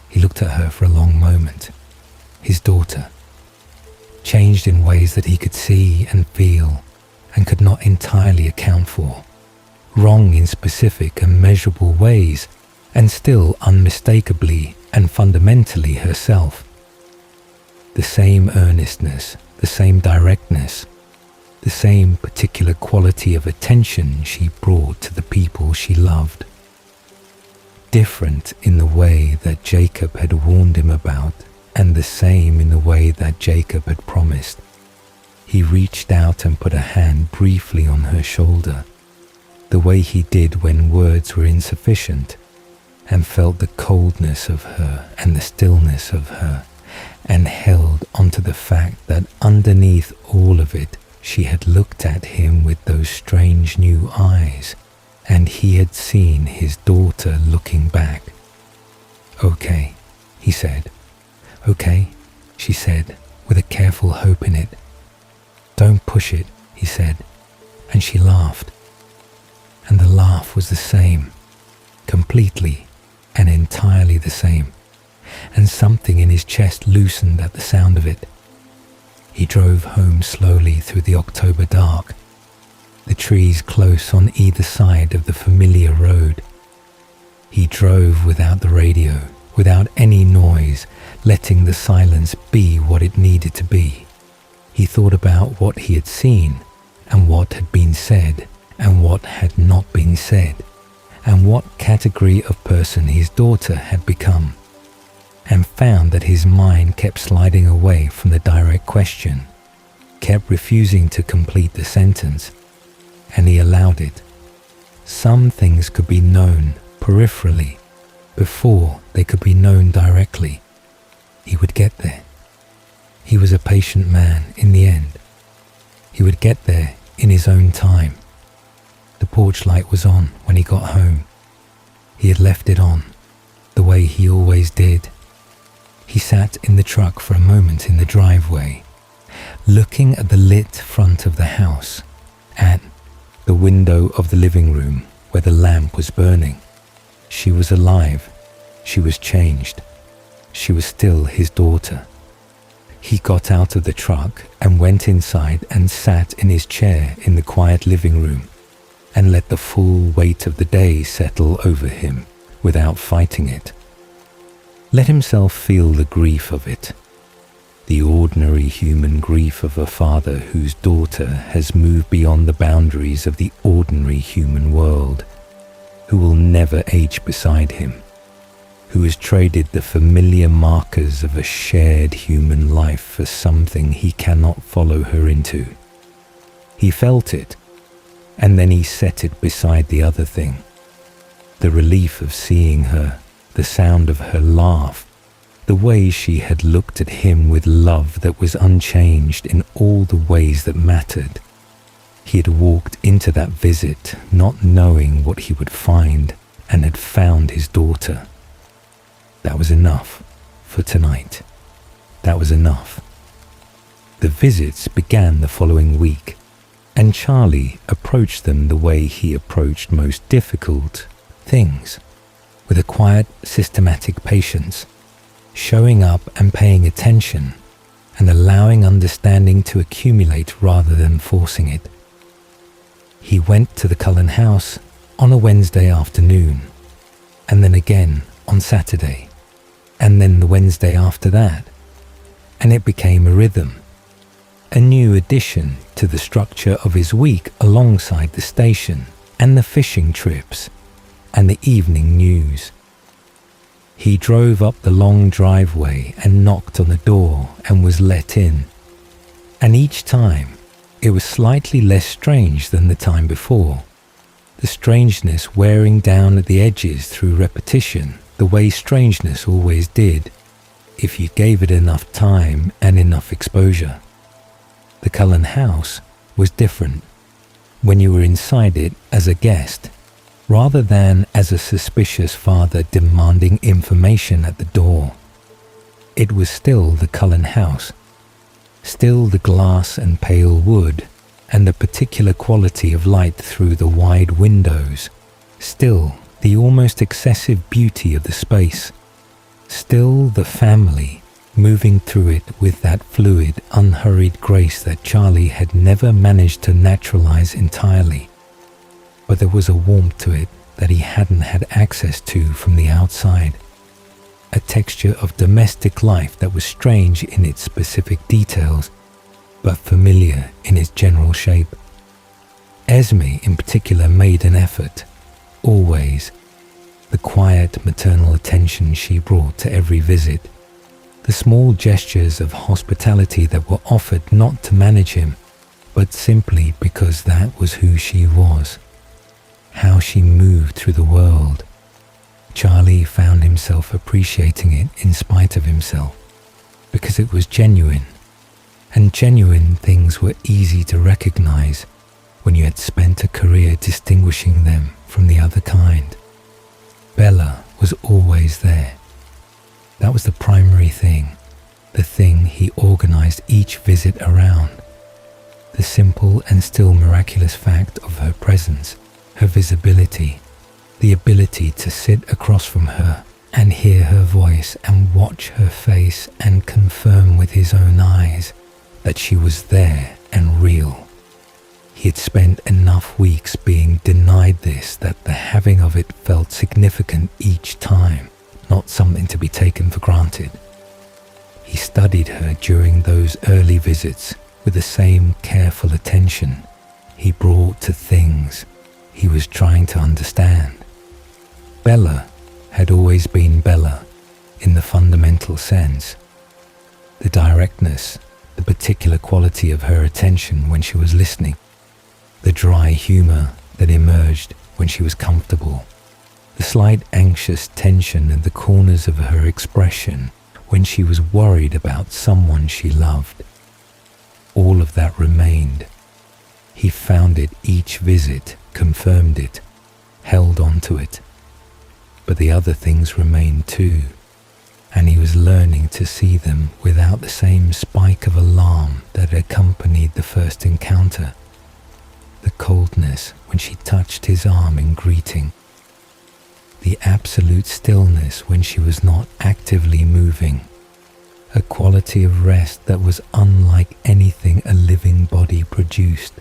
Speaker 1: He looked at her for a long moment. His daughter, changed in ways that he could see and feel and could not entirely account for, wrong in specific and measurable ways, and still unmistakably and fundamentally herself. The same earnestness, the same directness, the same particular quality of attention she brought to the people she loved. Different in the way that Jacob had warned him about, and the same in the way that Jacob had promised. He reached out and put a hand briefly on her shoulder, the way he did when words were insufficient, and felt the coldness of her and the stillness of her, and held onto the fact that underneath all of it, she had looked at him with those strange new eyes, and he had seen his daughter looking back. "Okay," he said. "Okay," she said, with a careful hope in it. "Don't push it," he said, and she laughed. And the laugh was the same, completely and entirely the same, and something in his chest loosened at the sound of it. He drove home slowly through the October dark, the trees close on either side of the familiar road. He drove without the radio, without any noise, letting the silence be what it needed to be. He thought about what he had seen, and what had been said, and what had not been said, and what category of person his daughter had become, and found that his mind kept sliding away from the direct question, kept refusing to complete the sentence, and he allowed it. Some things could be known peripherally before they could be known directly. He would get there. He was a patient man in the end. He would get there in his own time. The porch light was on when he got home. He had left it on, the way he always did. He sat in the truck for a moment in the driveway, looking at the lit front of the house, at the window of the living room where the lamp was burning. She was alive. She was changed. She was still his daughter. He got out of the truck and went inside and sat in his chair in the quiet living room and let the full weight of the day settle over him without fighting it. Let himself feel the grief of it, the ordinary human grief of a father whose daughter has moved beyond the boundaries of the ordinary human world, who will never age beside him, who has traded the familiar markers of a shared human life for something he cannot follow her into. He felt it, and then he set it beside the other thing. The relief of seeing her, the sound of her laugh, the way she had looked at him with love that was unchanged in all the ways that mattered. He had walked into that visit not knowing what he would find, and had found his daughter. That was enough for tonight. That was enough. The visits began the following week, and Charlie approached them the way he approached most difficult, things, with a quiet, systematic patience, showing up and paying attention, and allowing understanding to accumulate rather than forcing it. He went to the Cullen house on a Wednesday afternoon, and then again on Saturday, and then the Wednesday after that, and it became a rhythm, a new addition to the structure of his week alongside the station and the fishing trips and the evening news. He drove up the long driveway and knocked on the door and was let in, and each time it was slightly less strange than the time before, the strangeness wearing down at the edges through repetition, the way strangeness always did, if you gave it enough time and enough exposure. The Cullen house was different when you were inside it as a guest, rather than as a suspicious father demanding information at the door. It was still the Cullen house, still the glass and pale wood, and the particular quality of light through the wide windows, still the almost excessive beauty of the space, still the family moving through it with that fluid, unhurried grace that Charlie had never managed to naturalize entirely. But there was a warmth to it that he hadn't had access to from the outside, a texture of domestic life that was strange in its specific details, but familiar in its general shape. Esme in particular made an effort, always, the quiet maternal attention she brought to every visit, the small gestures of hospitality that were offered not to manage him, but simply because that was who she was, how she moved through the world. Charlie found himself appreciating it in spite of himself, because it was genuine, and genuine things were easy to recognize when you had spent a career distinguishing them from the other kind. Bella was always there. That was the primary thing, the thing he organized each visit around. The simple and still miraculous fact of her presence, her visibility, the ability to sit across from her and hear her voice and watch her face and confirm with his own eyes that she was there and real. He had spent enough weeks being denied this that the having of it felt significant each time, not something to be taken for granted. He studied her during those early visits with the same careful attention he brought to things he was trying to understand. Bella had always been Bella in the fundamental sense. The directness, the particular quality of her attention when she was listening, the dry humor that emerged when she was comfortable, the slight anxious tension in the corners of her expression when she was worried about someone she loved. All of that remained. He found it each visit, confirmed it, held on to it. But the other things remained too, and he was learning to see them without the same spike of alarm that accompanied the first encounter. The coldness when she touched his arm in greeting, the absolute stillness when she was not actively moving, a quality of rest that was unlike anything a living body produced,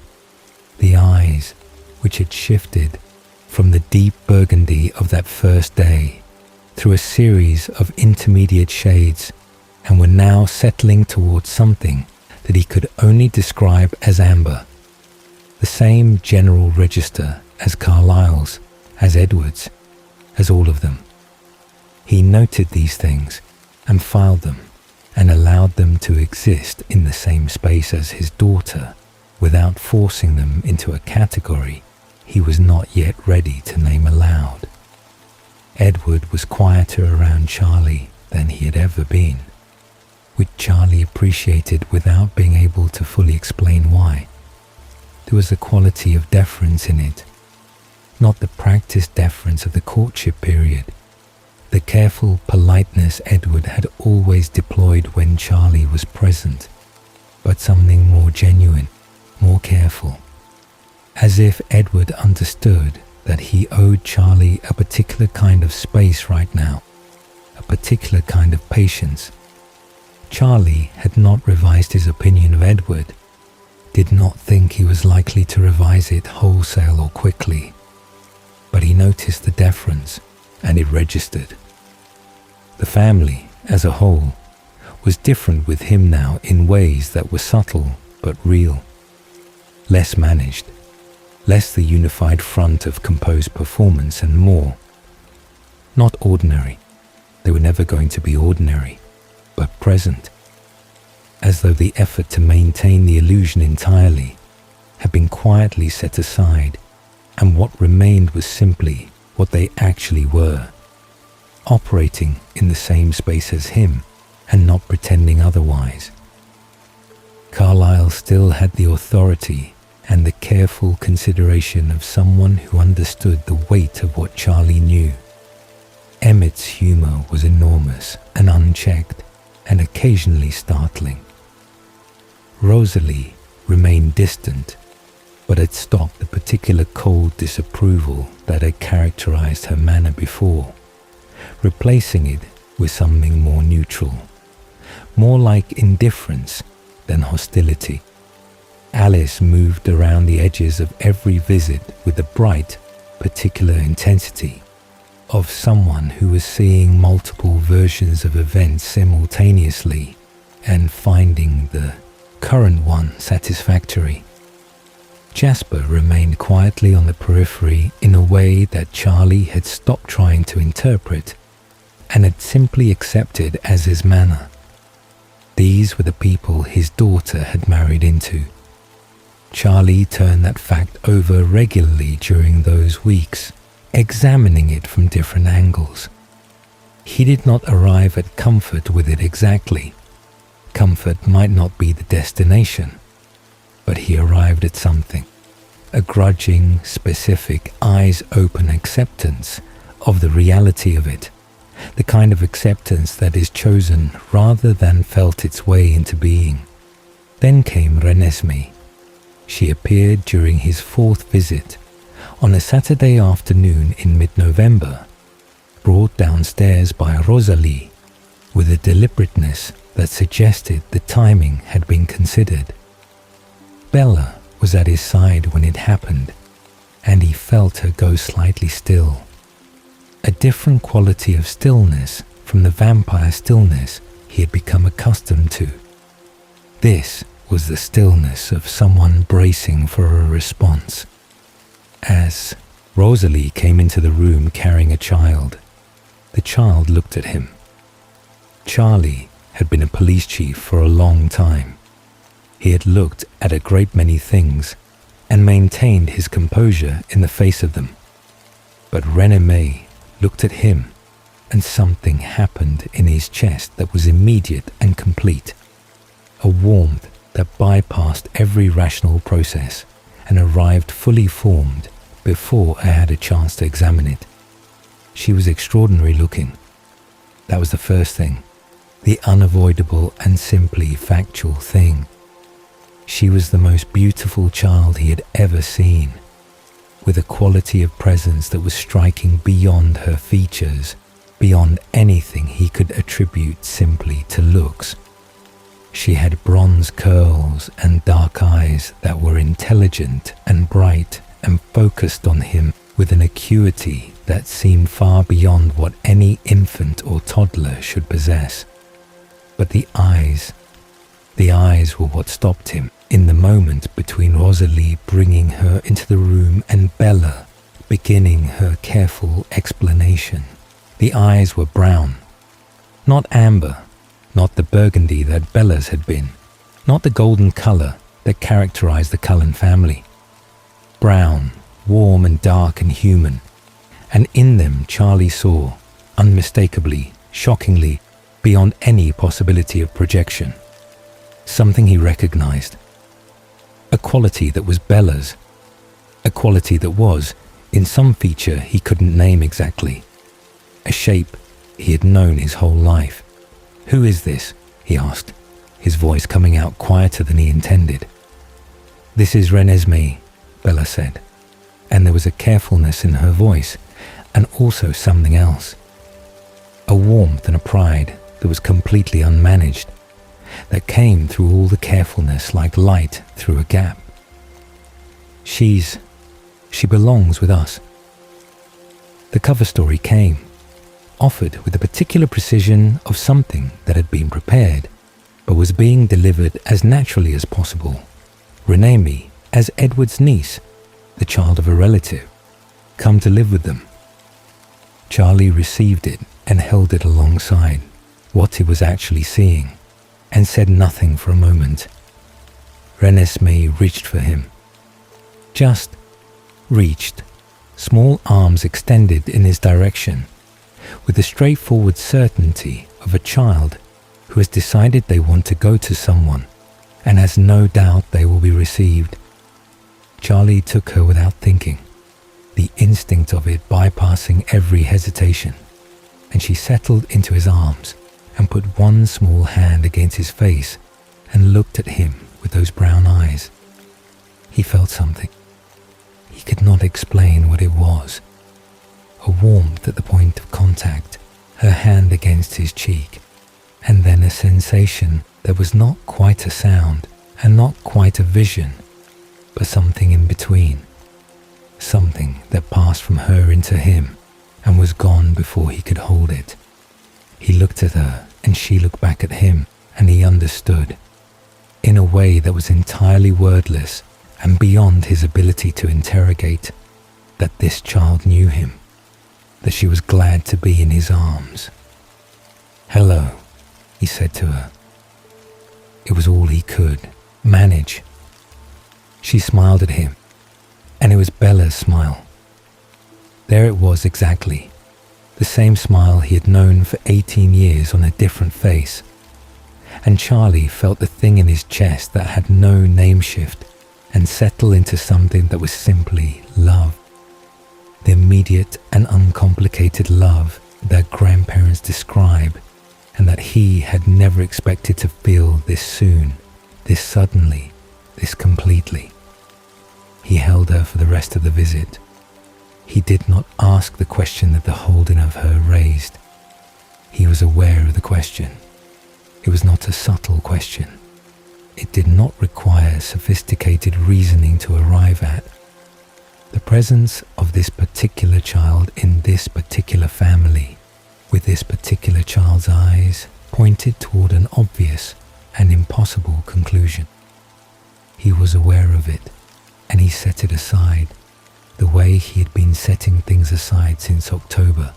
Speaker 1: the eyes which had shifted from the deep burgundy of that first day through a series of intermediate shades and were now settling towards something that he could only describe as amber, the same general register as Carlyle's, as Edward's, as all of them. He noted these things and filed them and allowed them to exist in the same space as his daughter without forcing them into a category he was not yet ready to name aloud. Edward was quieter around Charlie than he had ever been, which Charlie appreciated without being able to fully explain why. There was a quality of deference in it, not the practiced deference of the courtship period, the careful politeness Edward had always deployed when Charlie was present, but something more genuine, more careful, as if Edward understood that he owed Charlie a particular kind of space right now, a particular kind of patience. Charlie had not revised his opinion of Edward, did not think he was likely to revise it wholesale or quickly, but he noticed the deference and it registered. The family, as a whole, was different with him now in ways that were subtle but real, less managed, less the unified front of composed performance and more. Not ordinary, they were never going to be ordinary, but present, as though the effort to maintain the illusion entirely had been quietly set aside, and what remained was simply what they actually were, operating in the same space as him and not pretending otherwise. Carlyle still had the authority and the careful consideration of someone who understood the weight of what Charlie knew. Emmett's humour was enormous and unchecked and occasionally startling. Rosalie remained distant, but had stopped the particular cold disapproval that had characterized her manner before, replacing it with something more neutral, more like indifference than hostility. Alice moved around the edges of every visit with the bright, particular intensity of someone who was seeing multiple versions of events simultaneously and finding the current one satisfactory. Jasper remained quietly on the periphery in a way that Charlie had stopped trying to interpret and had simply accepted as his manner. These were the people his daughter had married into. Charlie turned that fact over regularly during those weeks, examining it from different angles. He did not arrive at comfort with it exactly. Comfort might not be the destination, but he arrived at something, a grudging, specific, eyes-open acceptance of the reality of it, the kind of acceptance that is chosen rather than felt its way into being. Then came Renesmee. She appeared during his fourth visit, on a Saturday afternoon in mid-November, brought downstairs by Rosalie, with a deliberateness that suggested the timing had been considered. Bella was at his side when it happened, and he felt her go slightly still. A different quality of stillness from the vampire stillness he had become accustomed to. This was the stillness of someone bracing for a response. As Rosalie came into the room carrying a child, the child looked at him. Charlie had been a police chief for a long time. He had looked at a great many things and maintained his composure in the face of them. But Renesmee looked at him, and something happened in his chest that was immediate and complete. A warmth that bypassed every rational process and arrived fully formed before I had a chance to examine it. She was extraordinary looking. That was the first thing, the unavoidable and simply factual thing. She was the most beautiful child he had ever seen, with a quality of presence that was striking beyond her features, beyond anything he could attribute simply to looks. She had bronze curls and dark eyes that were intelligent and bright and focused on him with an acuity that seemed far beyond what any infant or toddler should possess. But the eyes were what stopped him in the moment between Rosalie bringing her into the room and Bella beginning her careful explanation. The eyes were brown, not amber, not the burgundy that Bella's had been, not the golden colour that characterized the Cullen family. Brown, warm and dark and human, and in them Charlie saw, unmistakably, shockingly, beyond any possibility of projection, something he recognized. A quality that was Bella's, a quality that was, in some feature he couldn't name exactly, a shape he had known his whole life. "Who is this?" he asked, his voice coming out quieter than he intended. "This is Renesmee," Bella said. and there was a carefulness in her voice, and also something else. A warmth and a pride that was completely unmanaged, that came through all the carefulness like light through a gap. She belongs with us. The cover story came, offered with the particular precision of something that had been prepared, but was being delivered as naturally as possible. Renee as Edward's niece, the child of a relative, come to live with them. Charlie received it and held it alongside what he was actually seeing, and said nothing for a moment. Renesmee reached for him. Just reached, small arms extended in his direction, with the straightforward certainty of a child who has decided they want to go to someone and has no doubt they will be received. Charlie took her without thinking, the instinct of it bypassing every hesitation, and she settled into his arms and put one small hand against his face and looked at him with those brown eyes. He felt something. He could not explain what it was. A warmth at the point of contact, her hand against his cheek, and then a sensation that was not quite a sound and not quite a vision, but something in between. Something that passed from her into him and was gone before he could hold it. He looked at her and she looked back at him, and he understood, in a way that was entirely wordless and beyond his ability to interrogate, that this child knew him, that she was glad to be in his arms. "Hello," he said to her. It was all he could manage. She smiled at him, and it was Bella's smile. There it was exactly, the same smile he had known for 18 years on a different face. And Charlie felt the thing in his chest that had no name shift and settle into something that was simply love. The immediate and uncomplicated love that grandparents describe, and that he had never expected to feel this soon, this suddenly, this completely. He held her for the rest of the visit. He did not ask the question that the holding of her raised. He was aware of the question. It was not a subtle question. It did not require sophisticated reasoning to arrive at. The presence of this particular child in this particular family, with this particular child's eyes, pointed toward an obvious and impossible conclusion. He was aware of it, and he set it aside, the way he had been setting things aside since October,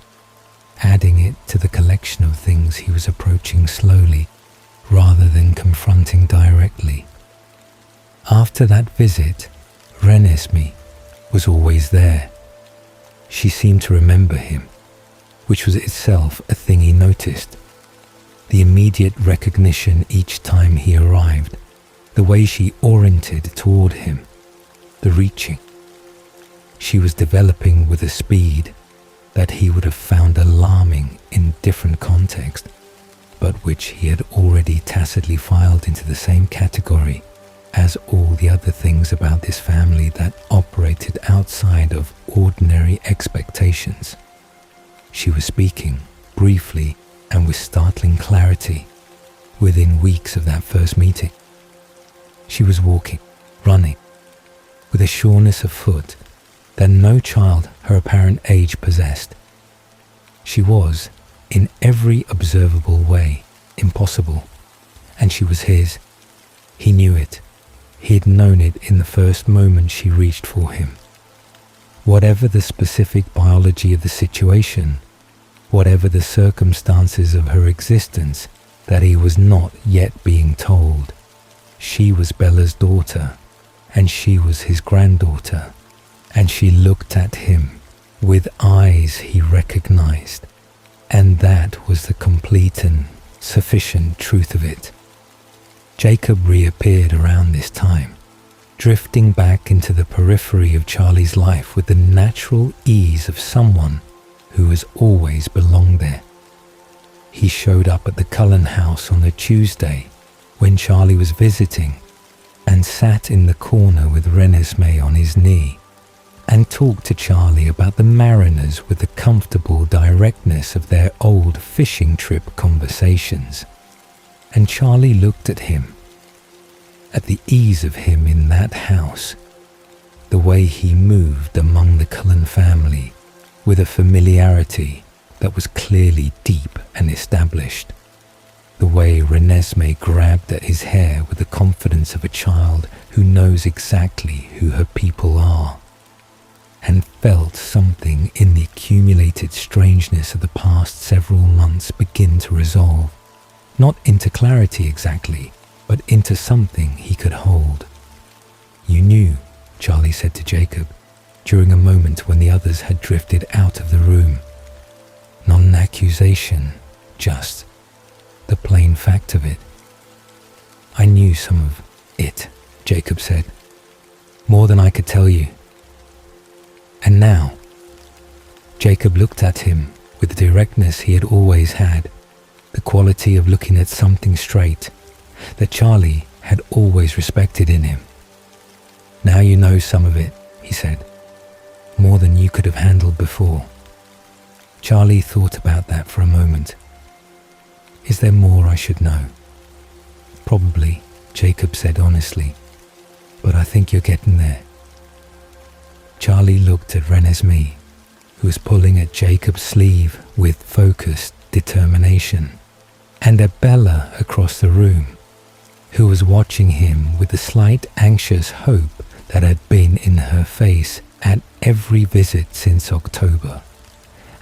Speaker 1: adding it to the collection of things he was approaching slowly, rather than confronting directly. After that visit, Renesmee was always there. She seemed to remember him, which was itself a thing he noticed. The immediate recognition each time he arrived, the way she oriented toward him, the reaching. She was developing with a speed that he would have found alarming in different context, but which he had already tacitly filed into the same category as all the other things about this family that operated outside of ordinary expectations. She was speaking, briefly and with startling clarity, within weeks of that first meeting. She was walking, running, with a sureness of foot that no child her apparent age possessed. She was, in every observable way, impossible, and she was his. He knew it. He had known it in the first moment she reached for him. Whatever the specific biology of the situation, whatever the circumstances of her existence that he was not yet being told, she was Bella's daughter, and she was his granddaughter, and she looked at him with eyes he recognized, and that was the complete and sufficient truth of it. Jacob reappeared around this time, drifting back into the periphery of Charlie's life with the natural ease of someone who has always belonged there. He showed up at the Cullen house on a Tuesday when Charlie was visiting, and sat in the corner with Renesmee on his knee, and talked to Charlie about the mariners with the comfortable directness of their old fishing trip conversations. And Charlie looked at him, at the ease of him in that house, the way he moved among the Cullen family with a familiarity that was clearly deep and established, the way Renesmee grabbed at his hair with the confidence of a child who knows exactly who her people are, and felt something in the accumulated strangeness of the past several months begin to resolve, not into clarity exactly, but into something he could hold. "You knew," Charlie said to Jacob, during a moment when the others had drifted out of the room. Not an accusation, just the plain fact of it. "I knew some of it," Jacob said, "more than I could tell you. And now," Jacob looked at him with the directness he had always had, the quality of looking at something straight that Charlie had always respected in him. "Now you know some of it," he said, "more than you could have handled before." Charlie thought about that for a moment. "Is there more I should know?" "Probably," Jacob said honestly, "but I think you're getting there." Charlie looked at Renesmee, who was pulling at Jacob's sleeve with focused determination, and at Bella across the room, who was watching him with the slight anxious hope that had been in her face at every visit since October,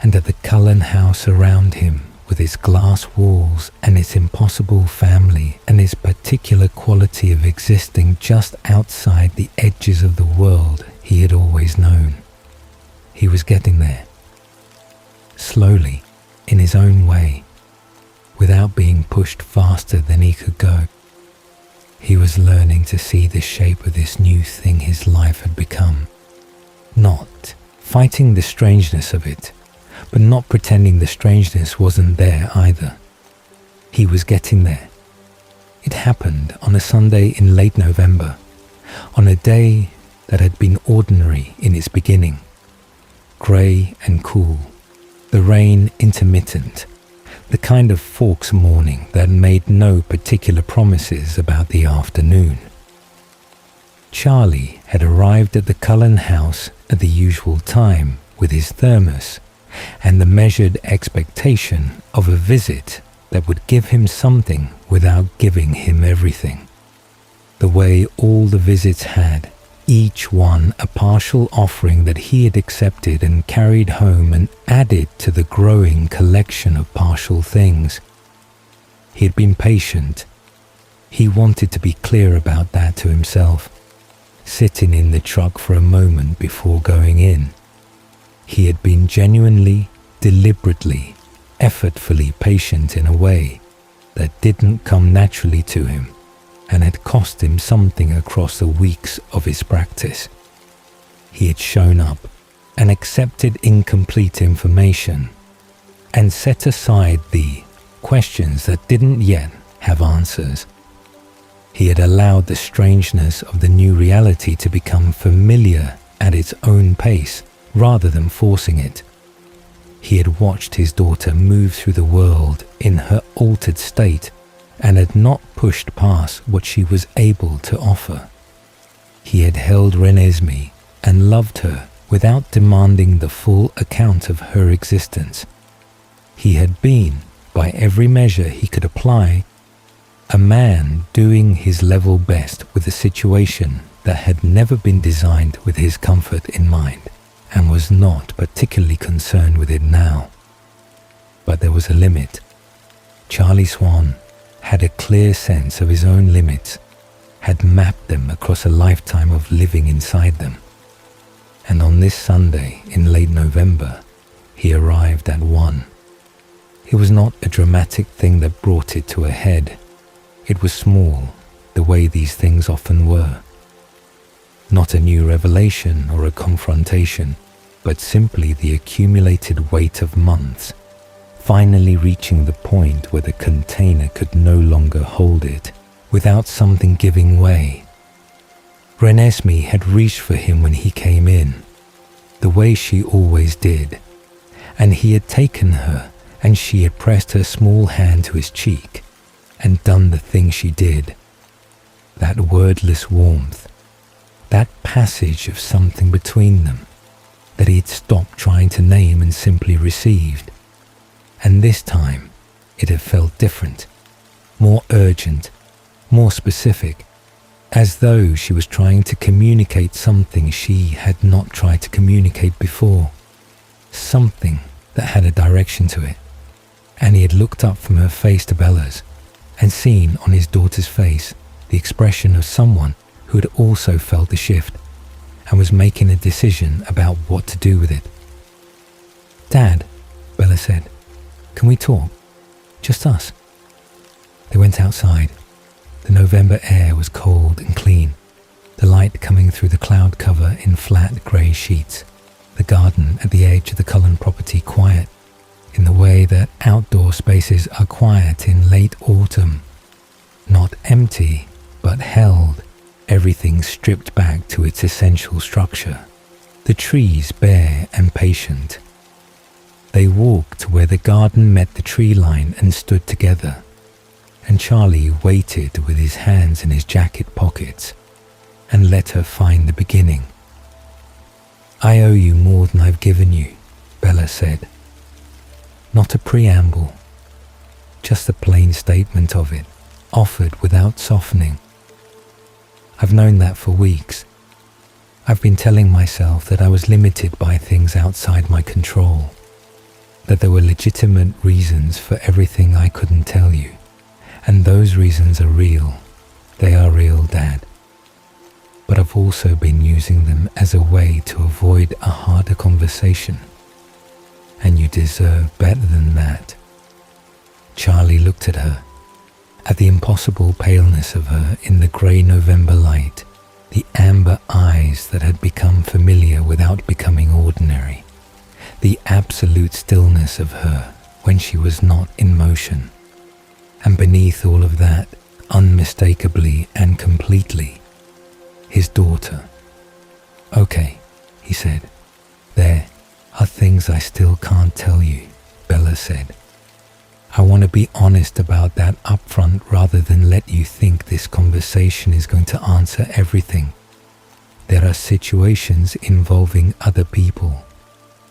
Speaker 1: and at the Cullen house around him with its glass walls and its impossible family and its particular quality of existing just outside the edges of the world he had always known. He was getting there, slowly, in his own way, without being pushed faster than he could go. He was learning to see the shape of this new thing his life had become, not fighting the strangeness of it, but not pretending the strangeness wasn't there either. He was getting there. It happened on a Sunday in late November, on a day that had been ordinary in its beginning, grey and cool, the rain intermittent, the kind of Forks morning that made no particular promises about the afternoon. Charlie had arrived at the Cullen house at the usual time with his thermos and the measured expectation of a visit that would give him something without giving him everything. The way all the visits had, each one a partial offering that he had accepted and carried home and added to the growing collection of partial things. He had been patient. He wanted to be clear about that to himself, sitting in the truck for a moment before going in. He had been genuinely, deliberately, effortfully patient in a way that didn't come naturally to him and had cost him something across the weeks of his practice. He had shown up and accepted incomplete information and set aside the questions that didn't yet have answers. He had allowed the strangeness of the new reality to become familiar at its own pace rather than forcing it. He had watched his daughter move through the world in her altered state and had not pushed past what she was able to offer. He had held Renesmee and loved her without demanding the full account of her existence. He had been, by every measure he could apply, a man doing his level best with a situation that had never been designed with his comfort in mind, and was not particularly concerned with it now. But there was a limit. Charlie Swan had a clear sense of his own limits, had mapped them across a lifetime of living inside them. And on this Sunday in late November, he arrived at one. It was not a dramatic thing that brought it to a head. It was small, the way these things often were. Not a new revelation or a confrontation, but simply the accumulated weight of months, finally reaching the point where the container could no longer hold it, without something giving way. Renesmee had reached for him when he came in, the way she always did, and he had taken her and she had pressed her small hand to his cheek and done the thing she did. That wordless warmth, that passage of something between them that he had stopped trying to name and simply received. And this time it had felt different, more urgent, more specific, as though she was trying to communicate something she had not tried to communicate before, something that had a direction to it. And he had looked up from her face to Bella's and seen on his daughter's face the expression of someone who had also felt the shift and was making a decision about what to do with it. "Dad," Bella said, "can we talk? Just us." They went outside. The November air was cold and clean, the light coming through the cloud cover in flat grey sheets, the garden at the edge of the Cullen property quiet, in the way that outdoor spaces are quiet in late autumn, not empty, but held, everything stripped back to its essential structure, the trees bare and patient. They walked to where the garden met the tree line and stood together, and Charlie waited with his hands in his jacket pockets and let her find the beginning. "I owe you more than I've given you," Bella said. Not a preamble, just a plain statement of it, offered without softening. "I've known that for weeks. I've been telling myself that I was limited by things outside my control, that there were legitimate reasons for everything I couldn't tell you, and those reasons are real. They are real, Dad. But I've also been using them as a way to avoid a harder conversation, and you deserve better than that." Charlie looked at her, at the impossible paleness of her in the grey November light, the amber eyes that had become familiar without becoming ordinary, the absolute stillness of her when she was not in motion, and beneath all of that, unmistakably and completely, his daughter. "Okay," he said. "There are things I still can't tell you," Bella said. "I want to be honest about that up front rather than let you think this conversation is going to answer everything. There are situations involving other people,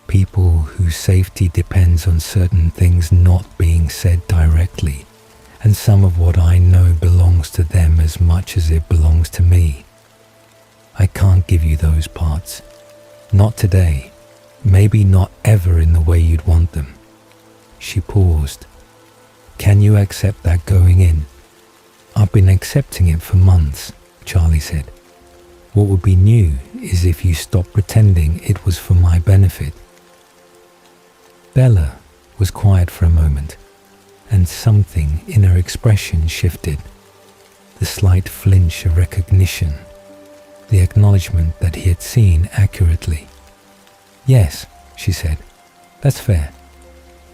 Speaker 1: people whose safety depends on certain things not being said directly, and some of what I know belongs to them as much as it belongs to me. I can't give you those parts. Not today. Maybe not ever in the way you'd want them." She paused. "Can you accept that going in?" "I've been accepting it for months," Charlie said. "What would be new is if you stopped pretending it was for my benefit." Bella was quiet for a moment, and something in her expression shifted. The slight flinch of recognition, the acknowledgement that he had seen accurately. "Yes," she said, "that's fair.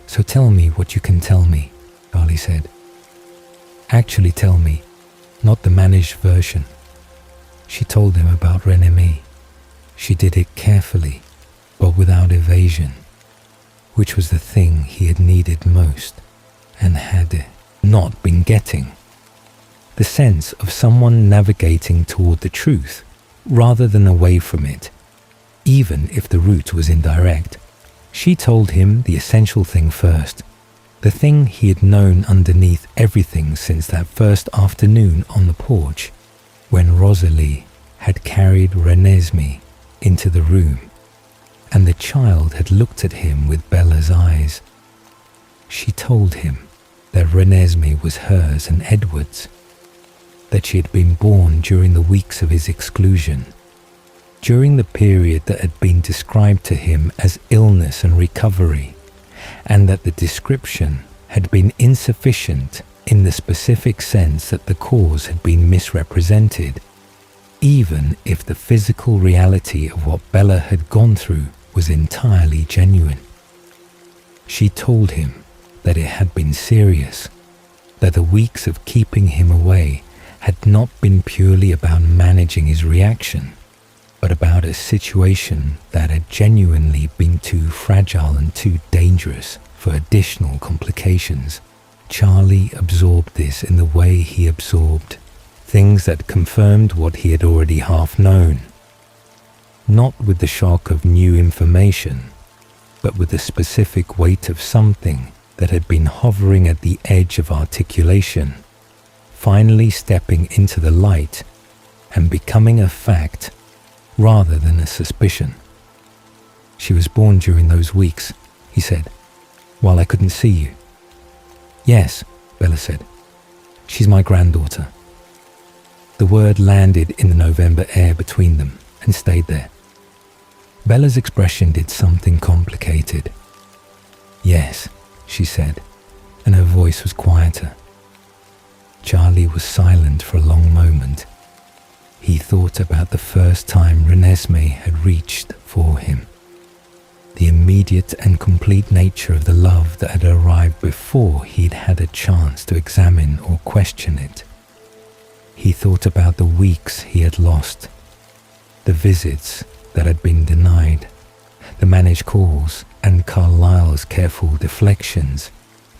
Speaker 1: So tell me what you can tell me," Charlie said. "Actually tell me, not the managed version." She told him about Renemi. She did it carefully, but without evasion, which was the thing he had needed most and had not been getting. The sense of someone navigating toward the truth rather than away from it, even if the route was indirect. She told him the essential thing first, the thing he had known underneath everything since that first afternoon on the porch, when Rosalie had carried Renesmee into the room, and the child had looked at him with Bella's eyes. She told him that Renesmee was hers and Edward's, that she had been born during the weeks of his exclusion, during the period that had been described to him as illness and recovery, and that the description had been insufficient in the specific sense that the cause had been misrepresented, even if the physical reality of what Bella had gone through was entirely genuine. She told him that it had been serious, that the weeks of keeping him away had not been purely about managing his reaction, but about a situation that had genuinely been too fragile and too dangerous for additional complications. Charlie absorbed this in the way he absorbed things that confirmed what he had already half known. Not with the shock of new information, but with the specific weight of something that had been hovering at the edge of articulation, finally stepping into the light and becoming a fact rather than a suspicion. "She was born during those weeks," he said, "while I couldn't see you." "Yes," Bella said. "She's my granddaughter." The word landed in the November air between them and stayed there. Bella's expression did something complicated. "Yes," she said, and her voice was quieter. Charlie was silent for a long moment. He thought about the first time Renesmee had reached for him. The immediate and complete nature of the love that had arrived before he'd had a chance to examine or question it. He thought about the weeks he had lost, the visits that had been denied, the managed calls and Carlyle's careful deflections,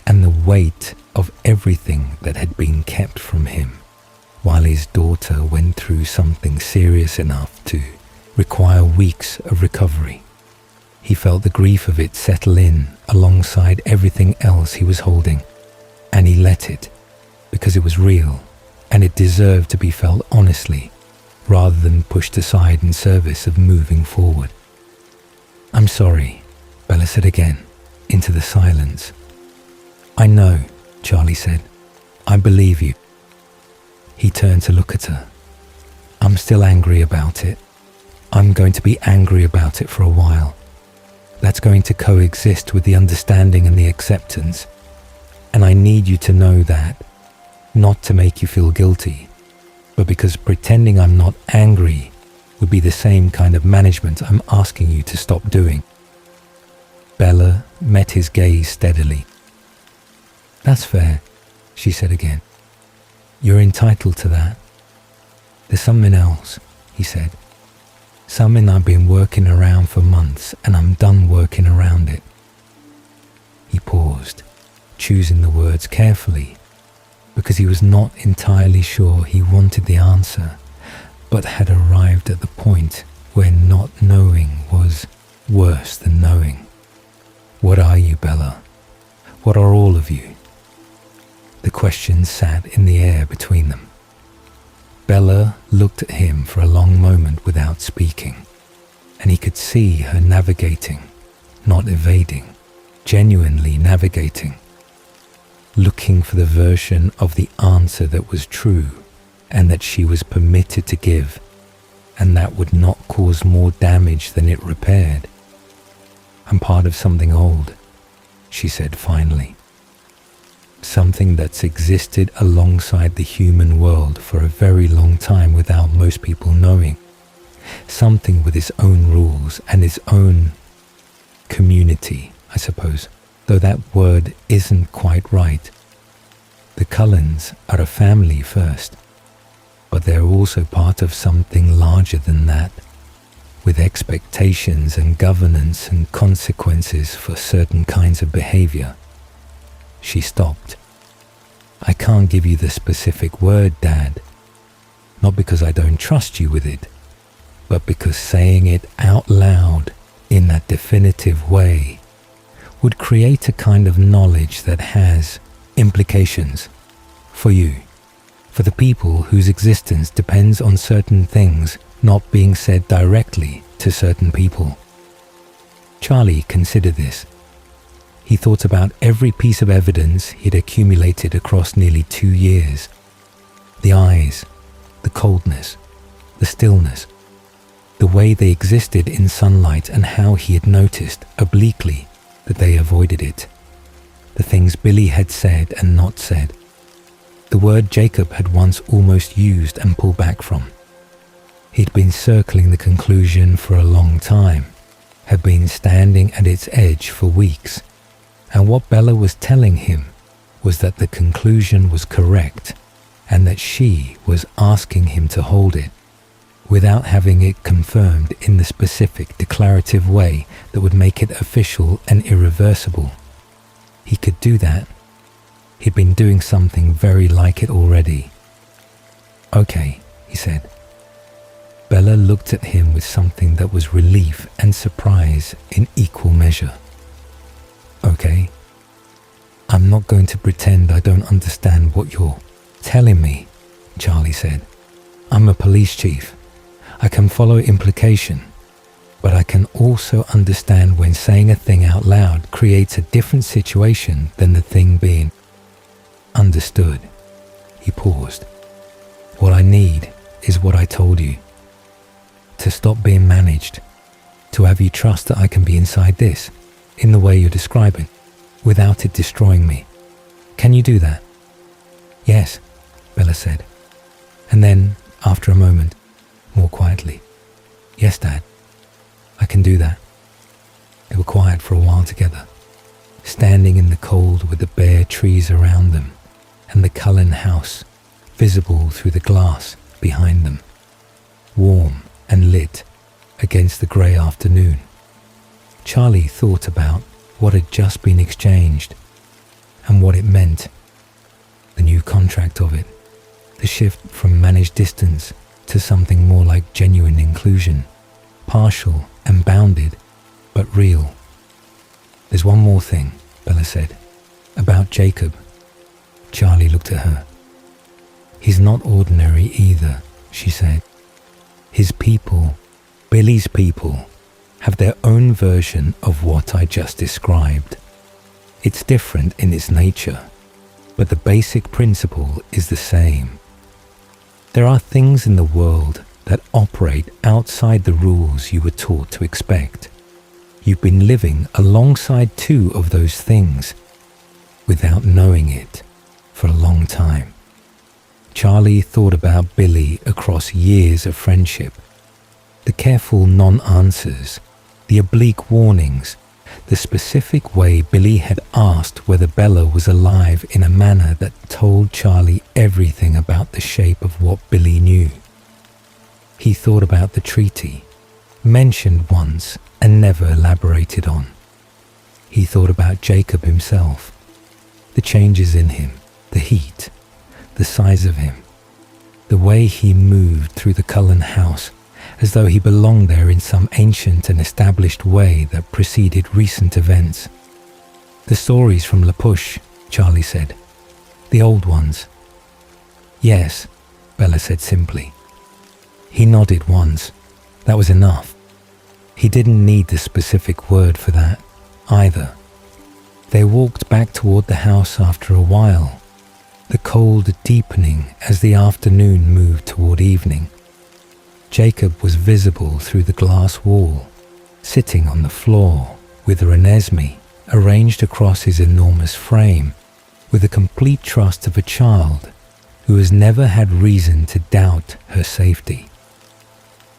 Speaker 1: and the weight of everything that had been kept from him, while his daughter went through something serious enough to require weeks of recovery. He felt the grief of it settle in alongside everything else he was holding, and he let it, because it was real, and it deserved to be felt honestly, rather than pushed aside in service of moving forward. "I'm sorry," Bella said again, into the silence. "I know," Charlie said. "I believe you." He turned to look at her. "I'm still angry about it. I'm going to be angry about it for a while. That's going to coexist with the understanding and the acceptance. And I need you to know that, not to make you feel guilty, but because pretending I'm not angry would be the same kind of management I'm asking you to stop doing." Bella met his gaze steadily. "That's fair," she said again. "You're entitled to that. There's something else," he said. "Something I've been working around for months, and I'm done working around it." He paused, choosing the words carefully, because he was not entirely sure he wanted the answer, but had arrived at the point where not knowing was worse than knowing. "What are you, Bella? What are all of you?" The question sat in the air between them. Bella looked at him for a long moment without speaking, and he could see her navigating, not evading, genuinely navigating, looking for the version of the answer that was true and that she was permitted to give, and that would not cause more damage than it repaired. "I'm part of something old," she said finally. "Something that's existed alongside the human world for a very long time without most people knowing. Something with its own rules and its own community, I suppose, though that word isn't quite right. The Cullens are a family first, but they're also part of something larger than that, with expectations and governance and consequences for certain kinds of behavior." She stopped. "I can't give you the specific word, Dad, not because I don't trust you with it, but because saying it out loud in that definitive way would create a kind of knowledge that has implications for you, for the people whose existence depends on certain things not being said directly to certain people." Charlie considered this. He thought about every piece of evidence he'd accumulated across nearly 2 years. The eyes, the coldness, the stillness, the way they existed in sunlight, and how he had noticed, obliquely, that they avoided it. The things Billy had said and not said. The word Jacob had once almost used and pulled back from. He'd been circling the conclusion for a long time, had been standing at its edge for weeks, and what Bella was telling him was that the conclusion was correct and that she was asking him to hold it, without having it confirmed in the specific declarative way that would make it official and irreversible. He could do that. He'd been doing something very like it already. "Okay," he said. Bella looked at him with something that was relief and surprise in equal measure. "Okay. I'm not going to pretend I don't understand what you're telling me," Charlie said. "I'm a police chief. I can follow implication, but I can also understand when saying a thing out loud creates a different situation than the thing being understood." He paused. "What I need is what I told you. To stop being managed. To have you trust that I can be inside this, in the way you're describing, without it destroying me. Can you do that?" "Yes," Bella said. And then, after a moment, more quietly, "Yes, Dad, I can do that." They were quiet for a while together, standing in the cold with the bare trees around them and the Cullen house visible through the glass behind them, warm and lit against the grey afternoon. Charlie thought about what had just been exchanged and what it meant, the new contract of it, the shift from managed distance to something more like genuine inclusion, partial and bounded, but real. "There's one more thing," Bella said, "about Jacob." Charlie looked at her. "He's not ordinary either," she said. "His people, Billy's people, have their own version of what I just described. It's different in its nature, but the basic principle is the same. There are things in the world that operate outside the rules you were taught to expect. You've been living alongside two of those things, without knowing it, for a long time." Charlie thought about Billy across years of friendship. The careful non-answers, the oblique warnings, the specific way Billy had asked whether Bella was alive in a manner that told Charlie everything about the shape of what Billy knew. He thought about the treaty, mentioned once and never elaborated on. He thought about Jacob himself, the changes in him, the heat, the size of him, the way he moved through the Cullen house as though he belonged there in some ancient and established way that preceded recent events. "The stories from La Push," Charlie said. "The old ones." "Yes," Bella said simply. He nodded once. That was enough. He didn't need the specific word for that, either. They walked back toward the house after a while, the cold deepening as the afternoon moved toward evening. Jacob was visible through the glass wall, sitting on the floor with Renesmee arranged across his enormous frame, with the complete trust of a child who has never had reason to doubt her safety.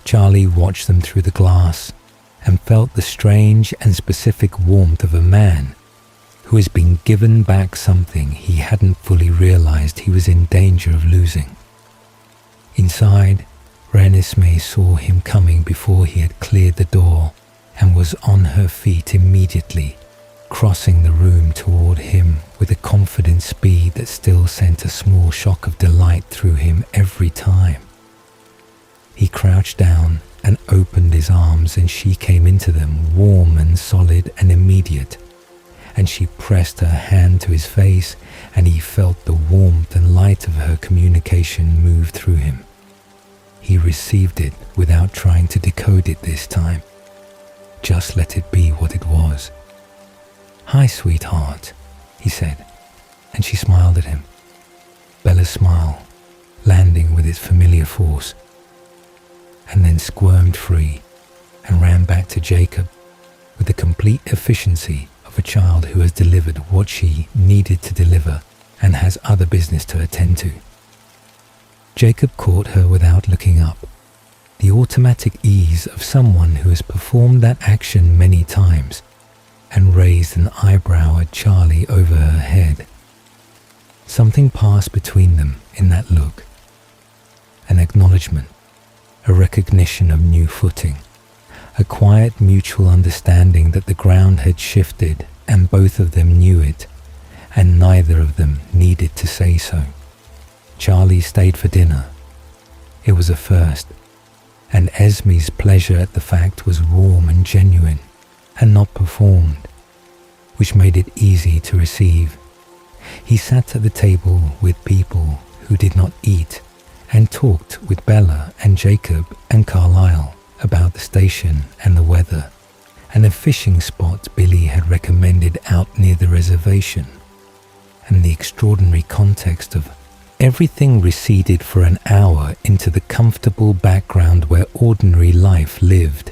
Speaker 1: Charlie watched them through the glass and felt the strange and specific warmth of a man who has been given back something he hadn't fully realized he was in danger of losing. Inside, Renesmee saw him coming before he had cleared the door and was on her feet immediately, crossing the room toward him with a confident speed that still sent a small shock of delight through him every time. He crouched down and opened his arms, and she came into them warm and solid and immediate, and she pressed her hand to his face, and he felt the warmth and light of her communication move through him. He received it without trying to decode it this time. Just let it be what it was. "Hi, sweetheart," he said, and she smiled at him. Bella's smile, landing with its familiar force, and then squirmed free and ran back to Jacob with the complete efficiency of a child who has delivered what she needed to deliver and has other business to attend to. Jacob caught her without looking up, the automatic ease of someone who has performed that action many times, and raised an eyebrow at Charlie over her head. Something passed between them in that look, an acknowledgement, a recognition of new footing, a quiet mutual understanding that the ground had shifted and both of them knew it, and neither of them needed to say so. Charlie stayed for dinner. It was a first, and Esme's pleasure at the fact was warm and genuine, and not performed, which made it easy to receive. He sat at the table with people who did not eat, and talked with Bella and Jacob and Carlisle about the station and the weather, and a fishing spot Billy had recommended out near the reservation, and the extraordinary context of everything receded for an hour into the comfortable background where ordinary life lived.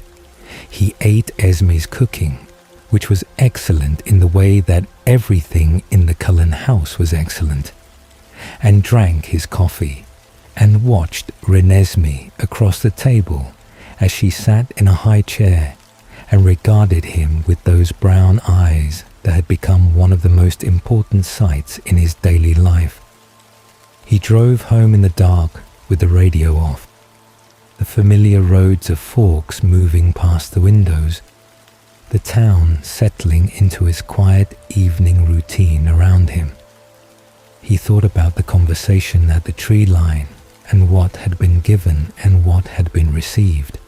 Speaker 1: He ate Esme's cooking, which was excellent in the way that everything in the Cullen house was excellent, and drank his coffee, and watched Renesmee across the table as she sat in a high chair and regarded him with those brown eyes that had become one of the most important sights in his daily life. He drove home in the dark with the radio off, the familiar roads of Forks moving past the windows, the town settling into his quiet evening routine around him. He thought about the conversation at the tree line and what had been given and what had been received.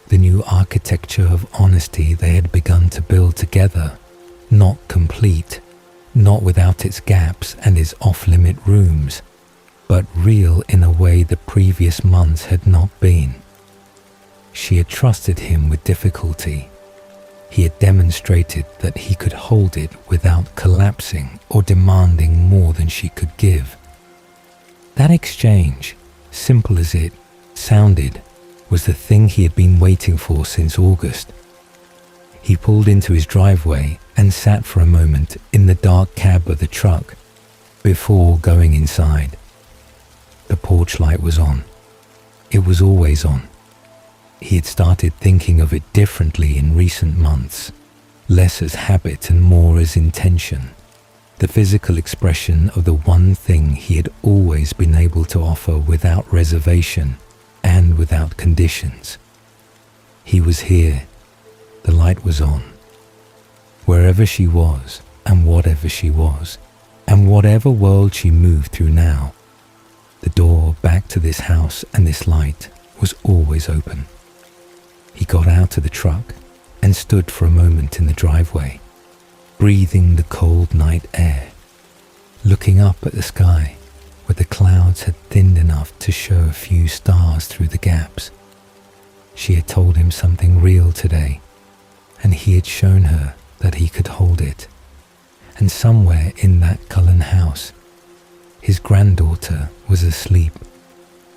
Speaker 1: The new architecture of honesty they had begun to build together, not complete, not without its gaps and its off-limit rooms, but real in a way the previous months had not been. She had trusted him with difficulty. He had demonstrated that he could hold it without collapsing or demanding more than she could give. That exchange, simple as it sounded, was the thing he had been waiting for since August. He pulled into his driveway and sat for a moment in the dark cab of the truck before going inside. The porch light was on. It was always on. He had started thinking of it differently in recent months, less as habit and more as intention, the physical expression of the one thing he had always been able to offer without reservation and without conditions. He was here. The light was on. Wherever she was, and whatever she was, and whatever world she moved through now, the door back to this house and this light was always open. He got out of the truck and stood for a moment in the driveway, breathing the cold night air, looking up at the sky where the clouds had thinned enough to show a few stars through the gaps. She had told him something real today, and he had shown her that he could hold it. And somewhere in that Cullen house, his granddaughter was asleep,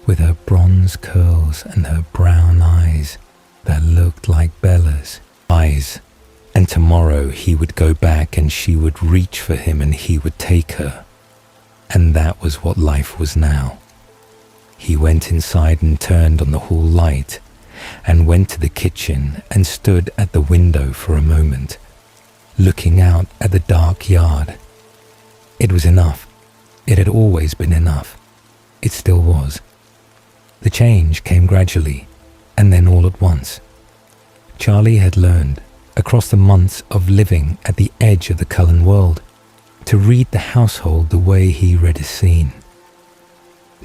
Speaker 1: with her bronze curls and her brown eyes that looked like Bella's eyes. And tomorrow he would go back and she would reach for him and he would take her. And that was what life was now. He went inside and turned on the hall light and went to the kitchen and stood at the window for a moment, looking out at the dark yard. It was enough. It had always been enough. It still was. The change came gradually, and then all at once. Charlie had learned, across the months of living at the edge of the Cullen world, to read the household the way he read a scene.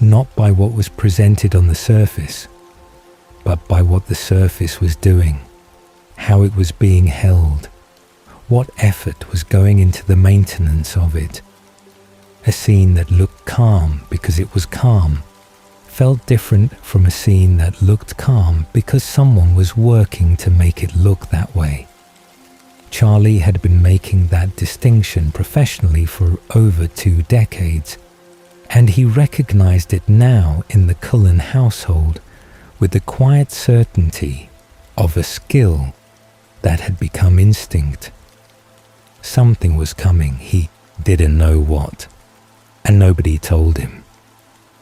Speaker 1: Not by what was presented on the surface, but by what the surface was doing, how it was being held, what effort was going into the maintenance of it. A scene that looked calm because it was calm felt different from a scene that looked calm because someone was working to make it look that way. Charlie had been making that distinction professionally for over 2 decades, and he recognized it now in the Cullen household with the quiet certainty of a skill that had become instinct. Something was coming, he didn't know what, and nobody told him,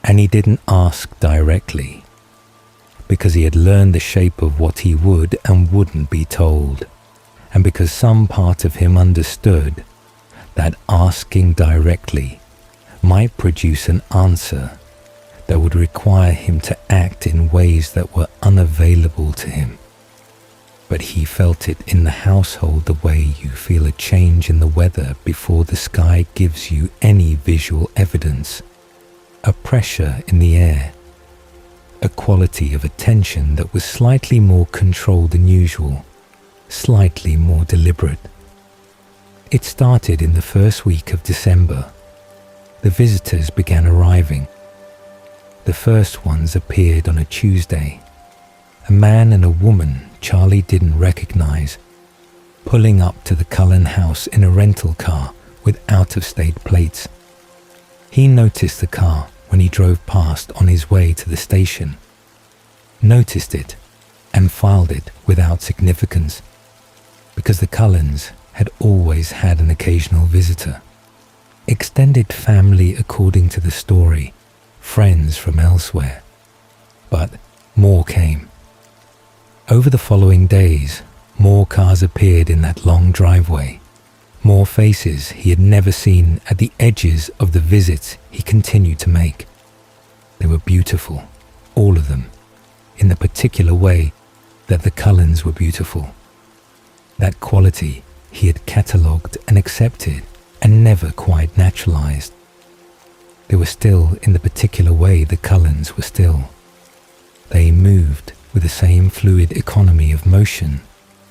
Speaker 1: and he didn't ask directly, because he had learned the shape of what he would and wouldn't be told, and because some part of him understood that asking directly might produce an answer that would require him to act in ways that were unavailable to him. But he felt it in the household the way you feel a change in the weather before the sky gives you any visual evidence, a pressure in the air, a quality of attention that was slightly more controlled than usual, slightly more deliberate. It started in the first week of December. The visitors began arriving. The first ones appeared on a Tuesday. A man and a woman Charlie didn't recognize, pulling up to the Cullen house in a rental car with out-of-state plates. He noticed the car when he drove past on his way to the station, noticed it and filed it without significance, because the Cullens had always had an occasional visitor. Extended family according to the story, friends from elsewhere. But more came. Over the following days, more cars appeared in that long driveway, more faces he had never seen at the edges of the visits he continued to make. They were beautiful, all of them, in the particular way that the Cullens were beautiful. That quality he had catalogued and accepted and never quite naturalized. They were still in the particular way the Cullens were still. They moved with the same fluid economy of motion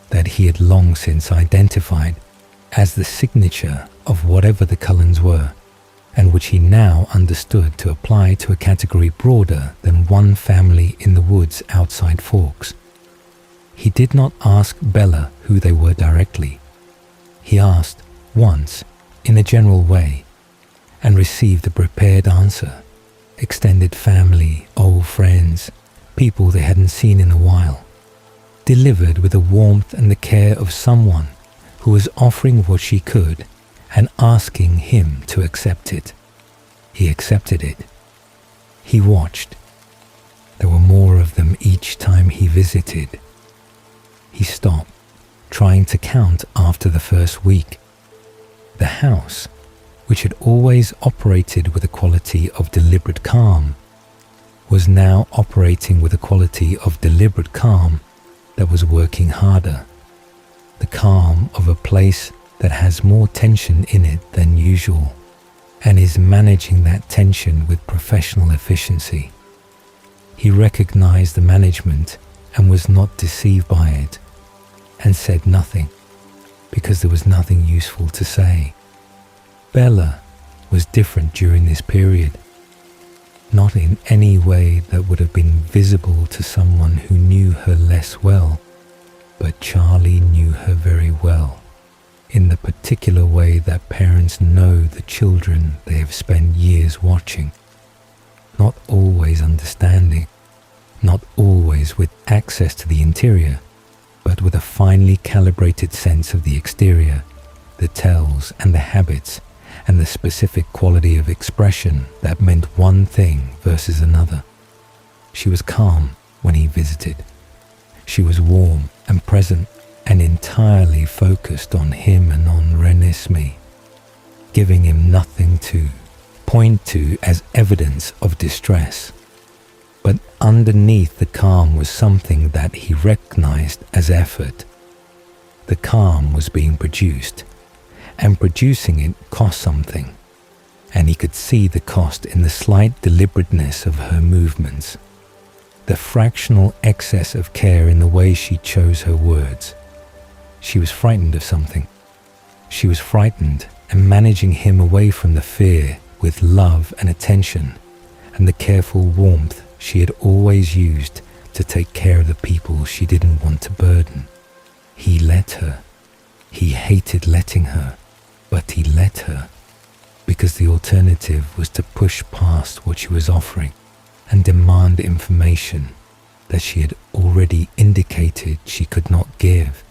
Speaker 1: that he had long since identified as the signature of whatever the Cullens were, and which he now understood to apply to a category broader than one family in the woods outside Forks. He did not ask Bella who they were directly. He asked once, in a general way, and received a prepared answer. Extended family, old friends, people they hadn't seen in a while, delivered with the warmth and the care of someone who was offering what she could and asking him to accept it. He accepted it. He watched. There were more of them each time he visited. He stopped, trying to count after the first week. The house, which had always operated with a quality of deliberate calm, was now operating with a quality of deliberate calm that was working harder. The calm of a place that has more tension in it than usual and is managing that tension with professional efficiency. He recognized the management and was not deceived by it, and said nothing because there was nothing useful to say. Bella was different during this period, not in any way that would have been visible to someone who knew her less well, but Charlie knew her very well, in the particular way that parents know the children they have spent years watching, not always understanding, not always with access to the interior, but with a finely calibrated sense of the exterior, the tells and the habits, and the specific quality of expression that meant one thing versus another. She was calm when he visited. She was warm and present and entirely focused on him and on Renesmee, giving him nothing to point to as evidence of distress. But underneath the calm was something that he recognized as effort. The calm was being produced, and producing it cost something, and he could see the cost in the slight deliberateness of her movements, the fractional excess of care in the way she chose her words. She was frightened of something. She was frightened and managing him away from the fear with love and attention and the careful warmth she had always used to take care of the people she didn't want to burden. He let her. He hated letting her, but he let her because the alternative was to push past what she was offering and demand information that she had already indicated she could not give.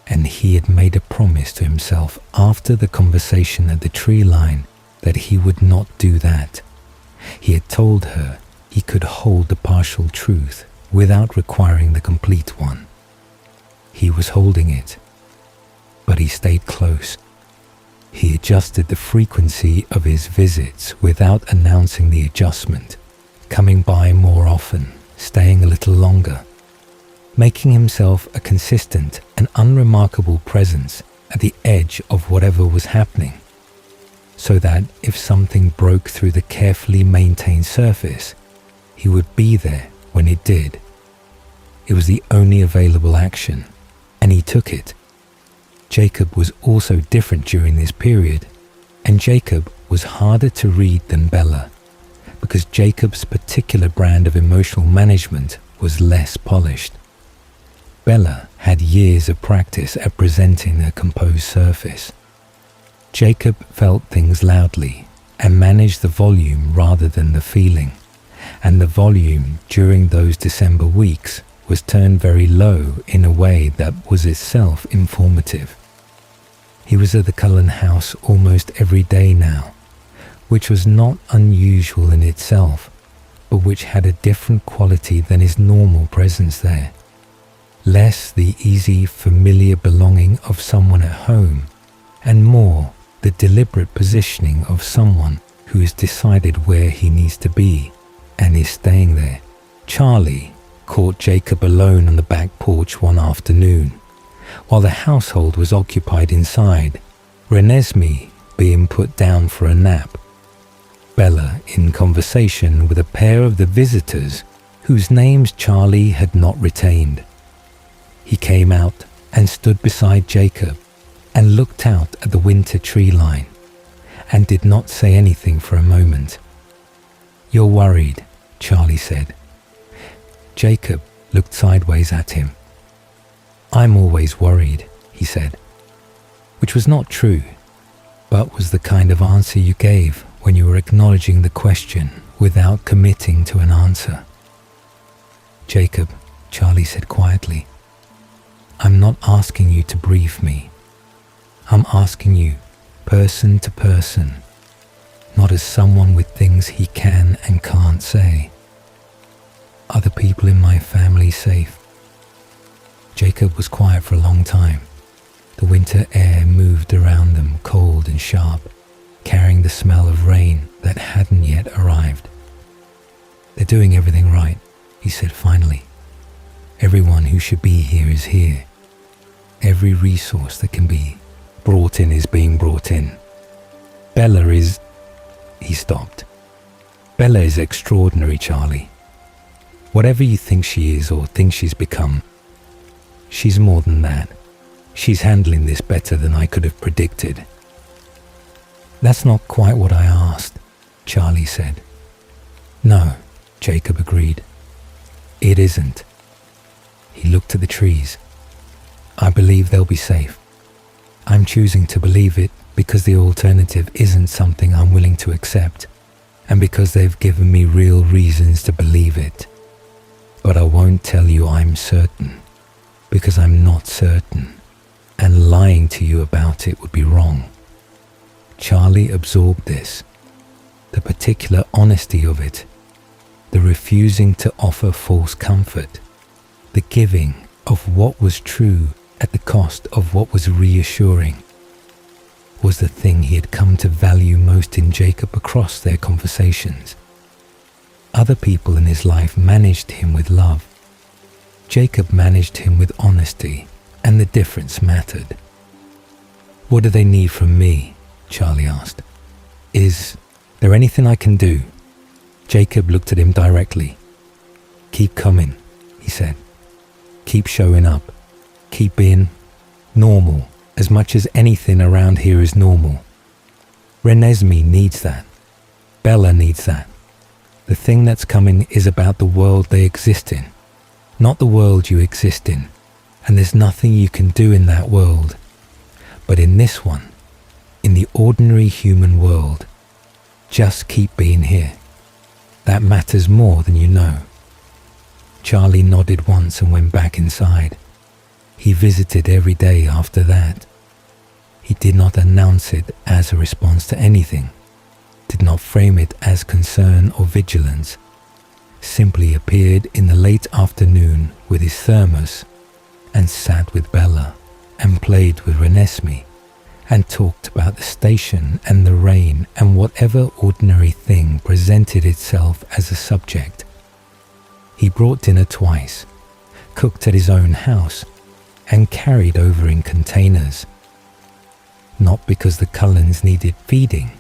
Speaker 1: And he had made a promise to himself after the conversation at the tree line that he would not do that. He had told her he could hold the partial truth without requiring the complete one. He was holding it, but he stayed close. He adjusted the frequency of his visits without announcing the adjustment, coming by more often, staying a little longer, making himself a consistent and unremarkable presence at the edge of whatever was happening, so that if something broke through the carefully maintained surface, he would be there when it did. It was the only available action, and he took it. Jacob was also different during this period, and Jacob was harder to read than Bella, because Jacob's particular brand of emotional management was less polished. Bella had years of practice at presenting a composed surface. Jacob felt things loudly and managed the volume rather than the feeling, and the volume during those December weeks was turned very low in a way that was itself informative. He was at the Cullen house almost every day now, which was not unusual in itself, but which had a different quality than his normal presence there. Less the easy, familiar belonging of someone at home, and more the deliberate positioning of someone who has decided where he needs to be and is staying there. Charlie caught Jacob alone on the back porch one afternoon, while the household was occupied inside, Renesmee being put down for a nap, Bella in conversation with a pair of the visitors whose names Charlie had not retained. He came out and stood beside Jacob and looked out at the winter tree line and did not say anything for a moment. "You're worried," Charlie said. Jacob looked sideways at him. "I'm always worried," he said, which was not true, but was the kind of answer you gave when you were acknowledging the question without committing to an answer. "Jacob," Charlie said quietly, "I'm not asking you to brief me. I'm asking you, person to person, not as someone with things he can and can't say. Are the people in my family safe?" Jacob was quiet for a long time. The winter air moved around them, cold and sharp, carrying the smell of rain that hadn't yet arrived. "They're doing everything right," he said finally. "Everyone who should be here is here. Every resource that can be brought in is being brought in. Bella is..." He stopped. "Bella is extraordinary, Charlie. Whatever you think she is or think she's become, she's more than that. She's handling this better than I could have predicted." "That's not quite what I asked," Charlie said. "No," Jacob agreed. "It isn't." He looked at the trees. "I believe they'll be safe. I'm choosing to believe it because the alternative isn't something I'm willing to accept, and because they've given me real reasons to believe it. But I won't tell you I'm certain, because I'm not certain, and lying to you about it would be wrong." Charlie absorbed this, the particular honesty of it, the refusing to offer false comfort, the giving of what was true at the cost of what was reassuring, was the thing he had come to value most in Jacob across their conversations. Other people in his life managed him with love. Jacob managed him with honesty, and the difference mattered. "What do they need from me?" Charlie asked. "Is there anything I can do?" Jacob looked at him directly. "Keep coming," he said. "Keep showing up. Keep being normal, as much as anything around here is normal. Renesmee needs that. Bella needs that. The thing that's coming is about the world they exist in, not the world you exist in, and there's nothing you can do in that world. But in this one, in the ordinary human world, just keep being here. That matters more than you know." Charlie nodded once and went back inside. He visited every day after that. He did not announce it as a response to anything, did not frame it as concern or vigilance, simply appeared in the late afternoon with his thermos and sat with Bella and played with Renesmee and talked about the station and the rain and whatever ordinary thing presented itself as a subject. He brought dinner twice, cooked at his own house, and carried over in containers. Not because the Cullens needed feeding,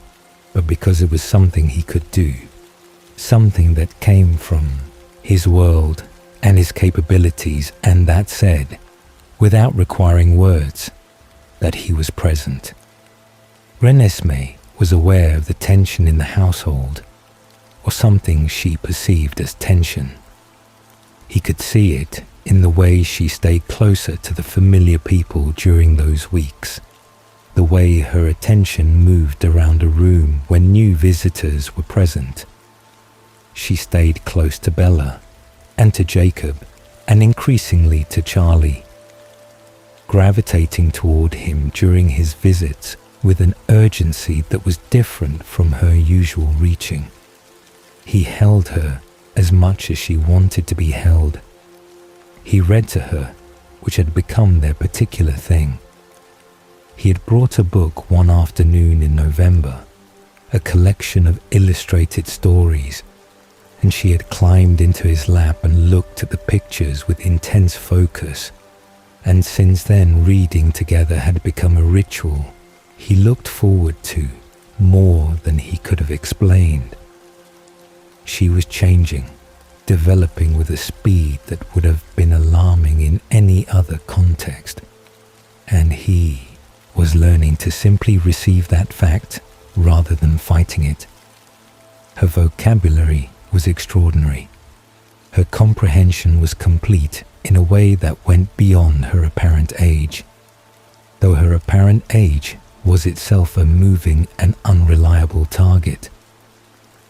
Speaker 1: but because it was something he could do, something that came from his world and his capabilities, and that said, without requiring words, that he was present. Renesmee was aware of the tension in the household, or something she perceived as tension. He could see it in the way she stayed closer to the familiar people during those weeks, the way her attention moved around a room when new visitors were present. She stayed close to Bella and to Jacob, and increasingly to Charlie, gravitating toward him during his visits with an urgency that was different from her usual reaching. He held her as much as she wanted to be held. He read to her, which had become their particular thing. He had brought a book one afternoon in November, a collection of illustrated stories, and she had climbed into his lap and looked at the pictures with intense focus. And since then, reading together had become a ritual he looked forward to more than he could have explained. She was changing, developing with a speed that would have been alarming in any other context, and he was learning to simply receive that fact rather than fighting it. Her vocabulary was extraordinary. Her comprehension was complete in a way that went beyond her apparent age, though her apparent age was itself a moving and unreliable target.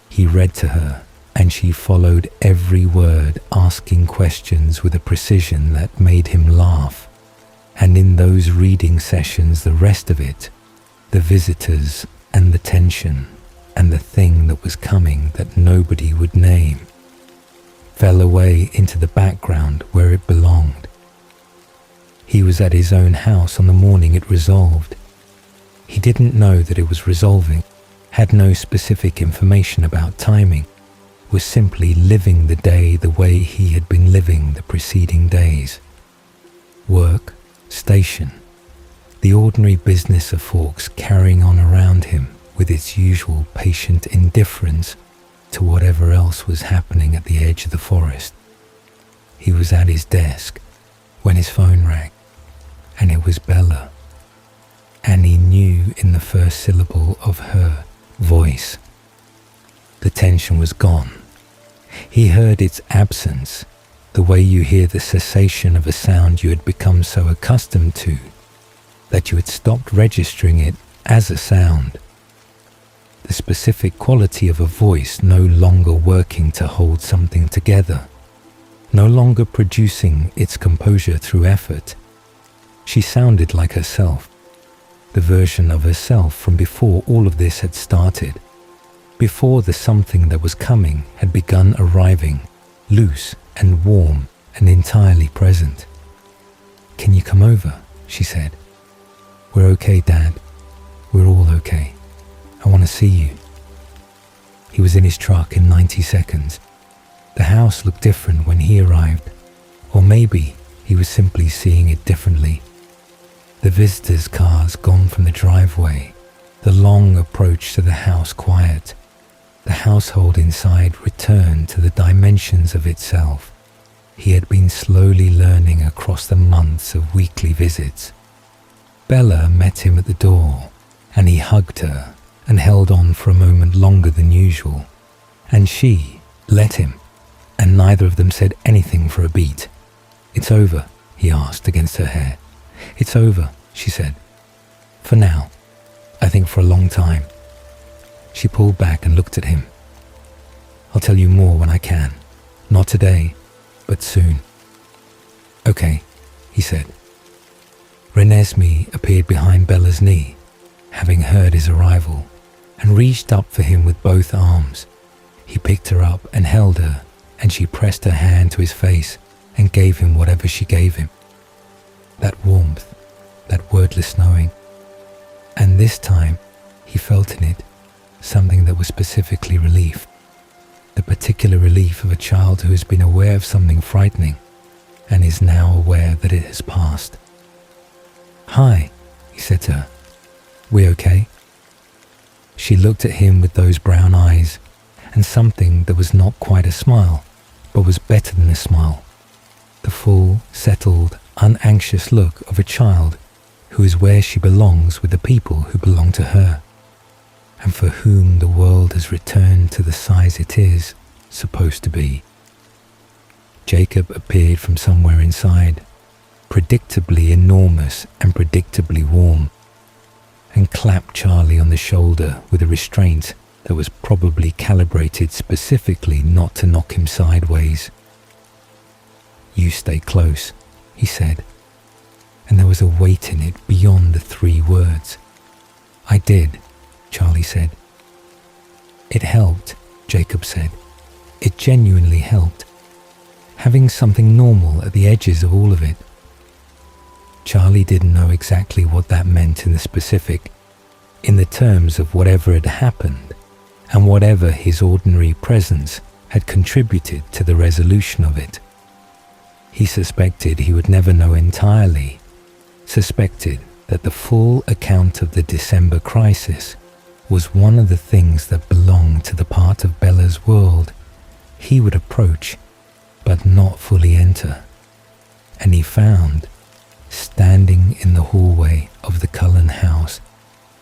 Speaker 1: He read to her, and she followed every word, asking questions with a precision that made him laugh. And in those reading sessions, the rest of it, the visitors and the tension and the thing that was coming that nobody would name, fell away into the background where it belonged. He was at his own house on the morning it resolved. He didn't know that it was resolving, had no specific information about timing, was simply living the day the way he had been living the preceding days. Work, station, the ordinary business of Fawkes carrying on around him with its usual patient indifference to whatever else was happening at the edge of the forest. He was at his desk when his phone rang, and it was Bella, and he knew in the first syllable of her voice. The tension was gone. He heard its absence, the way you hear the cessation of a sound you had become so accustomed to that you had stopped registering it as a sound. The specific quality of a voice no longer working to hold something together, no longer producing its composure through effort. She sounded like herself, the version of herself from before all of this had started, before the something that was coming had begun arriving, loose and warm and entirely present. "Can you come over?" she said. "We're okay, Dad. We're all okay. I want to see you." He was in his truck in 90 seconds. The house looked different when he arrived, or maybe he was simply seeing it differently. The visitors' cars gone from the driveway, the long approach to the house quiet. The household inside returned to the dimensions of itself he had been slowly learning across the months of weekly visits. Bella met him at the door, and he hugged her and held on for a moment longer than usual, and she let him, and neither of them said anything for a beat. "It's over?" he asked against her hair. "It's over," she said. "For now. I think for a long time." She pulled back and looked at him. "I'll tell you more when I can. Not today, but soon." "Okay," he said. Renesmee appeared behind Bella's knee, having heard his arrival, and reached up for him with both arms. He picked her up and held her, and she pressed her hand to his face and gave him whatever she gave him. That warmth, that wordless knowing. And this time, he felt in it something that was specifically relief. The particular relief of a child who has been aware of something frightening and is now aware that it has passed. "Hi," he said to her. "We okay?" She looked at him with those brown eyes and something that was not quite a smile, but was better than a smile. The full, settled, unanxious look of a child who is where she belongs with the people who belong to her, and for whom the world has returned to the size it is supposed to be. Jacob appeared from somewhere inside, predictably enormous and predictably warm, and clapped Charlie on the shoulder with a restraint that was probably calibrated specifically not to knock him sideways. "You stay close," he said, and there was a weight in it beyond the 3 words. "I did," Charlie said. "It helped," Jacob said. "It genuinely helped. Having something normal at the edges of all of it." Charlie didn't know exactly what that meant in the specific, in the terms of whatever had happened, and whatever his ordinary presence had contributed to the resolution of it. He suspected he would never know entirely, suspected that the full account of the December crisis was one of the things that belonged to the part of Bella's world he would approach but not fully enter. And he found, standing in the hallway of the Cullen house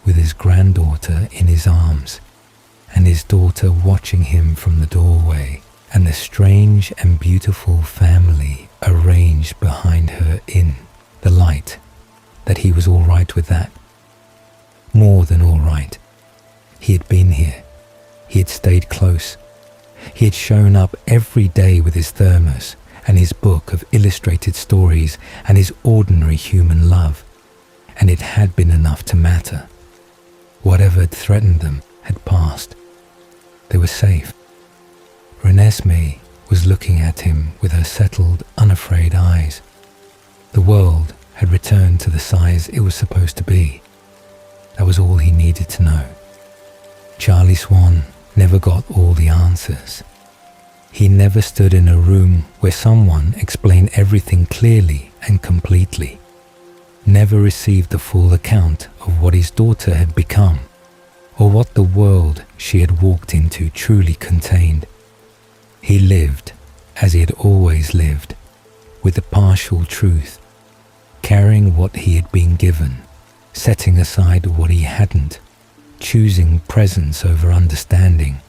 Speaker 1: with his granddaughter in his arms, and his daughter watching him from the doorway, and the strange and beautiful family arranged behind her in the light, that he was all right with that. More than all right. He had been here. He had stayed close. He had shown up every day with his thermos and his book of illustrated stories and his ordinary human love, and it had been enough to matter. Whatever had threatened them had passed. They were safe. Renesmee was looking at him with her settled, unafraid eyes. The world had returned to the size it was supposed to be. That was all he needed to know. Charlie Swan never got all the answers. He never stood in a room where someone explained everything clearly and completely. Never received the full account of what his daughter had become, or what the world she had walked into truly contained. He lived as he had always lived, with the partial truth, carrying what he had been given, setting aside what he hadn't, choosing presence over understanding,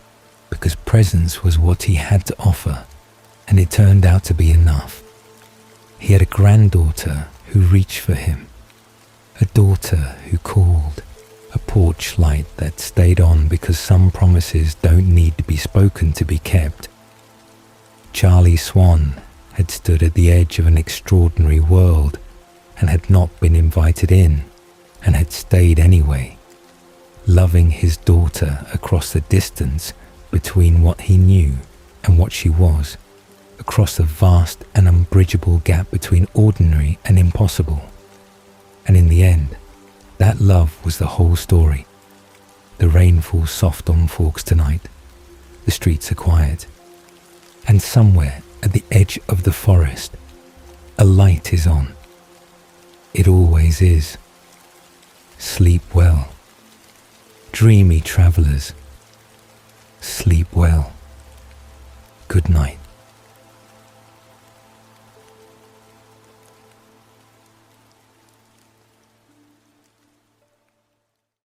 Speaker 1: because presence was what he had to offer, and it turned out to be enough. He had a granddaughter who reached for him, a daughter who called, a porch light that stayed on because some promises don't need to be spoken to be kept. Charlie Swan had stood at the edge of an extraordinary world and had not been invited in, and had stayed anyway, loving his daughter across the distance between what he knew and what she was, across the vast and unbridgeable gap between ordinary and impossible. And in the end, that love was the whole story. The rain falls soft on Forks tonight. The streets are quiet. And somewhere at the edge of the forest, a light is on. It always is. Sleep well. Dreamy travelers. Sleep well. Good night.